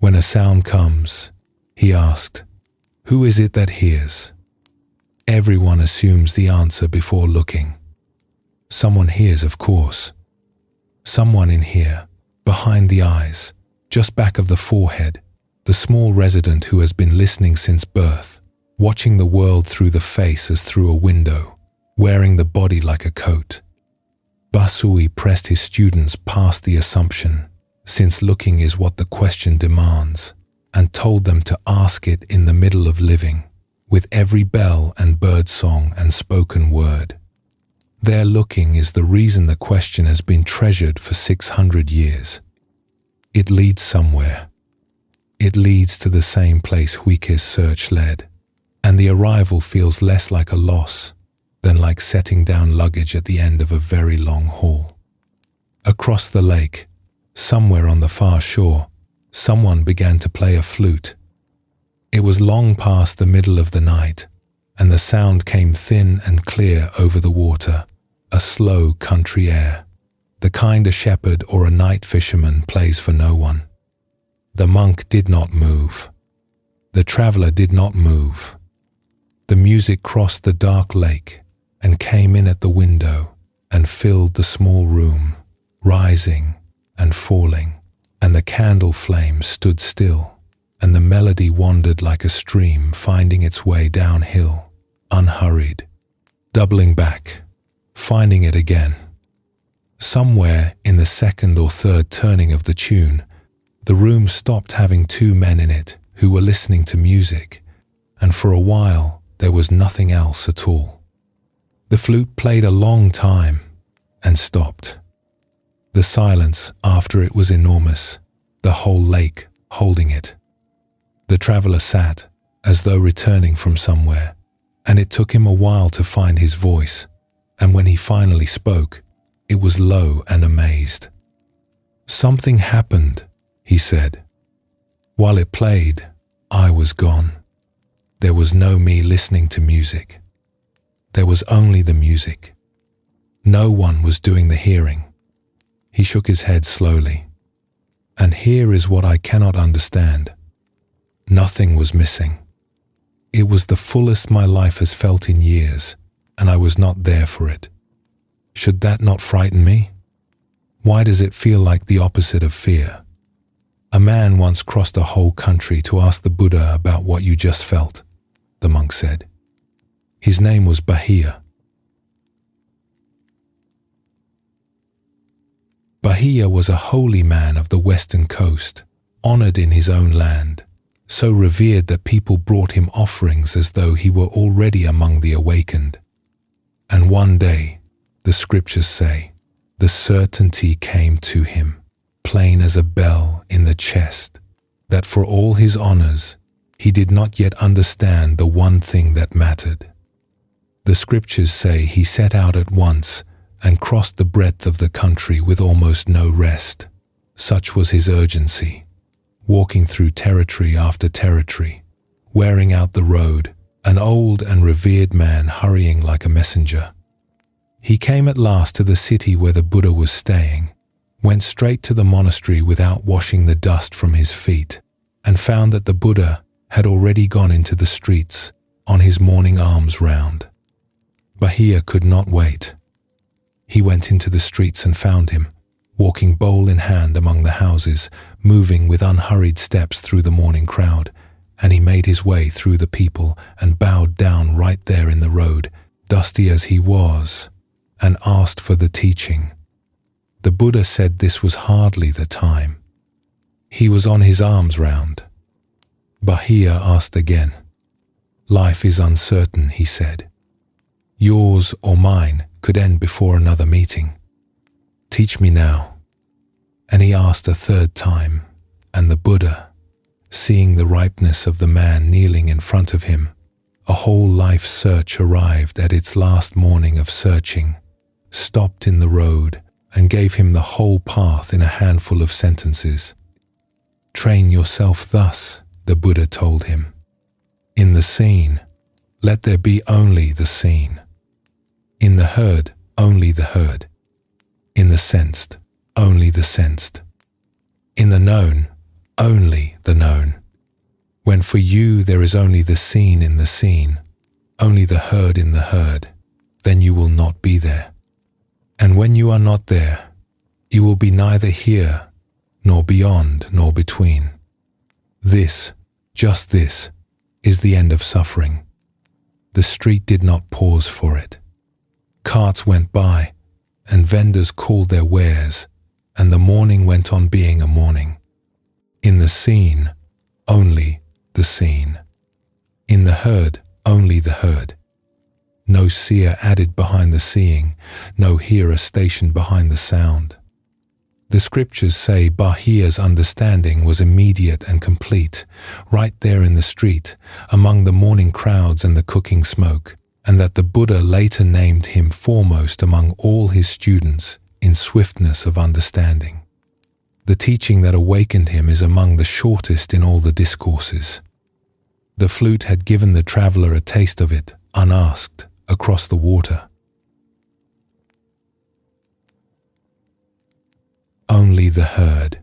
When a sound comes, he asked, "Who is it that hears?" Everyone assumes the answer before looking. Someone hears, of course. Someone in here, behind the eyes, just back of the forehead, the small resident who has been listening since birth, watching the world through the face as through a window, wearing the body like a coat. Basui pressed his students past the assumption, since looking is what the question demands, and told them to ask it in the middle of living, with every bell and bird song and spoken word. There looking is the reason the question has been treasured for 600 years. It leads somewhere. It leads to the same place Huike's search led, and the arrival feels less like a loss than like setting down luggage at the end of a very long haul. Across the lake, somewhere on the far shore, someone began to play a flute. It was long past the middle of the night, and the sound came thin and clear over the water, a slow country air, the kind a shepherd or a night fisherman plays for no one. The monk did not move. The traveler did not move. The music crossed the dark lake and came in at the window and filled the small room, rising and falling, and the candle flame stood still, and the melody wandered like a stream finding its way downhill, unhurried, doubling back, finding it again. Somewhere in the second or third turning of the tune, the room stopped having two men in it who were listening to music, and for a while there was nothing else at all. The flute played a long time and stopped. The silence after it was enormous, the whole lake holding it. The traveler sat as though returning from somewhere, and it took him a while to find his voice, and when he finally spoke, it was low and amazed. "Something happened," he said. "While it played, I was gone. There was no me listening to music. There was only the music. No one was doing the hearing." He shook his head slowly. "And here is what I cannot understand. Nothing was missing. It was the fullest my life has felt in years, and I was not there for it. Should that not frighten me? Why does it feel like the opposite of fear? A man once crossed a whole country to ask the Buddha about what you just felt," the monk said. His name was Bahia. Bahia was a holy man of the western coast, honored in his own land, so revered that people brought him offerings as though he were already among the awakened. And one day, the scriptures say, the certainty came to him, plain as a bell in the chest, that for all his honors, he did not yet understand the one thing that mattered. The scriptures say he set out at once and crossed the breadth of the country with almost no rest. Such was his urgency, walking through territory after territory, wearing out the road, an old and revered man hurrying like a messenger. He came at last to the city where the Buddha was staying, went straight to the monastery without washing the dust from his feet, and found that the Buddha had already gone into the streets on his morning alms round. Bahia could not wait. He went into the streets and found him, walking bowl in hand among the houses, moving with unhurried steps through the morning crowd, and he made his way through the people and bowed down right there in the road, dusty as he was, and asked for the teaching. The Buddha said this was hardly the time. He was on his alms round. Bahia asked again. "Life is uncertain," he said. "Yours or mine could end before another meeting. Teach me now." And he asked a third time, and the Buddha, seeing the ripeness of the man kneeling in front of him, a whole life search arrived at its last morning of searching, stopped in the road and gave him the whole path in a handful of sentences. "Train yourself thus," the Buddha told him. "In the seen, let there be only the seen. In the heard, only the heard. In the sensed, only the sensed. In the known, only the known. When for you there is only the seen in the seen, only the heard in the heard, then you will not be there. And when you are not there, you will be neither here, nor beyond, nor between. This, just this, is the end of suffering." The street did not pause for it. Carts went by, and vendors called their wares, and the morning went on being a morning. In the seen, only the seen. In the heard, only the heard. no seer added behind the seeing, no hearer stationed behind the sound. The scriptures say Bahia's understanding was immediate and complete, right there in the street, among the morning crowds and the cooking smoke, and that the Buddha later named him foremost among all his students in swiftness of understanding. The teaching that awakened him is among the shortest in all the discourses. The flute had given the traveler a taste of it, unasked, across the water. Only the heard.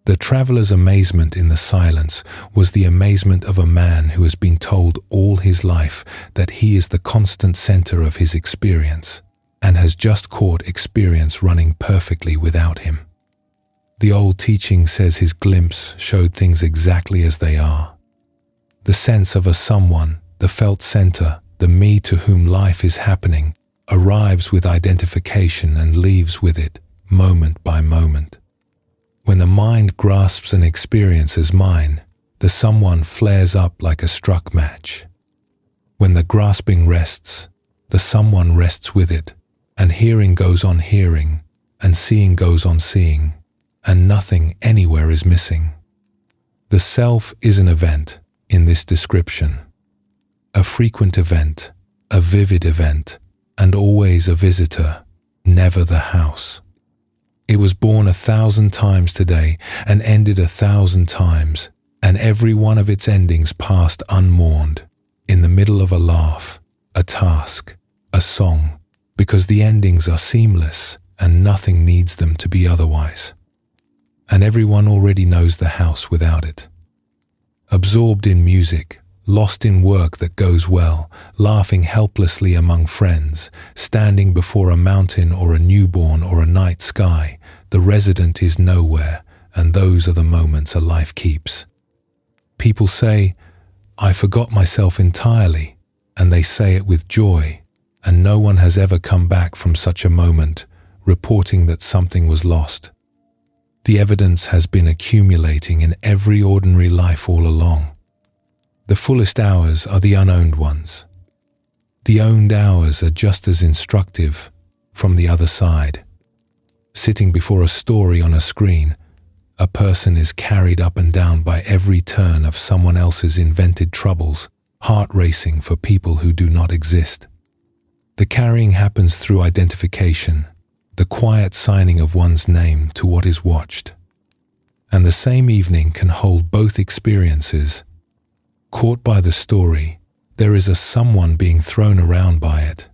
The traveler's amazement in the silence was the amazement of a man who has been told all his life that he is the constant center of his experience and has just caught experience running perfectly without him. The old teaching says his glimpse showed things exactly as they are. The sense of a someone, the felt center, the me to whom life is happening, arrives with identification and leaves with it, moment by moment. When the mind grasps an experience as mine, the someone flares up like a struck match. When the grasping rests, the someone rests with it, and hearing goes on hearing, and seeing goes on seeing, and nothing anywhere is missing. The self is an event in this description. A frequent event, a vivid event, and always a visitor, never the house. It was born 1,000 times today and ended 1,000 times, and every one of its endings passed unmourned, in the middle of a laugh, a task, a song, because the endings are seamless and nothing needs them to be otherwise. And everyone already knows the house without it. Absorbed in music, lost in work that goes well, laughing helplessly among friends, standing before a mountain or a newborn or a night sky, the resident is nowhere, and those are the moments a life keeps. People say, "I forgot myself entirely," and they say it with joy, and no one has ever come back from such a moment, reporting that something was lost. The evidence has been accumulating in every ordinary life all along. The fullest hours are the unowned ones. The owned hours are just as instructive from the other side. Sitting before a story on a screen, a person is carried up and down by every turn of someone else's invented troubles, heart racing for people who do not exist. The carrying happens through identification, the quiet signing of one's name to what is watched. And the same evening can hold both experiences. Caught by the story, there is a someone being thrown around by it.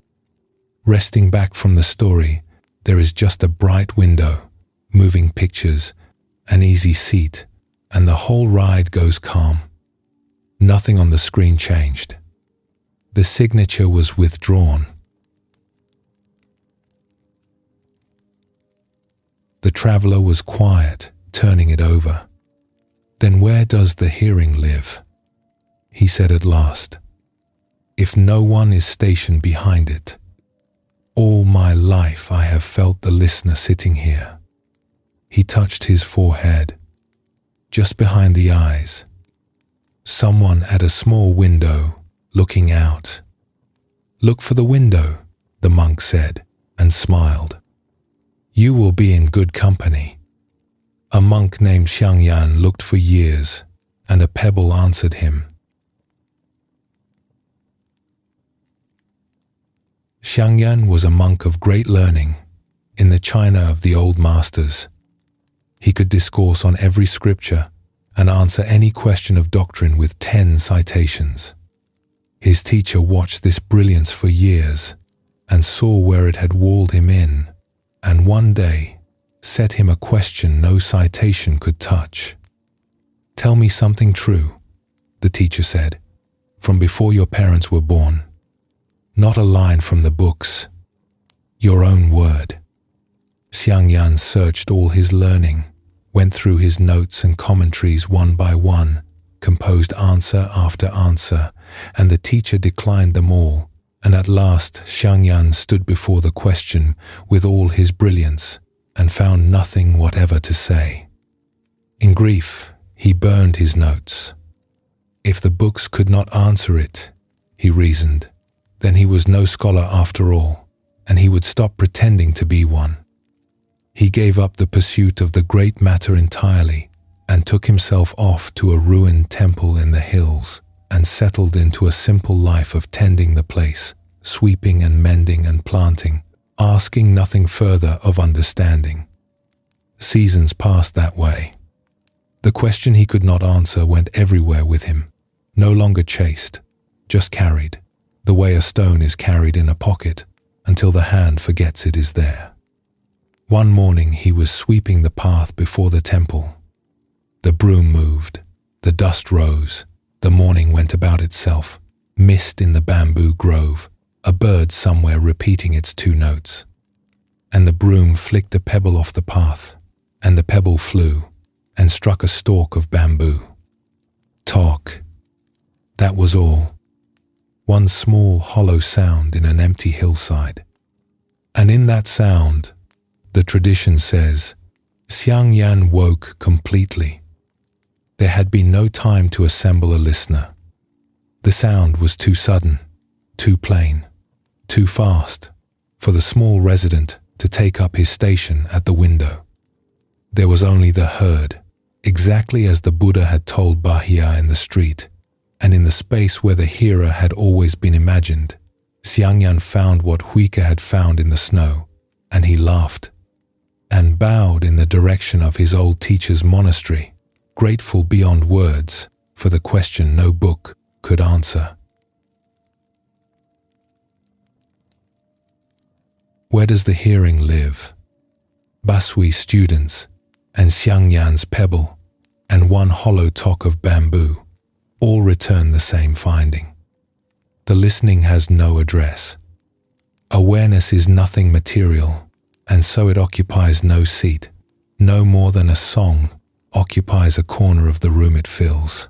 Resting back from the story, there is just a bright window, moving pictures, an easy seat, and the whole ride goes calm. Nothing on the screen changed. The signature was withdrawn. The traveler was quiet, turning it over. "Then where does the hearing live?" he said at last. "If no one is stationed behind it. All my life I have felt the listener sitting here." He touched his forehead, just behind the eyes. Someone at a small window, looking out. "Look for the window," the monk said, and smiled. "You will be in good company." A monk named Xiangyan looked for years, and a pebble answered him. Xiangyan was a monk of great learning, in the China of the old masters. He could discourse on every scripture and answer any question of doctrine with 10 citations. His teacher watched this brilliance for years and saw where it had walled him in, and one day set him a question no citation could touch. "Tell me something true," the teacher said, "from before your parents were born. Not a line from the books. Your own word." Xiangyan searched all his learning, went through his notes and commentaries one by one, composed answer after answer, and the teacher declined them all, and at last Xiangyan stood before the question with all his brilliance and found nothing whatever to say. In grief, he burned his notes. If the books could not answer it, he reasoned, then he was no scholar after all, and he would stop pretending to be one. He gave up the pursuit of the great matter entirely and took himself off to a ruined temple in the hills and settled into a simple life of tending the place, sweeping and mending and planting, asking nothing further of understanding. Seasons passed that way. The question he could not answer went everywhere with him, no longer chased, just carried, the way a stone is carried in a pocket until the hand forgets it is there. One morning he was sweeping the path before the temple. The broom moved, the dust rose, the morning went about itself, mist in the bamboo grove, a bird somewhere repeating its 2 notes. And the broom flicked a pebble off the path, and the pebble flew and struck a stalk of bamboo. Talk. That was all. One small hollow sound in an empty hillside. And in that sound, the tradition says, Xiang Yan woke completely. There had been no time to assemble a listener. The sound was too sudden, too plain, too fast for the small resident to take up his station at the window. There was only the herd, exactly as the Buddha had told Bahia in the street, and in the space where the hearer had always been imagined, Xiangyan found what Huike had found in the snow, and he laughed and bowed in the direction of his old teacher's monastery, grateful beyond words for the question no book could answer. Where does the hearing live? Basui students and Xiangyan's pebble and one hollow talk of bamboo all return the same finding. The listening has no address. Awareness is nothing material, and so it occupies no seat, no more than a song occupies a corner of the room it fills.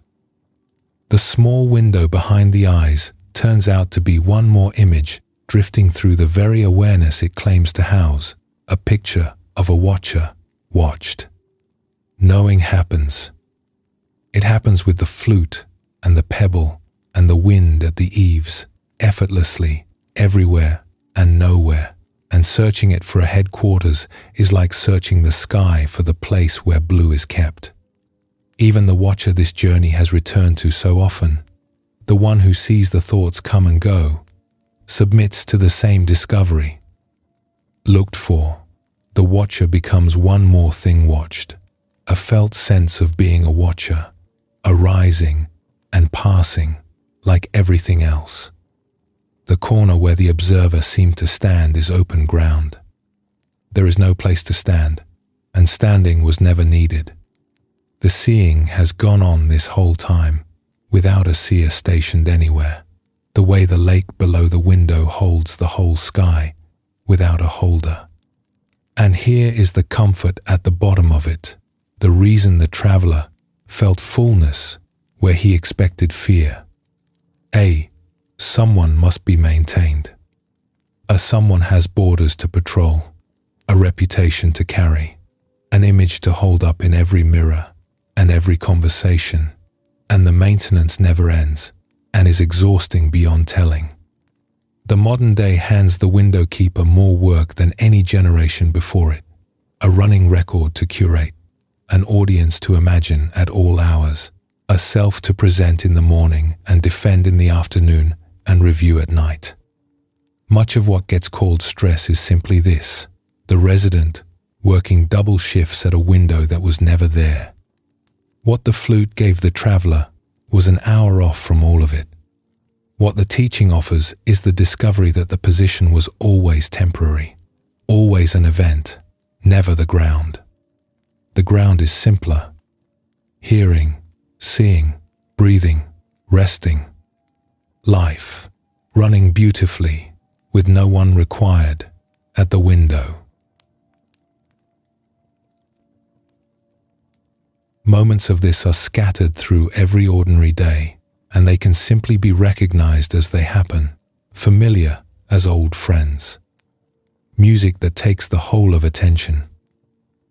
The small window behind the eyes turns out to be one more image drifting through the very awareness it claims to house, a picture of a watcher watched. Knowing happens. It happens with the flute and the pebble and the wind at the eaves, effortlessly, everywhere and nowhere. And searching it for a headquarters is like searching the sky for the place where blue is kept. Even the watcher this journey has returned to so often, the one who sees the thoughts come and go, submits to the same discovery. Looked for, the watcher becomes one more thing watched, a felt sense of being a watcher, arising and passing like everything else. The corner where the observer seemed to stand is open ground. There is no place to stand, and standing was never needed. The seeing has gone on this whole time, without a seer stationed anywhere, the way the lake below the window holds the whole sky, without a holder. And here is the comfort at the bottom of it, the reason the traveler felt fullness where he expected fear. Someone must be maintained. A someone has borders to patrol, a reputation to carry, an image to hold up in every mirror and every conversation, and the maintenance never ends and is exhausting beyond telling. The modern day hands the window keeper more work than any generation before it, a running record to curate, an audience to imagine at all hours, a self to present in the morning and defend in the afternoon and review at night. Much of what gets called stress is simply this: the resident working double shifts at a window that was never there. What the flute gave the traveler was an hour off from all of it. What the teaching offers is the discovery that the position was always temporary, always an event, never the ground. The ground is simpler. Hearing, seeing, breathing, resting. Life, running beautifully, with no one required, at the window. Moments of this are scattered through every ordinary day, and they can simply be recognized as they happen, familiar as old friends. Music that takes the whole of attention.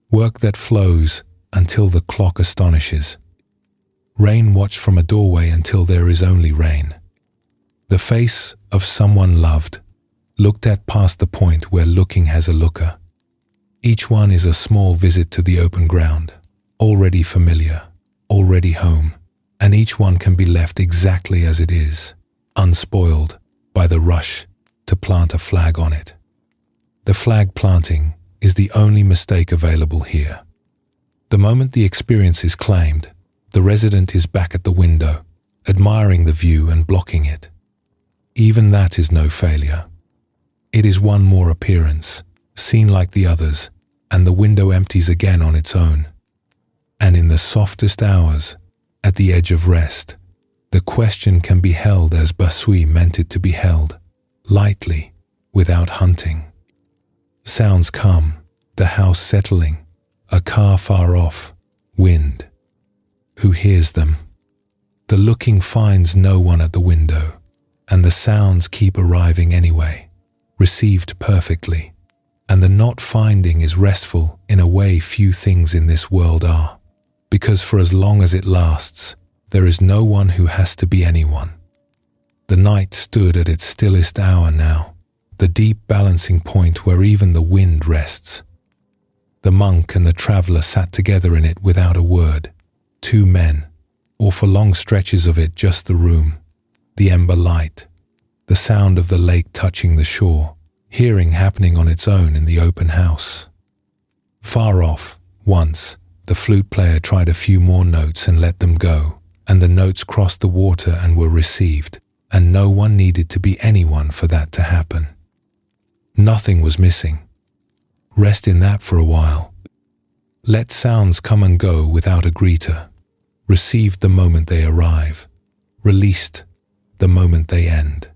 Work that flows until the clock astonishes. Rain watched from a doorway until there is only rain. The face of someone loved, looked at past the point where looking has a looker. Each one is a small visit to the open ground, already familiar, already home, and each one can be left exactly as it is, unspoiled by the rush to plant a flag on it. The flag planting is the only mistake available here. The moment the experience is claimed, the resident is back at the window, admiring the view and blocking it. Even that is no failure. It is one more appearance, seen like the others, and the window empties again on its own. And in the softest hours, at the edge of rest, the question can be held as Basui meant it to be held, lightly, without hunting. Sounds come, the house settling, a car far off, wind. Who hears them? The looking finds no one at the window, and the sounds keep arriving anyway, received perfectly, and the not finding is restful in a way few things in this world are, because for as long as it lasts, there is no one who has to be anyone. The night stood at its stillest hour now, the deep balancing point where even the wind rests. The monk and the traveller sat together in it without a word, two men, or for long stretches of it just the room, the ember light, the sound of the lake touching the shore, hearing happening on its own in the open house. Far off, once, the flute player tried a few more notes and let them go, and the notes crossed the water and were received, and no one needed to be anyone for that to happen. Nothing was missing. Rest in that for a while. Let sounds come and go without a greeter, received the moment they arrive, released the moment they end.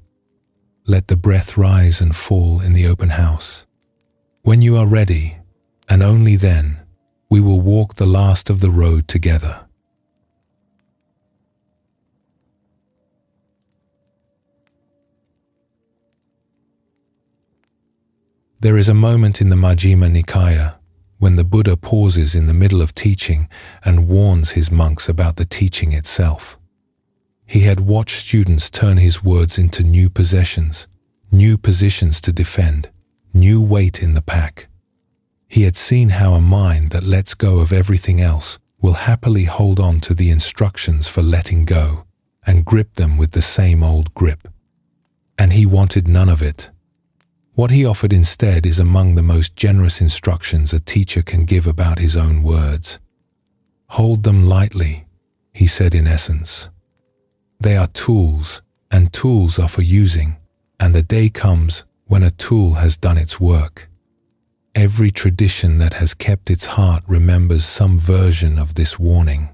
Let the breath rise and fall in the open house. When you are ready, and only then, we will walk the last of the road together. There is a moment in the Majjhima Nikaya when the Buddha pauses in the middle of teaching and warns his monks about the teaching itself. He had watched students turn his words into new possessions, new positions to defend, new weight in the pack. He had seen how a mind that lets go of everything else will happily hold on to the instructions for letting go and grip them with the same old grip. And he wanted none of it. What he offered instead is among the most generous instructions a teacher can give about his own words. Hold them lightly, he said in essence. They are tools, and tools are for using, and the day comes when a tool has done its work. Every tradition that has kept its heart remembers some version of this warning.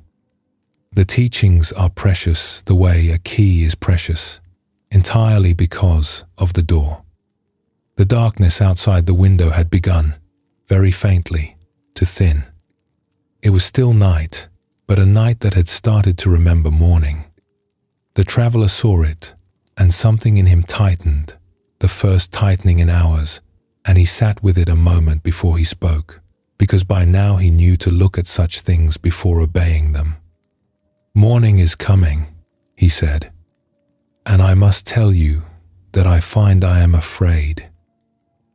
The teachings are precious the way a key is precious, entirely because of the door. The darkness outside the window had begun, very faintly, to thin. It was still night, but a night that had started to remember morning. The traveller saw it, and something in him tightened, the first tightening in hours, and he sat with it a moment before he spoke, because by now he knew to look at such things before obeying them. Morning is coming, he said, and I must tell you that I find I am afraid.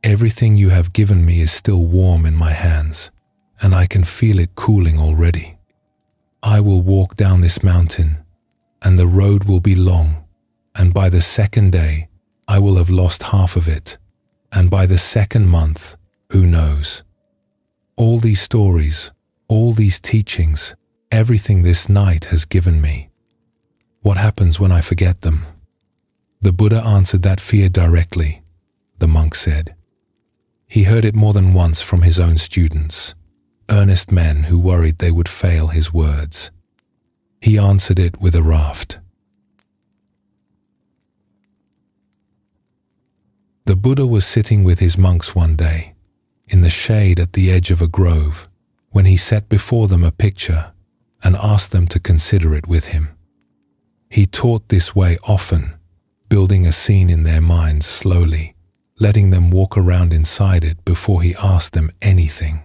Everything you have given me is still warm in my hands, and I can feel it cooling already. I will walk down this mountain, and the road will be long, and by the second day, I will have lost half of it, and by the second month, who knows? All these stories, all these teachings, everything this night has given me. What happens when I forget them? The Buddha answered that fear directly, the monk said. He heard it more than once from his own students, earnest men who worried they would fail his words. He answered it with a raft. The Buddha was sitting with his monks one day, in the shade at the edge of a grove, when he set before them a picture and asked them to consider it with him. He taught this way often, building a scene in their minds slowly, letting them walk around inside it before he asked them anything.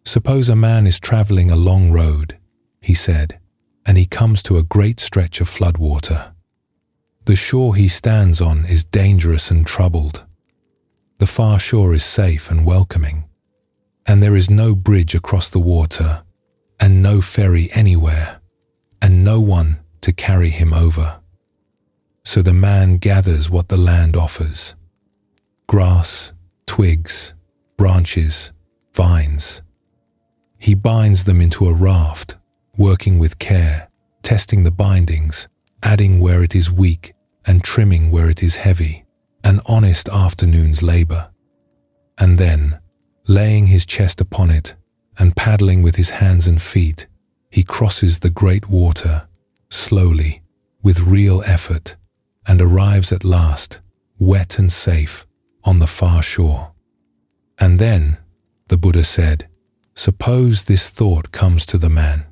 Suppose a man is traveling a long road, he said, and he comes to a great stretch of floodwater. The shore he stands on is dangerous and troubled. The far shore is safe and welcoming, and there is no bridge across the water, and no ferry anywhere, and no one to carry him over. So the man gathers what the land offers: grass, twigs, branches, vines. He binds them into a raft, working with care, testing the bindings, adding where it is weak and trimming where it is heavy, an honest afternoon's labor. And then, laying his chest upon it and paddling with his hands and feet, he crosses the great water, slowly, with real effort, and arrives at last, wet and safe, on the far shore. And then, the Buddha said, suppose this thought comes to the man.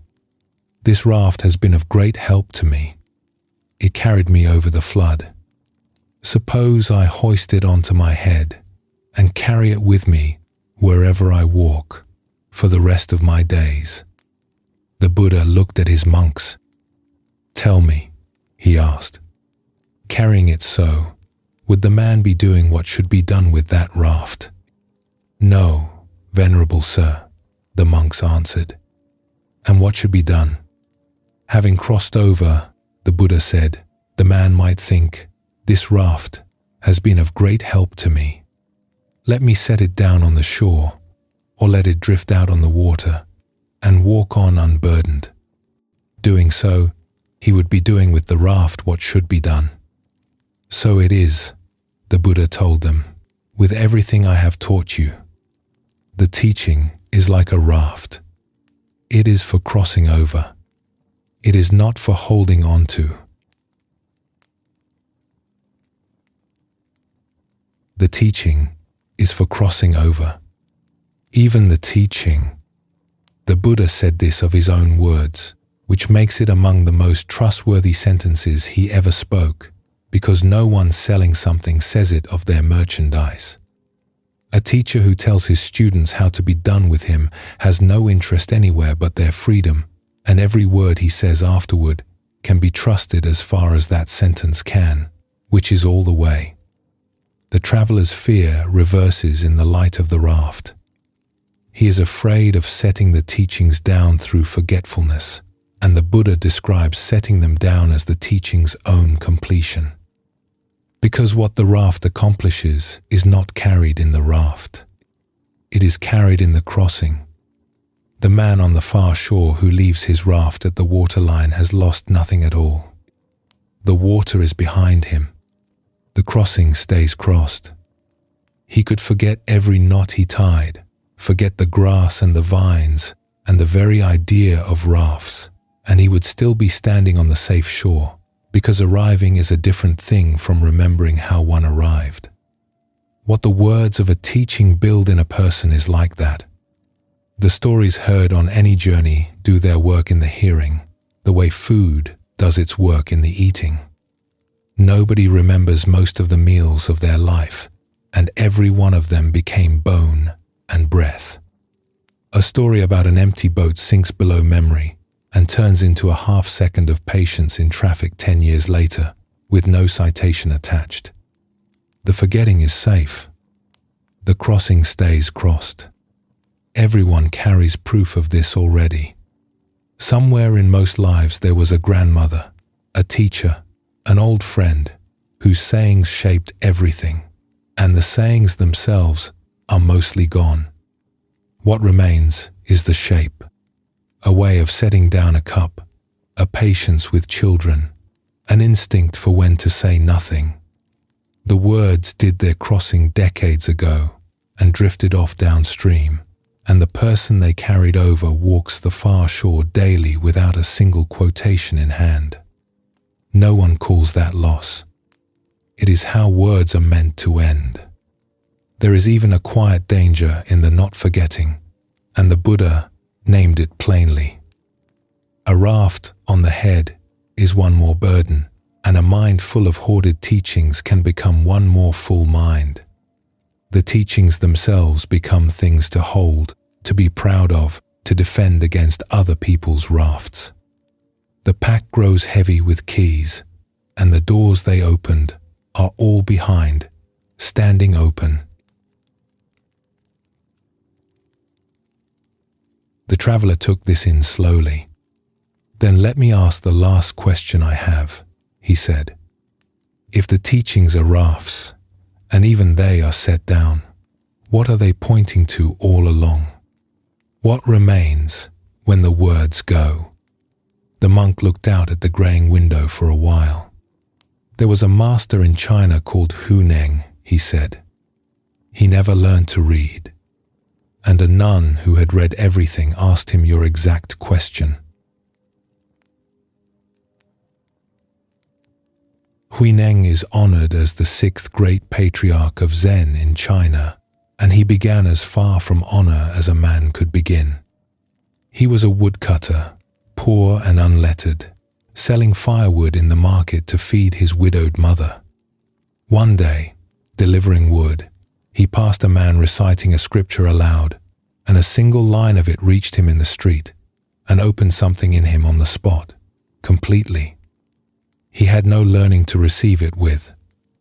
This raft has been of great help to me. It carried me over the flood. Suppose I hoist it onto my head and carry it with me wherever I walk for the rest of my days. The Buddha looked at his monks. Tell me, he asked, carrying it so, would the man be doing what should be done with that raft? No, venerable sir, the monks answered. And what should be done? Having crossed over, the Buddha said, the man might think, this raft has been of great help to me. Let me set it down on the shore, or let it drift out on the water, and walk on unburdened. Doing so, he would be doing with the raft what should be done. So it is, the Buddha told them, with everything I have taught you. The teaching is like a raft. It is for crossing over. It is not for holding on to. The teaching is for crossing over. Even the teaching. The Buddha said this of his own words, which makes it among the most trustworthy sentences he ever spoke, because no one selling something says it of their merchandise. A teacher who tells his students how to be done with him has no interest anywhere but their freedom, and every word he says afterward can be trusted as far as that sentence can, which is all the way. The traveler's fear reverses in the light of the raft. He is afraid of setting the teachings down through forgetfulness, and the Buddha describes setting them down as the teaching's own completion. Because what the raft accomplishes is not carried in the raft. It is carried in the crossing. The man on the far shore who leaves his raft at the waterline has lost nothing at all. The water is behind him. The crossing stays crossed. He could forget every knot he tied, forget the grass and the vines and the very idea of rafts, and he would still be standing on the safe shore, because arriving is a different thing from remembering how one arrived. What the words of a teaching build in a person is like that. The stories heard on any journey do their work in the hearing, the way food does its work in the eating. Nobody remembers most of the meals of their life, and every one of them became bone and breath. A story about an empty boat sinks below memory and turns into a half-second of patience in traffic 10 years later, with no citation attached. The forgetting is safe. The crossing stays crossed. Everyone carries proof of this already. Somewhere in most lives there was a grandmother, a teacher, an old friend, whose sayings shaped everything, and the sayings themselves are mostly gone. What remains is the shape. A way of setting down a cup, a patience with children, an instinct for when to say nothing. The words did their crossing decades ago and drifted off downstream, and the person they carried over walks the far shore daily without a single quotation in hand. No one calls that loss. It is how words are meant to end. There is even a quiet danger in the not forgetting, and the Buddha named it plainly. A raft on the head is one more burden, and a mind full of hoarded teachings can become one more full mind. The teachings themselves become things to hold, to be proud of, to defend against other people's rafts. The pack grows heavy with keys, and the doors they opened are all behind, standing open. The traveler took this in slowly. Then let me ask the last question I have, he said. If the teachings are rafts, and even they are set down, what are they pointing to all along? What remains when the words go? The monk looked out at the graying window for a while. There was a master in China called Hu Neng, he said. He never learned to read. And a nun who had read everything asked him your exact question. Hu Neng is honored as the 6th great patriarch of Zen in China, and he began as far from honor as a man could begin. He was a woodcutter, poor and unlettered, selling firewood in the market to feed his widowed mother. One day, delivering wood, he passed a man reciting a scripture aloud, and a single line of it reached him in the street and opened something in him on the spot, completely. He had no learning to receive it with,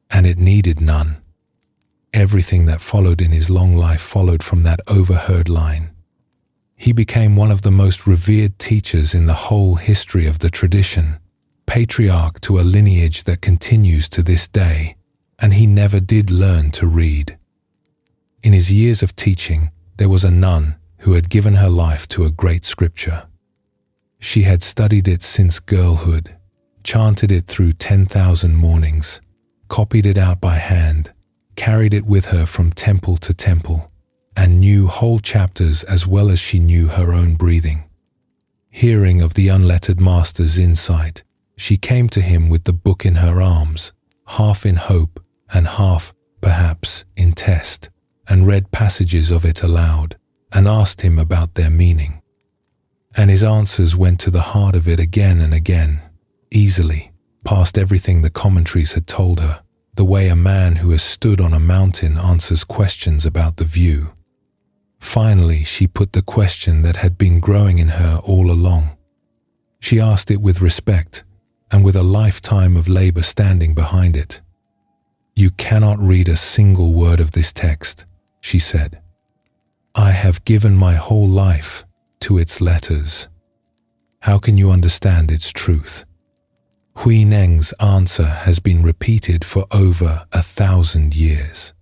and it needed none. Everything that followed in his long life followed from that overheard line. He became one of the most revered teachers in the whole history of the tradition, patriarch to a lineage that continues to this day, and he never did learn to read. In his years of teaching, there was a nun who had given her life to a great scripture. She had studied it since girlhood, chanted it through 10,000 mornings, copied it out by hand, carried it with her from temple to temple, and knew whole chapters as well as she knew her own breathing. Hearing of the unlettered master's insight, she came to him with the book in her arms, half in hope and half, perhaps, in test, and read passages of it aloud, and asked him about their meaning. And his answers went to the heart of it again and again, easily, past everything the commentaries had told her, the way a man who has stood on a mountain answers questions about the view. Finally, she put the question that had been growing in her all along. She asked it with respect, and with a lifetime of labor standing behind it. "You cannot read a single word of this text," she said. "I have given my whole life to its letters. How can you understand its truth?" Hu Neng's answer has been repeated for over 1,000 years.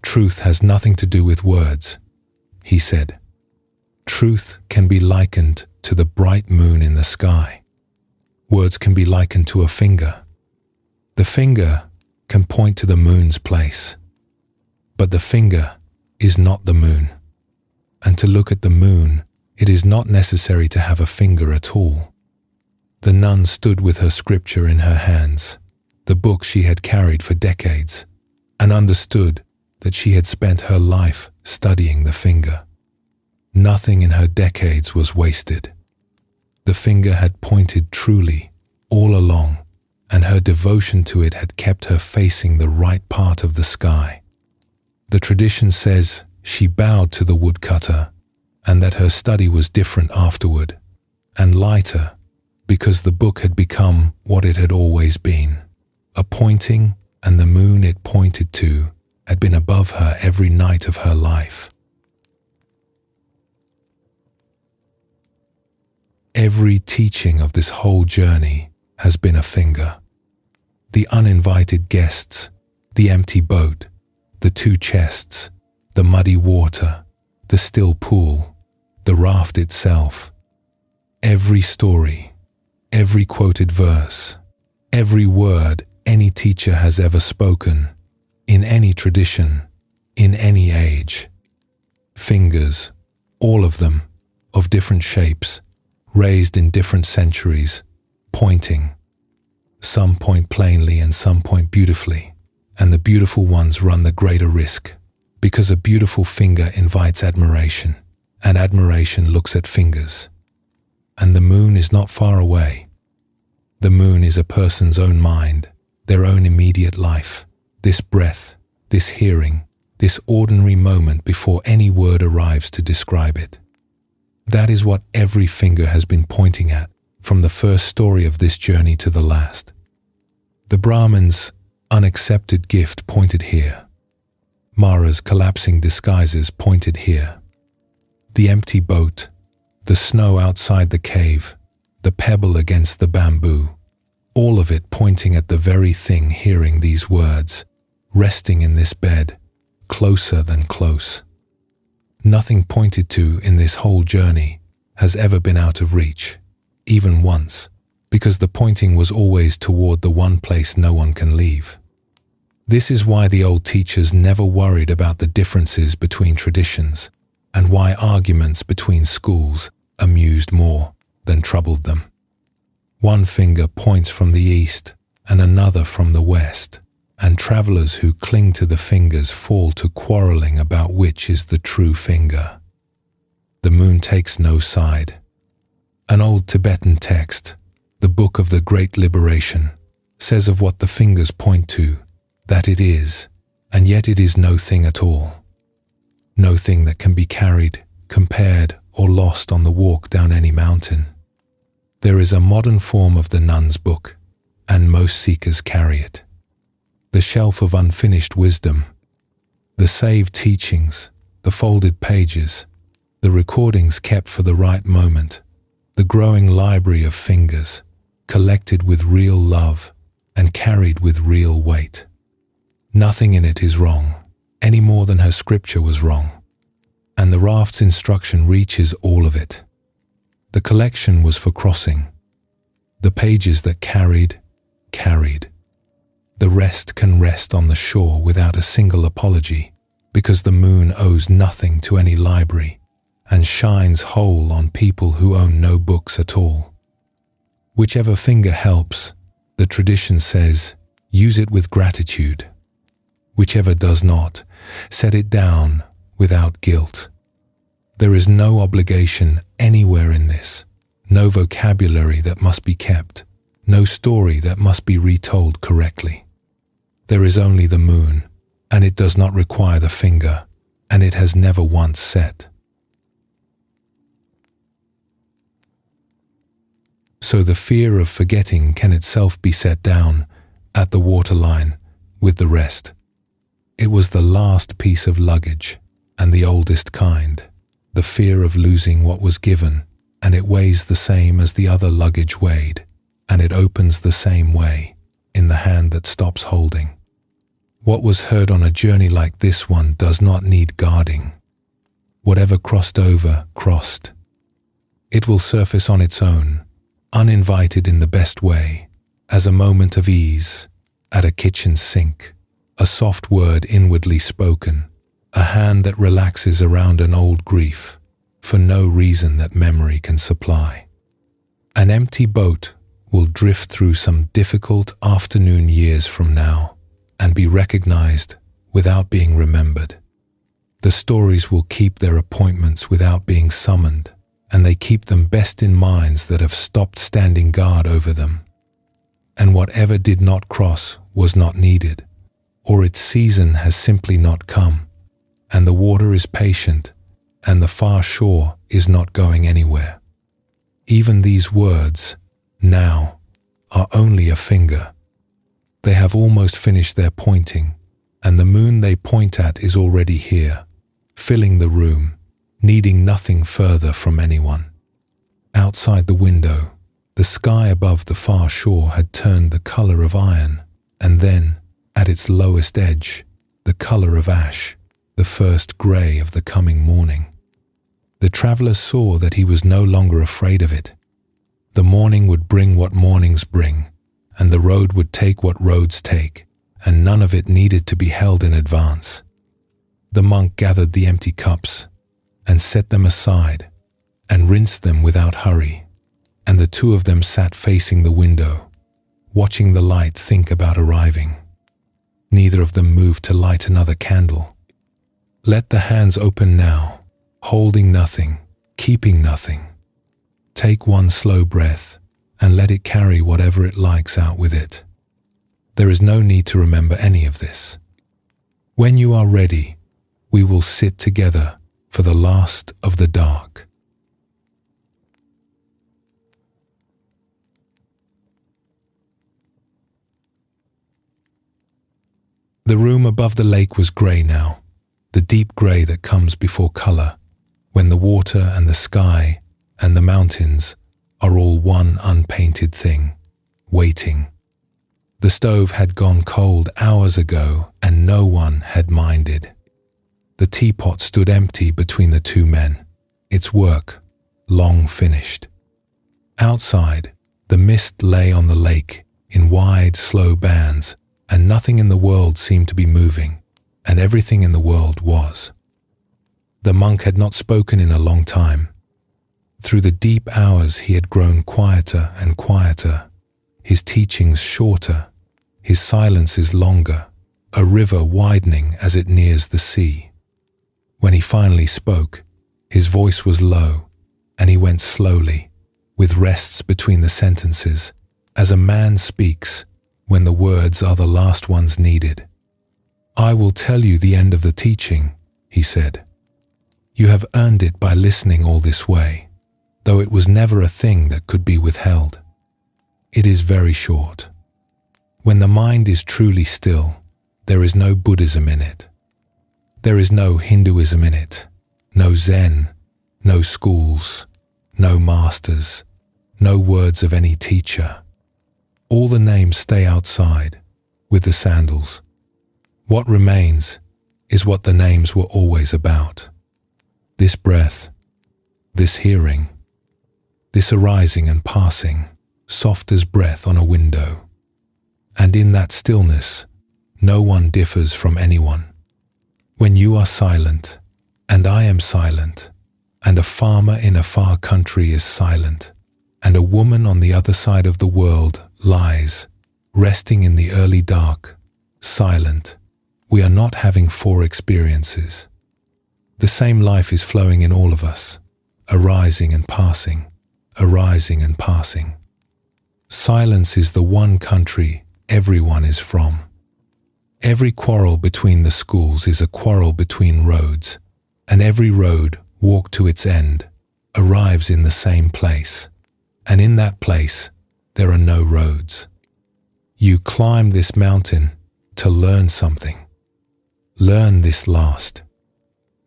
"Truth has nothing to do with words," he said. "Truth can be likened to the bright moon in the sky. Words can be likened to a finger. The finger can point to the moon's place. But the finger is not the moon. And to look at the moon, it is not necessary to have a finger at all." The nun stood with her scripture in her hands, the book she had carried for decades, and understood that she had spent her life studying the finger. Nothing in her decades was wasted. The finger had pointed truly all along, and her devotion to it had kept her facing the right part of the sky. The tradition says she bowed to the woodcutter, and that her study was different afterward, and lighter, because the book had become what it had always been, a pointing, and the moon it pointed to had been above her every night of her life. Every teaching of this whole journey has been a finger. The uninvited guests, the empty boat, the 2 chests, the muddy water, the still pool, the raft itself. Every story, every quoted verse, every word any teacher has ever spoken, in any tradition, in any age. Fingers, all of them, of different shapes, raised in different centuries, pointing. Some point plainly and some point beautifully, and the beautiful ones run the greater risk, because a beautiful finger invites admiration, and admiration looks at fingers. And the moon is not far away. The moon is a person's own mind, their own immediate life, this breath, this hearing, this ordinary moment before any word arrives to describe it. That is what every finger has been pointing at, from the first story of this journey to the last. The Brahmin's unaccepted gift pointed here. Mara's collapsing disguises pointed here. The empty boat, the snow outside the cave, the pebble against the bamboo, all of it pointing at the very thing hearing these words, resting in this bed, closer than close. Nothing pointed to in this whole journey has ever been out of reach, even once, because the pointing was always toward the one place no one can leave. This is why the old teachers never worried about the differences between traditions, and why arguments between schools amused more than troubled them. One finger points from the east and another from the west, and travelers who cling to the fingers fall to quarreling about which is the true finger. The moon takes no side. An old Tibetan text, the Book of the Great Liberation, says of what the fingers point to, that it is, and yet it is no thing at all. No thing that can be carried, compared, or lost on the walk down any mountain. There is a modern form of the nun's book, and most seekers carry it. The shelf of unfinished wisdom, the saved teachings, the folded pages, the recordings kept for the right moment, the growing library of fingers, collected with real love and carried with real weight. Nothing in it is wrong, any more than her scripture was wrong, and the raft's instruction reaches all of it. The collection was for crossing. The pages that carried, carried. The rest can rest on the shore without a single apology, because the moon owes nothing to any library and shines whole on people who own no books at all. Whichever finger helps, the tradition says, use it with gratitude. Whichever does not, set it down without guilt. There is no obligation anywhere in this, no vocabulary that must be kept, no story that must be retold correctly. There is only the moon, and it does not require the finger, and it has never once set. So the fear of forgetting can itself be set down at the waterline with the rest. It was the last piece of luggage, and the oldest kind, the fear of losing what was given, and it weighs the same as the other luggage weighed, and it opens the same way, in the hand that stops holding. What was heard on a journey like this one does not need guarding. Whatever crossed over, crossed. It will surface on its own, uninvited in the best way, as a moment of ease, at a kitchen sink, a soft word inwardly spoken, a hand that relaxes around an old grief, for no reason that memory can supply. An empty boat will drift through some difficult afternoon years from now, and be recognized without being remembered. The stories will keep their appointments without being summoned, and they keep them best in minds that have stopped standing guard over them. And whatever did not cross was not needed, or its season has simply not come, and the water is patient, and the far shore is not going anywhere. Even these words, now, are only a finger. They have almost finished their pointing, and the moon they point at is already here, filling the room, needing nothing further from anyone. Outside the window, the sky above the far shore had turned the color of iron, and then, at its lowest edge, the color of ash, the first gray of the coming morning. The traveler saw that he was no longer afraid of it. The morning would bring what mornings bring, and the road would take what roads take, and none of it needed to be held in advance. The monk gathered the empty cups and set them aside and rinsed them without hurry, and the two of them sat facing the window, watching the light think about arriving. Neither of them moved to light another candle. Let the hands open now, holding nothing, keeping nothing. Take one slow breath and let it carry whatever it likes out with it. There is no need to remember any of this. When you are ready, we will sit together for the last of the dark. The room above the lake was grey now, the deep grey that comes before colour, when the water and the sky and the mountains are all one unpainted thing, waiting. The stove had gone cold hours ago and no one had minded. The teapot stood empty between the two men, its work long finished. Outside, the mist lay on the lake in wide, slow bands, and nothing in the world seemed to be moving, and everything in the world was. The monk had not spoken in a long time. Through the deep hours he had grown quieter and quieter, his teachings shorter, his silences longer, a river widening as it nears the sea. When he finally spoke, his voice was low, and he went slowly, with rests between the sentences, as a man speaks when the words are the last ones needed. "I will tell you the end of the teaching," he said. "You have earned it by listening all this way, though it was never a thing that could be withheld. It is very short. When the mind is truly still, there is no Buddhism in it. There is no Hinduism in it, no Zen, no schools, no masters, no words of any teacher. All the names stay outside, with the sandals. What remains is what the names were always about. This breath, this hearing, this arising and passing, soft as breath on a window. And in that stillness, no one differs from anyone. When you are silent, and I am silent, and a farmer in a far country is silent, and a woman on the other side of the world lies, resting in the early dark, silent, we are not having four experiences. The same life is flowing in all of us, arising and passing, arising and passing. Silence is the one country everyone is from. Every quarrel between the schools is a quarrel between roads, and every road walked to its end arrives in the same place, and in that place there are no roads. You climb this mountain to learn something. Learn this last.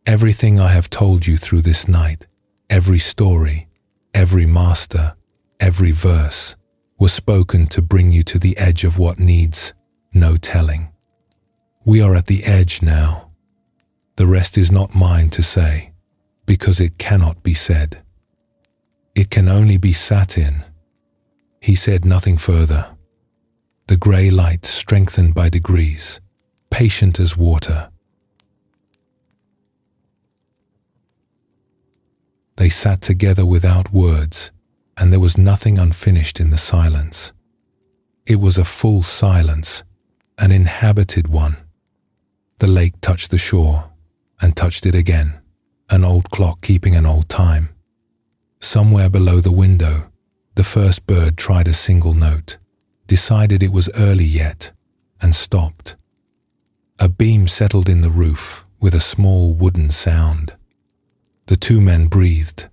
Everything I have told you through this night, every story, every master, every verse, was spoken to bring you to the edge of what needs no telling. We are at the edge now. The rest is not mine to say, because it cannot be said. It can only be sat in. He said nothing further. The grey light strengthened by degrees, patient as water. They sat together without words, and there was nothing unfinished in the silence. It was a full silence, an inhabited one. The lake touched the shore, and touched it again, an old clock keeping an old time. Somewhere below the window, the first bird tried a single note, decided it was early yet, and stopped. A beam settled in the roof with a small wooden sound. The two men breathed,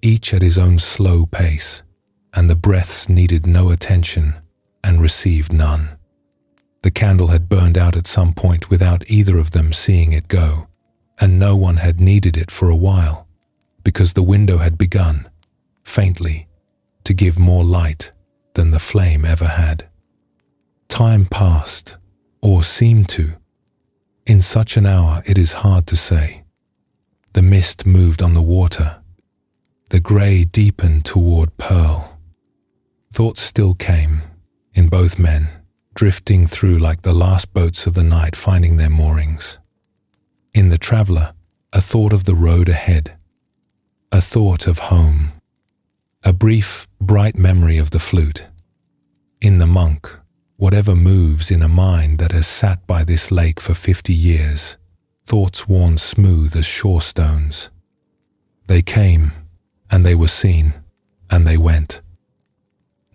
each at his own slow pace, and the breaths needed no attention and received none. The candle had burned out at some point without either of them seeing it go, and no one had needed it for a while, because the window had begun, faintly, to give more light than the flame ever had. Time passed, or seemed to. In such an hour it is hard to say. The mist moved on the water. The grey deepened toward pearl. Thoughts still came, in both men, drifting through like the last boats of the night finding their moorings. In the traveller, a thought of the road ahead, a thought of home, a brief, bright memory of the flute. In the monk, whatever moves in a mind that has sat by this lake for 50 years, thoughts worn smooth as shore stones. They came, and they were seen, and they went.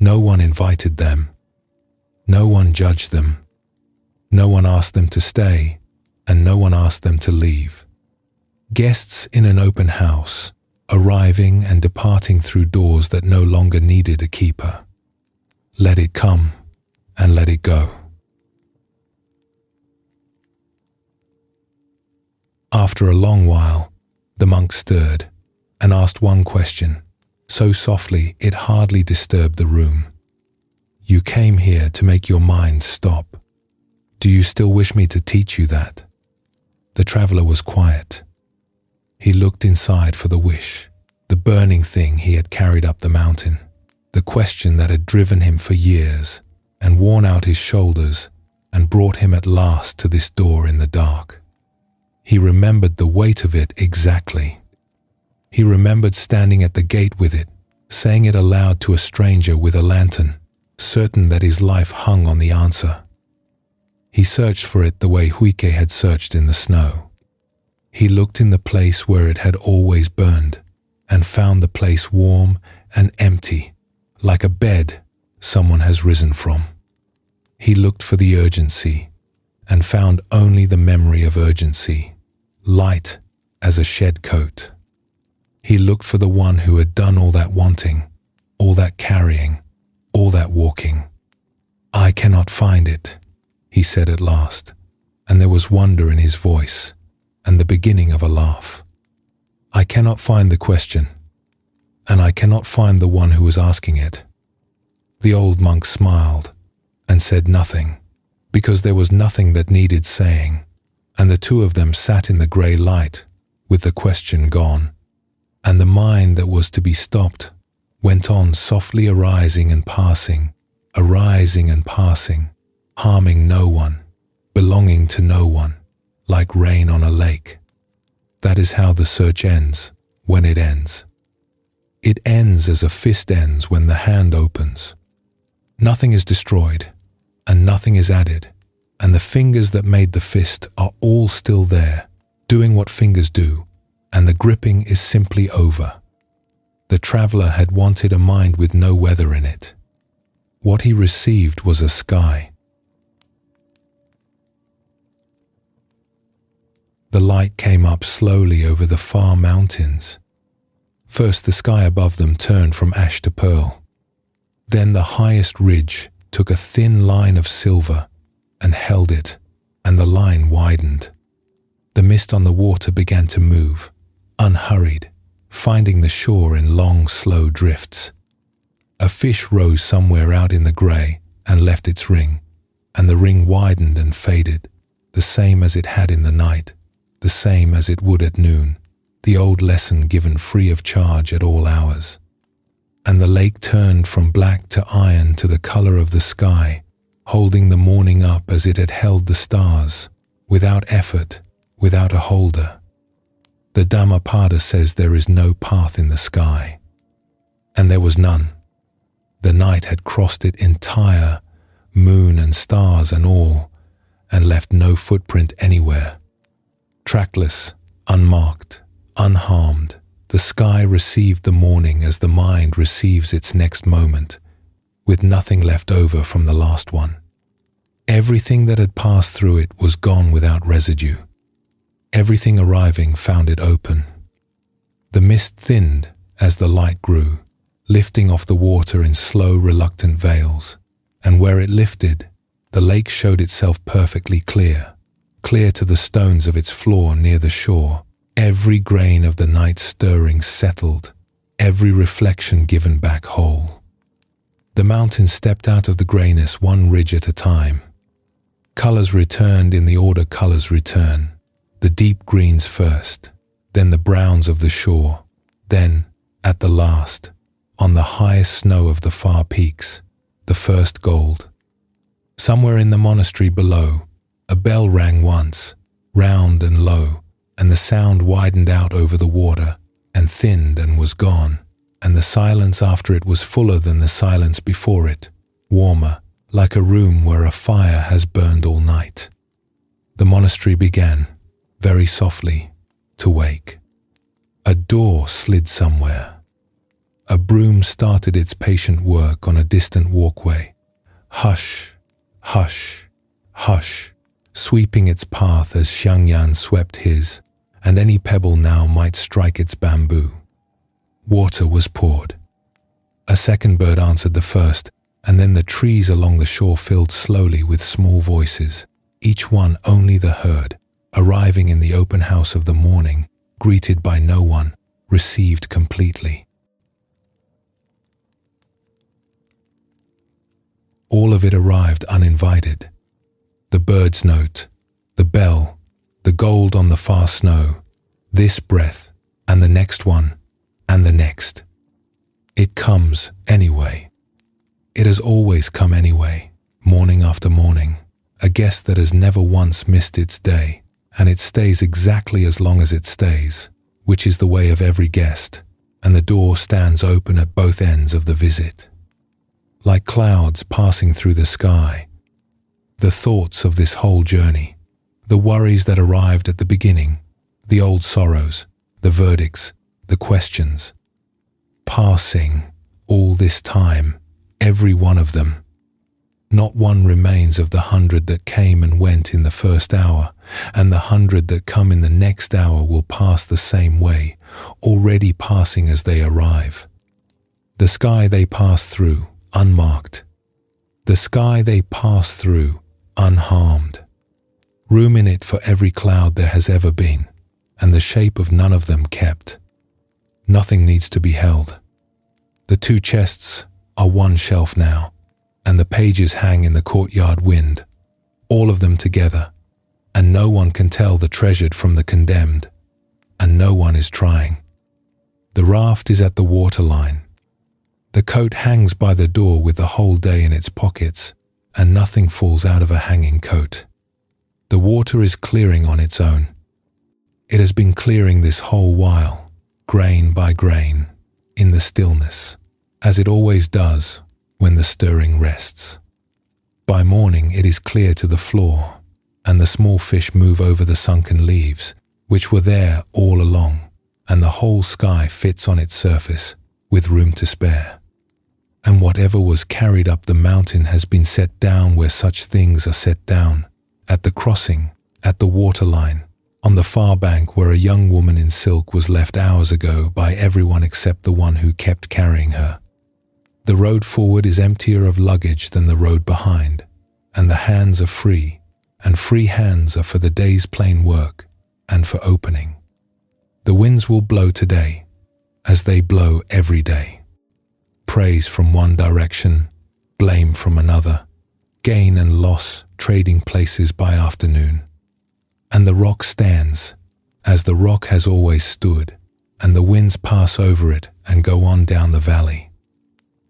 No one invited them. No one judged them. No one asked them to stay, and no one asked them to leave. Guests in an open house, arriving and departing through doors that no longer needed a keeper. Let it come, and let it go. After a long while, the monk stirred and asked one question, so softly it hardly disturbed the room. "You came here to make your mind stop. Do you still wish me to teach you that?" The traveler was quiet. He looked inside for the wish, the burning thing he had carried up the mountain, the question that had driven him for years and worn out his shoulders and brought him at last to this door in the dark. He remembered the weight of it exactly. He remembered standing at the gate with it, saying it aloud to a stranger with a lantern, certain that his life hung on the answer. He searched for it the way Huike had searched in the snow. He looked in the place where it had always burned and found the place warm and empty, like a bed someone has risen from. He looked for the urgency and found only the memory of urgency, light as a shed coat. He looked for the one who had done all that wanting, all that carrying, all that walking. "I cannot find it," he said at last, and there was wonder in his voice and the beginning of a laugh. "I cannot find the question, and I cannot find the one who was asking it." The old monk smiled and said nothing, because there was nothing that needed saying, and the two of them sat in the grey light with the question gone, and the mind that was to be stopped went on softly arising and passing, harming no one, belonging to no one, like rain on a lake. That is how the search ends when it ends. It ends as a fist ends when the hand opens. Nothing is destroyed, and nothing is added, and the fingers that made the fist are all still there, doing what fingers do, and the gripping is simply over. The traveler had wanted a mind with no weather in it. What he received was a sky. The light came up slowly over the far mountains. First the sky above them turned from ash to pearl. Then the highest ridge took a thin line of silver and held it, and the line widened. The mist on the water began to move, unhurried, finding the shore in long, slow drifts. A fish rose somewhere out in the grey and left its ring, and the ring widened and faded, the same as it had in the night, the same as it would at noon, the old lesson given free of charge at all hours. And the lake turned from black to iron to the colour of the sky, holding the morning up as it had held the stars, without effort, without a holder. The Dhammapada says there is no path in the sky. And there was none. The night had crossed it entire, moon and stars and all, and left no footprint anywhere. Trackless, unmarked, unharmed, the sky received the morning as the mind receives its next moment, with nothing left over from the last one. Everything that had passed through it was gone without residue. Everything arriving found it open. The mist thinned as the light grew, lifting off the water in slow, reluctant veils, and where it lifted, the lake showed itself perfectly clear to the stones of its floor near the shore. Every grain of the night stirring settled, every reflection given back whole. The mountain stepped out of the greyness one ridge at a time. Colours returned in the order colours return, the deep greens first, then the browns of the shore, then, at the last, on the highest snow of the far peaks, the first gold. Somewhere in the monastery below, a bell rang once, round and low, and the sound widened out over the water, and thinned and was gone, and the silence after it was fuller than the silence before it, warmer, like a room where a fire has burned all night. The monastery began, very softly, to wake. A door slid somewhere. A broom started its patient work on a distant walkway. Hush, hush, hush, sweeping its path as Xiangyan swept his, and any pebble now might strike its bamboo. Water was poured. A second bird answered the first, and then the trees along the shore filled slowly with small voices, each one only the herd, arriving in the open house of the morning, greeted by no one, received completely. All of it arrived uninvited. The bird's note, the bell, the gold on the far snow, this breath, and the next one, and the next. It comes anyway. It has always come anyway, morning after morning, a guest that has never once missed its day, and it stays exactly as long as it stays, which is the way of every guest, and the door stands open at both ends of the visit. Like clouds passing through the sky, the thoughts of this whole journey, the worries that arrived at the beginning, the old sorrows, the verdicts, the questions, passing all this time, every one of them. Not one remains of the 100 that came and went in the first hour, and the 100 that come in the next hour will pass the same way, already passing as they arrive. The sky they pass through, unmarked. The sky they pass through, unharmed. Room in it for every cloud there has ever been, and the shape of none of them kept. Nothing needs to be held. The two chests are one shelf now, and the pages hang in the courtyard wind, all of them together, and no one can tell the treasured from the condemned, and no one is trying. The raft is at the waterline. The coat hangs by the door with the whole day in its pockets, and nothing falls out of a hanging coat. The water is clearing on its own. It has been clearing this whole while, grain by grain, in the stillness, as it always does when the stirring rests. By morning it is clear to the floor, and the small fish move over the sunken leaves, which were there all along, and the whole sky fits on its surface, with room to spare. And whatever was carried up the mountain has been set down where such things are set down, at the crossing, at the waterline, on the far bank where a young woman in silk was left hours ago by everyone except the one who kept carrying her. The road forward is emptier of luggage than the road behind, and the hands are free, and free hands are for the day's plain work and for opening. The winds will blow today, as they blow every day. Praise from one direction, blame from another, gain and loss trading places by afternoon. And the rock stands, as the rock has always stood, and the winds pass over it and go on down the valley.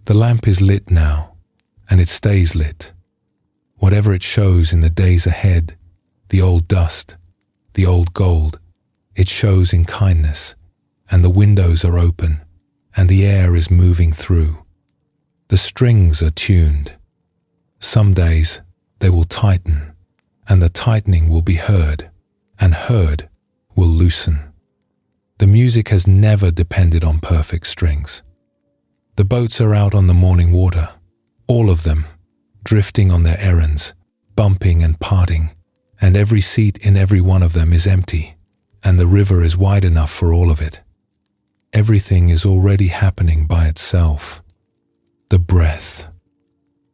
The lamp is lit now, and it stays lit. Whatever it shows in the days ahead, the old dust, the old gold, it shows in kindness, and the windows are open, and the air is moving through. The strings are tuned. Some days they will tighten, and the tightening will be heard, and heard will loosen. The music has never depended on perfect strings. The boats are out on the morning water, all of them, drifting on their errands, bumping and parting, and every seat in every one of them is empty, and the river is wide enough for all of it. Everything is already happening by itself. The breath,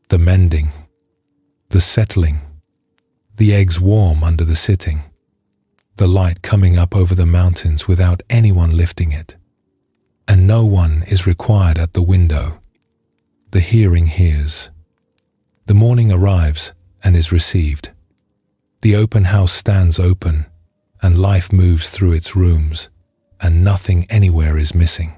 the mending, the settling, the eggs warm under the sitting, the light coming up over the mountains without anyone lifting it, and no one is required at the window. The hearing hears. The morning arrives and is received. The open house stands open, and life moves through its rooms, and nothing anywhere is missing.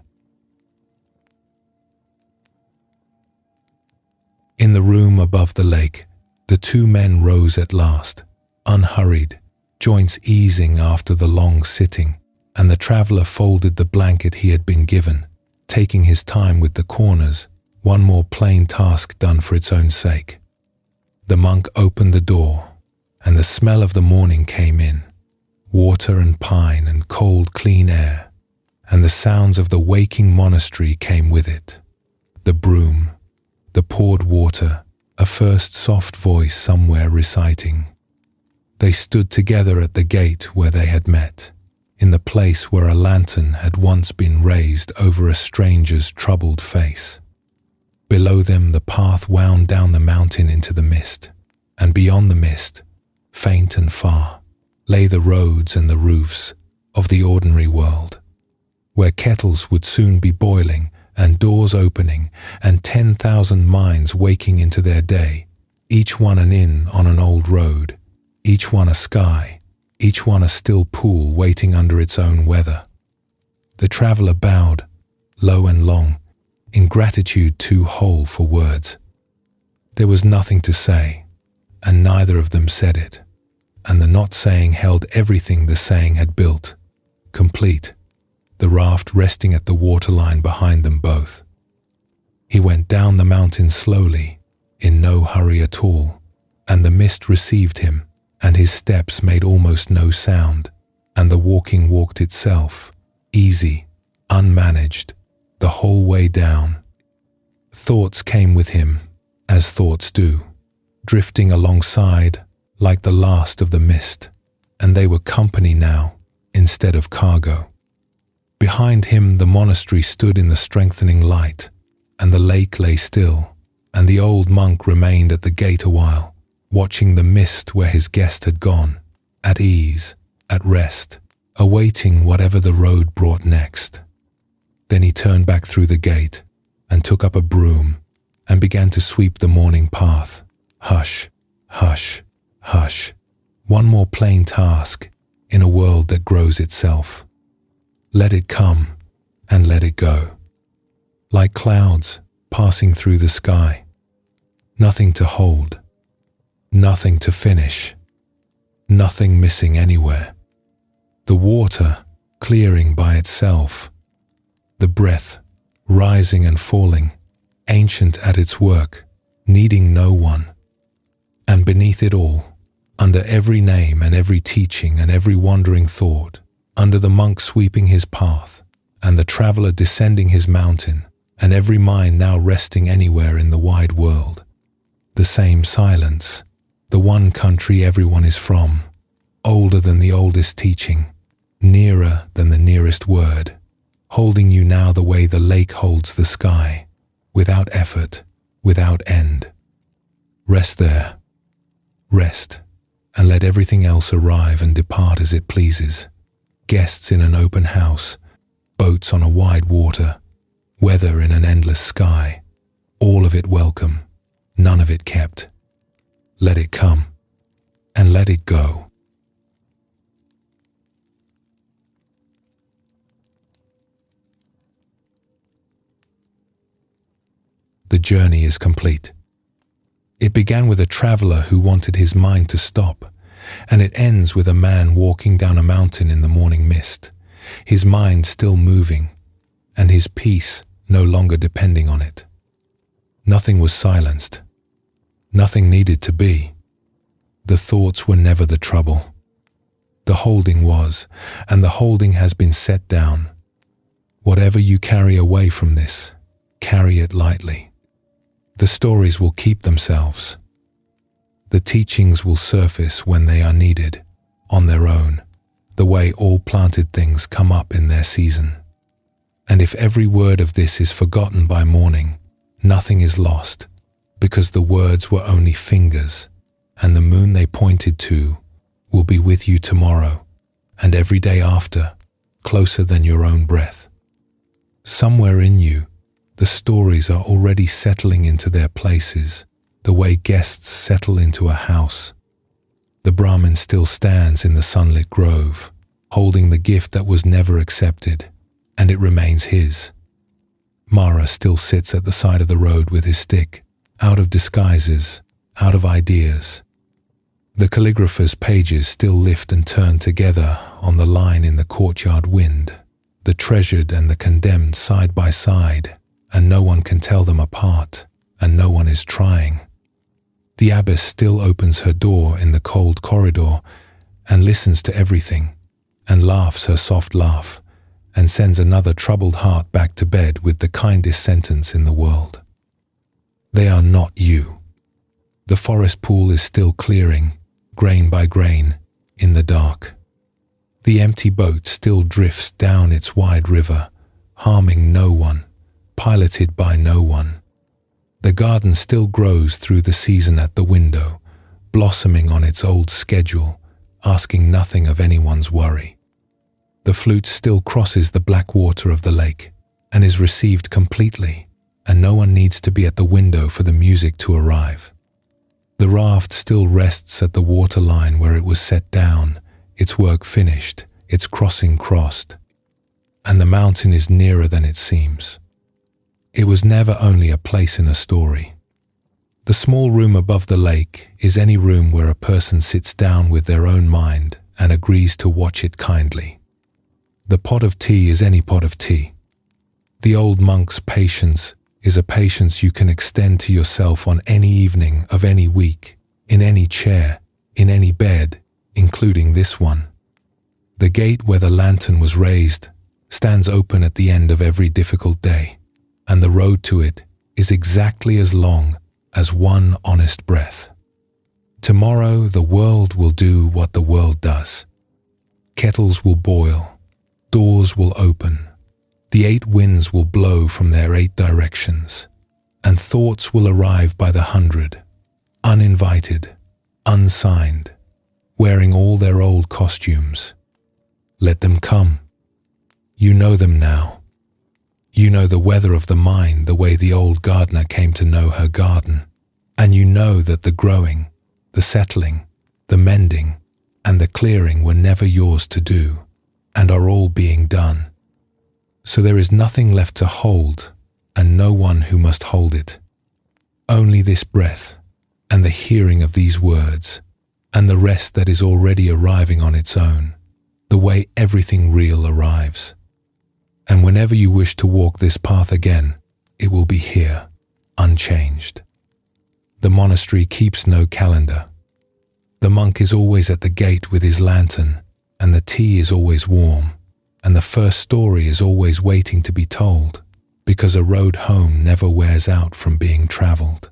In the room above the lake, the two men rose at last, unhurried, joints easing after the long sitting, and the traveller folded the blanket he had been given, taking his time with the corners, one more plain task done for its own sake. The monk opened the door, and the smell of the morning came in, water and pine and cold clean air, and the sounds of the waking monastery came with it. The broom, the poured water, a first soft voice somewhere reciting. They stood together at the gate where they had met, in the place where a lantern had once been raised over a stranger's troubled face. Below them the path wound down the mountain into the mist, and beyond the mist, faint and far, lay the roads and the roofs of the ordinary world, where kettles would soon be boiling and doors opening and 10,000 minds waking into their day, each one an inn on an old road, each one a sky, each one a still pool waiting under its own weather. The traveller bowed, low and long, in gratitude too whole for words. There was nothing to say, and neither of them said it, and the not saying held everything the saying had built, complete, the raft resting at the waterline behind them both. He went down the mountain slowly, in no hurry at all, and the mist received him, and his steps made almost no sound, and the walking walked itself, easy, unmanaged, the whole way down. Thoughts came with him, as thoughts do, drifting alongside like the last of the mist, and they were company now instead of cargo. Behind him the monastery stood in the strengthening light, and the lake lay still, and the old monk remained at the gate a while, watching the mist where his guest had gone, at ease, at rest, awaiting whatever the road brought next. Then he turned back through the gate and took up a broom and began to sweep the morning path. Hush, hush, hush. One more plain task in a world that grows itself. Let it come and let it go. Like clouds passing through the sky. Nothing to hold. Nothing to finish. Nothing missing anywhere. The water clearing by itself. The breath rising and falling, ancient at its work, needing no one. And beneath it all, under every name and every teaching and every wandering thought, under the monk sweeping his path, and the traveller descending his mountain, and every mind now resting anywhere in the wide world, the same silence, the one country everyone is from, older than the oldest teaching, nearer than the nearest word, holding you now the way the lake holds the sky, without effort, without end. Rest there. Rest, and let everything else arrive and depart as it pleases. Guests in an open house, boats on a wide water, weather in an endless sky, all of it welcome, none of it kept. Let it come, and let it go. The journey is complete. It began with a traveller who wanted his mind to stop, and it ends with a man walking down a mountain in the morning mist, his mind still moving, and his peace no longer depending on it. Nothing was silenced. Nothing needed to be. The thoughts were never the trouble. The holding was, and the holding has been set down. Whatever you carry away from this, carry it lightly. The stories will keep themselves. The teachings will surface when they are needed, on their own, the way all planted things come up in their season. And if every word of this is forgotten by morning, nothing is lost, because the words were only fingers, and the moon they pointed to will be with you tomorrow, and every day after, closer than your own breath. Somewhere in you, the stories are already settling into their places, the way guests settle into a house. The Brahmin still stands in the sunlit grove, holding the gift that was never accepted, and it remains his. Mara still sits at the side of the road with his stick, out of disguises, out of ideas. The calligrapher's pages still lift and turn together on the line in the courtyard wind, the treasured and the condemned side by side, and no one can tell them apart, and no one is trying. The abbess still opens her door in the cold corridor and listens to everything, and laughs her soft laugh, and sends another troubled heart back to bed with the kindest sentence in the world. They are not you. The forest pool is still clearing, grain by grain, in the dark. The empty boat still drifts down its wide river, harming no one, piloted by no one. The garden still grows through the season at the window, blossoming on its old schedule, asking nothing of anyone's worry. The flute still crosses the black water of the lake and is received completely, and no one needs to be at the window for the music to arrive. The raft still rests at the waterline where it was set down, its work finished, its crossing crossed, and the mountain is nearer than it seems. It was never only a place in a story. The small room above the lake is any room where a person sits down with their own mind and agrees to watch it kindly. The pot of tea is any pot of tea. The old monk's patience is a patience you can extend to yourself on any evening of any week, in any chair, in any bed, including this one. The gate where the lantern was raised stands open at the end of every difficult day, and the road to it is exactly as long as one honest breath. Tomorrow the world will do what the world does. Kettles will boil, doors will open, the 8 winds will blow from their 8 directions, and thoughts will arrive by the 100, uninvited, unsigned, wearing all their old costumes. Let them come. You know them now. You know the weather of the mind the way the old gardener came to know her garden, and you know that the growing, the settling, the mending, and the clearing were never yours to do, and are all being done. So there is nothing left to hold, and no one who must hold it. Only this breath, and the hearing of these words, and the rest that is already arriving on its own, the way everything real arrives. And whenever you wish to walk this path again, it will be here, unchanged. The monastery keeps no calendar. The monk is always at the gate with his lantern, and the tea is always warm, and the first story is always waiting to be told, because a road home never wears out from being traveled.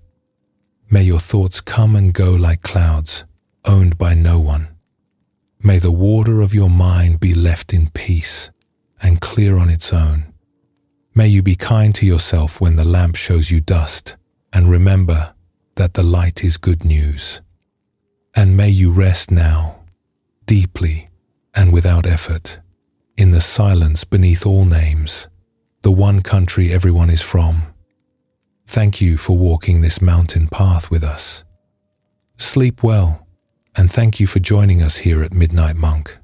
May your thoughts come and go like clouds, owned by no one. May the water of your mind be left in peace and clear on its own. May you be kind to yourself when the lamp shows you dust, and remember that the light is good news. And may you rest now, deeply and without effort, in the silence beneath all names, the one country everyone is from. Thank you for walking this mountain path with us. Sleep well, and thank you for joining us here at Midnight Monk.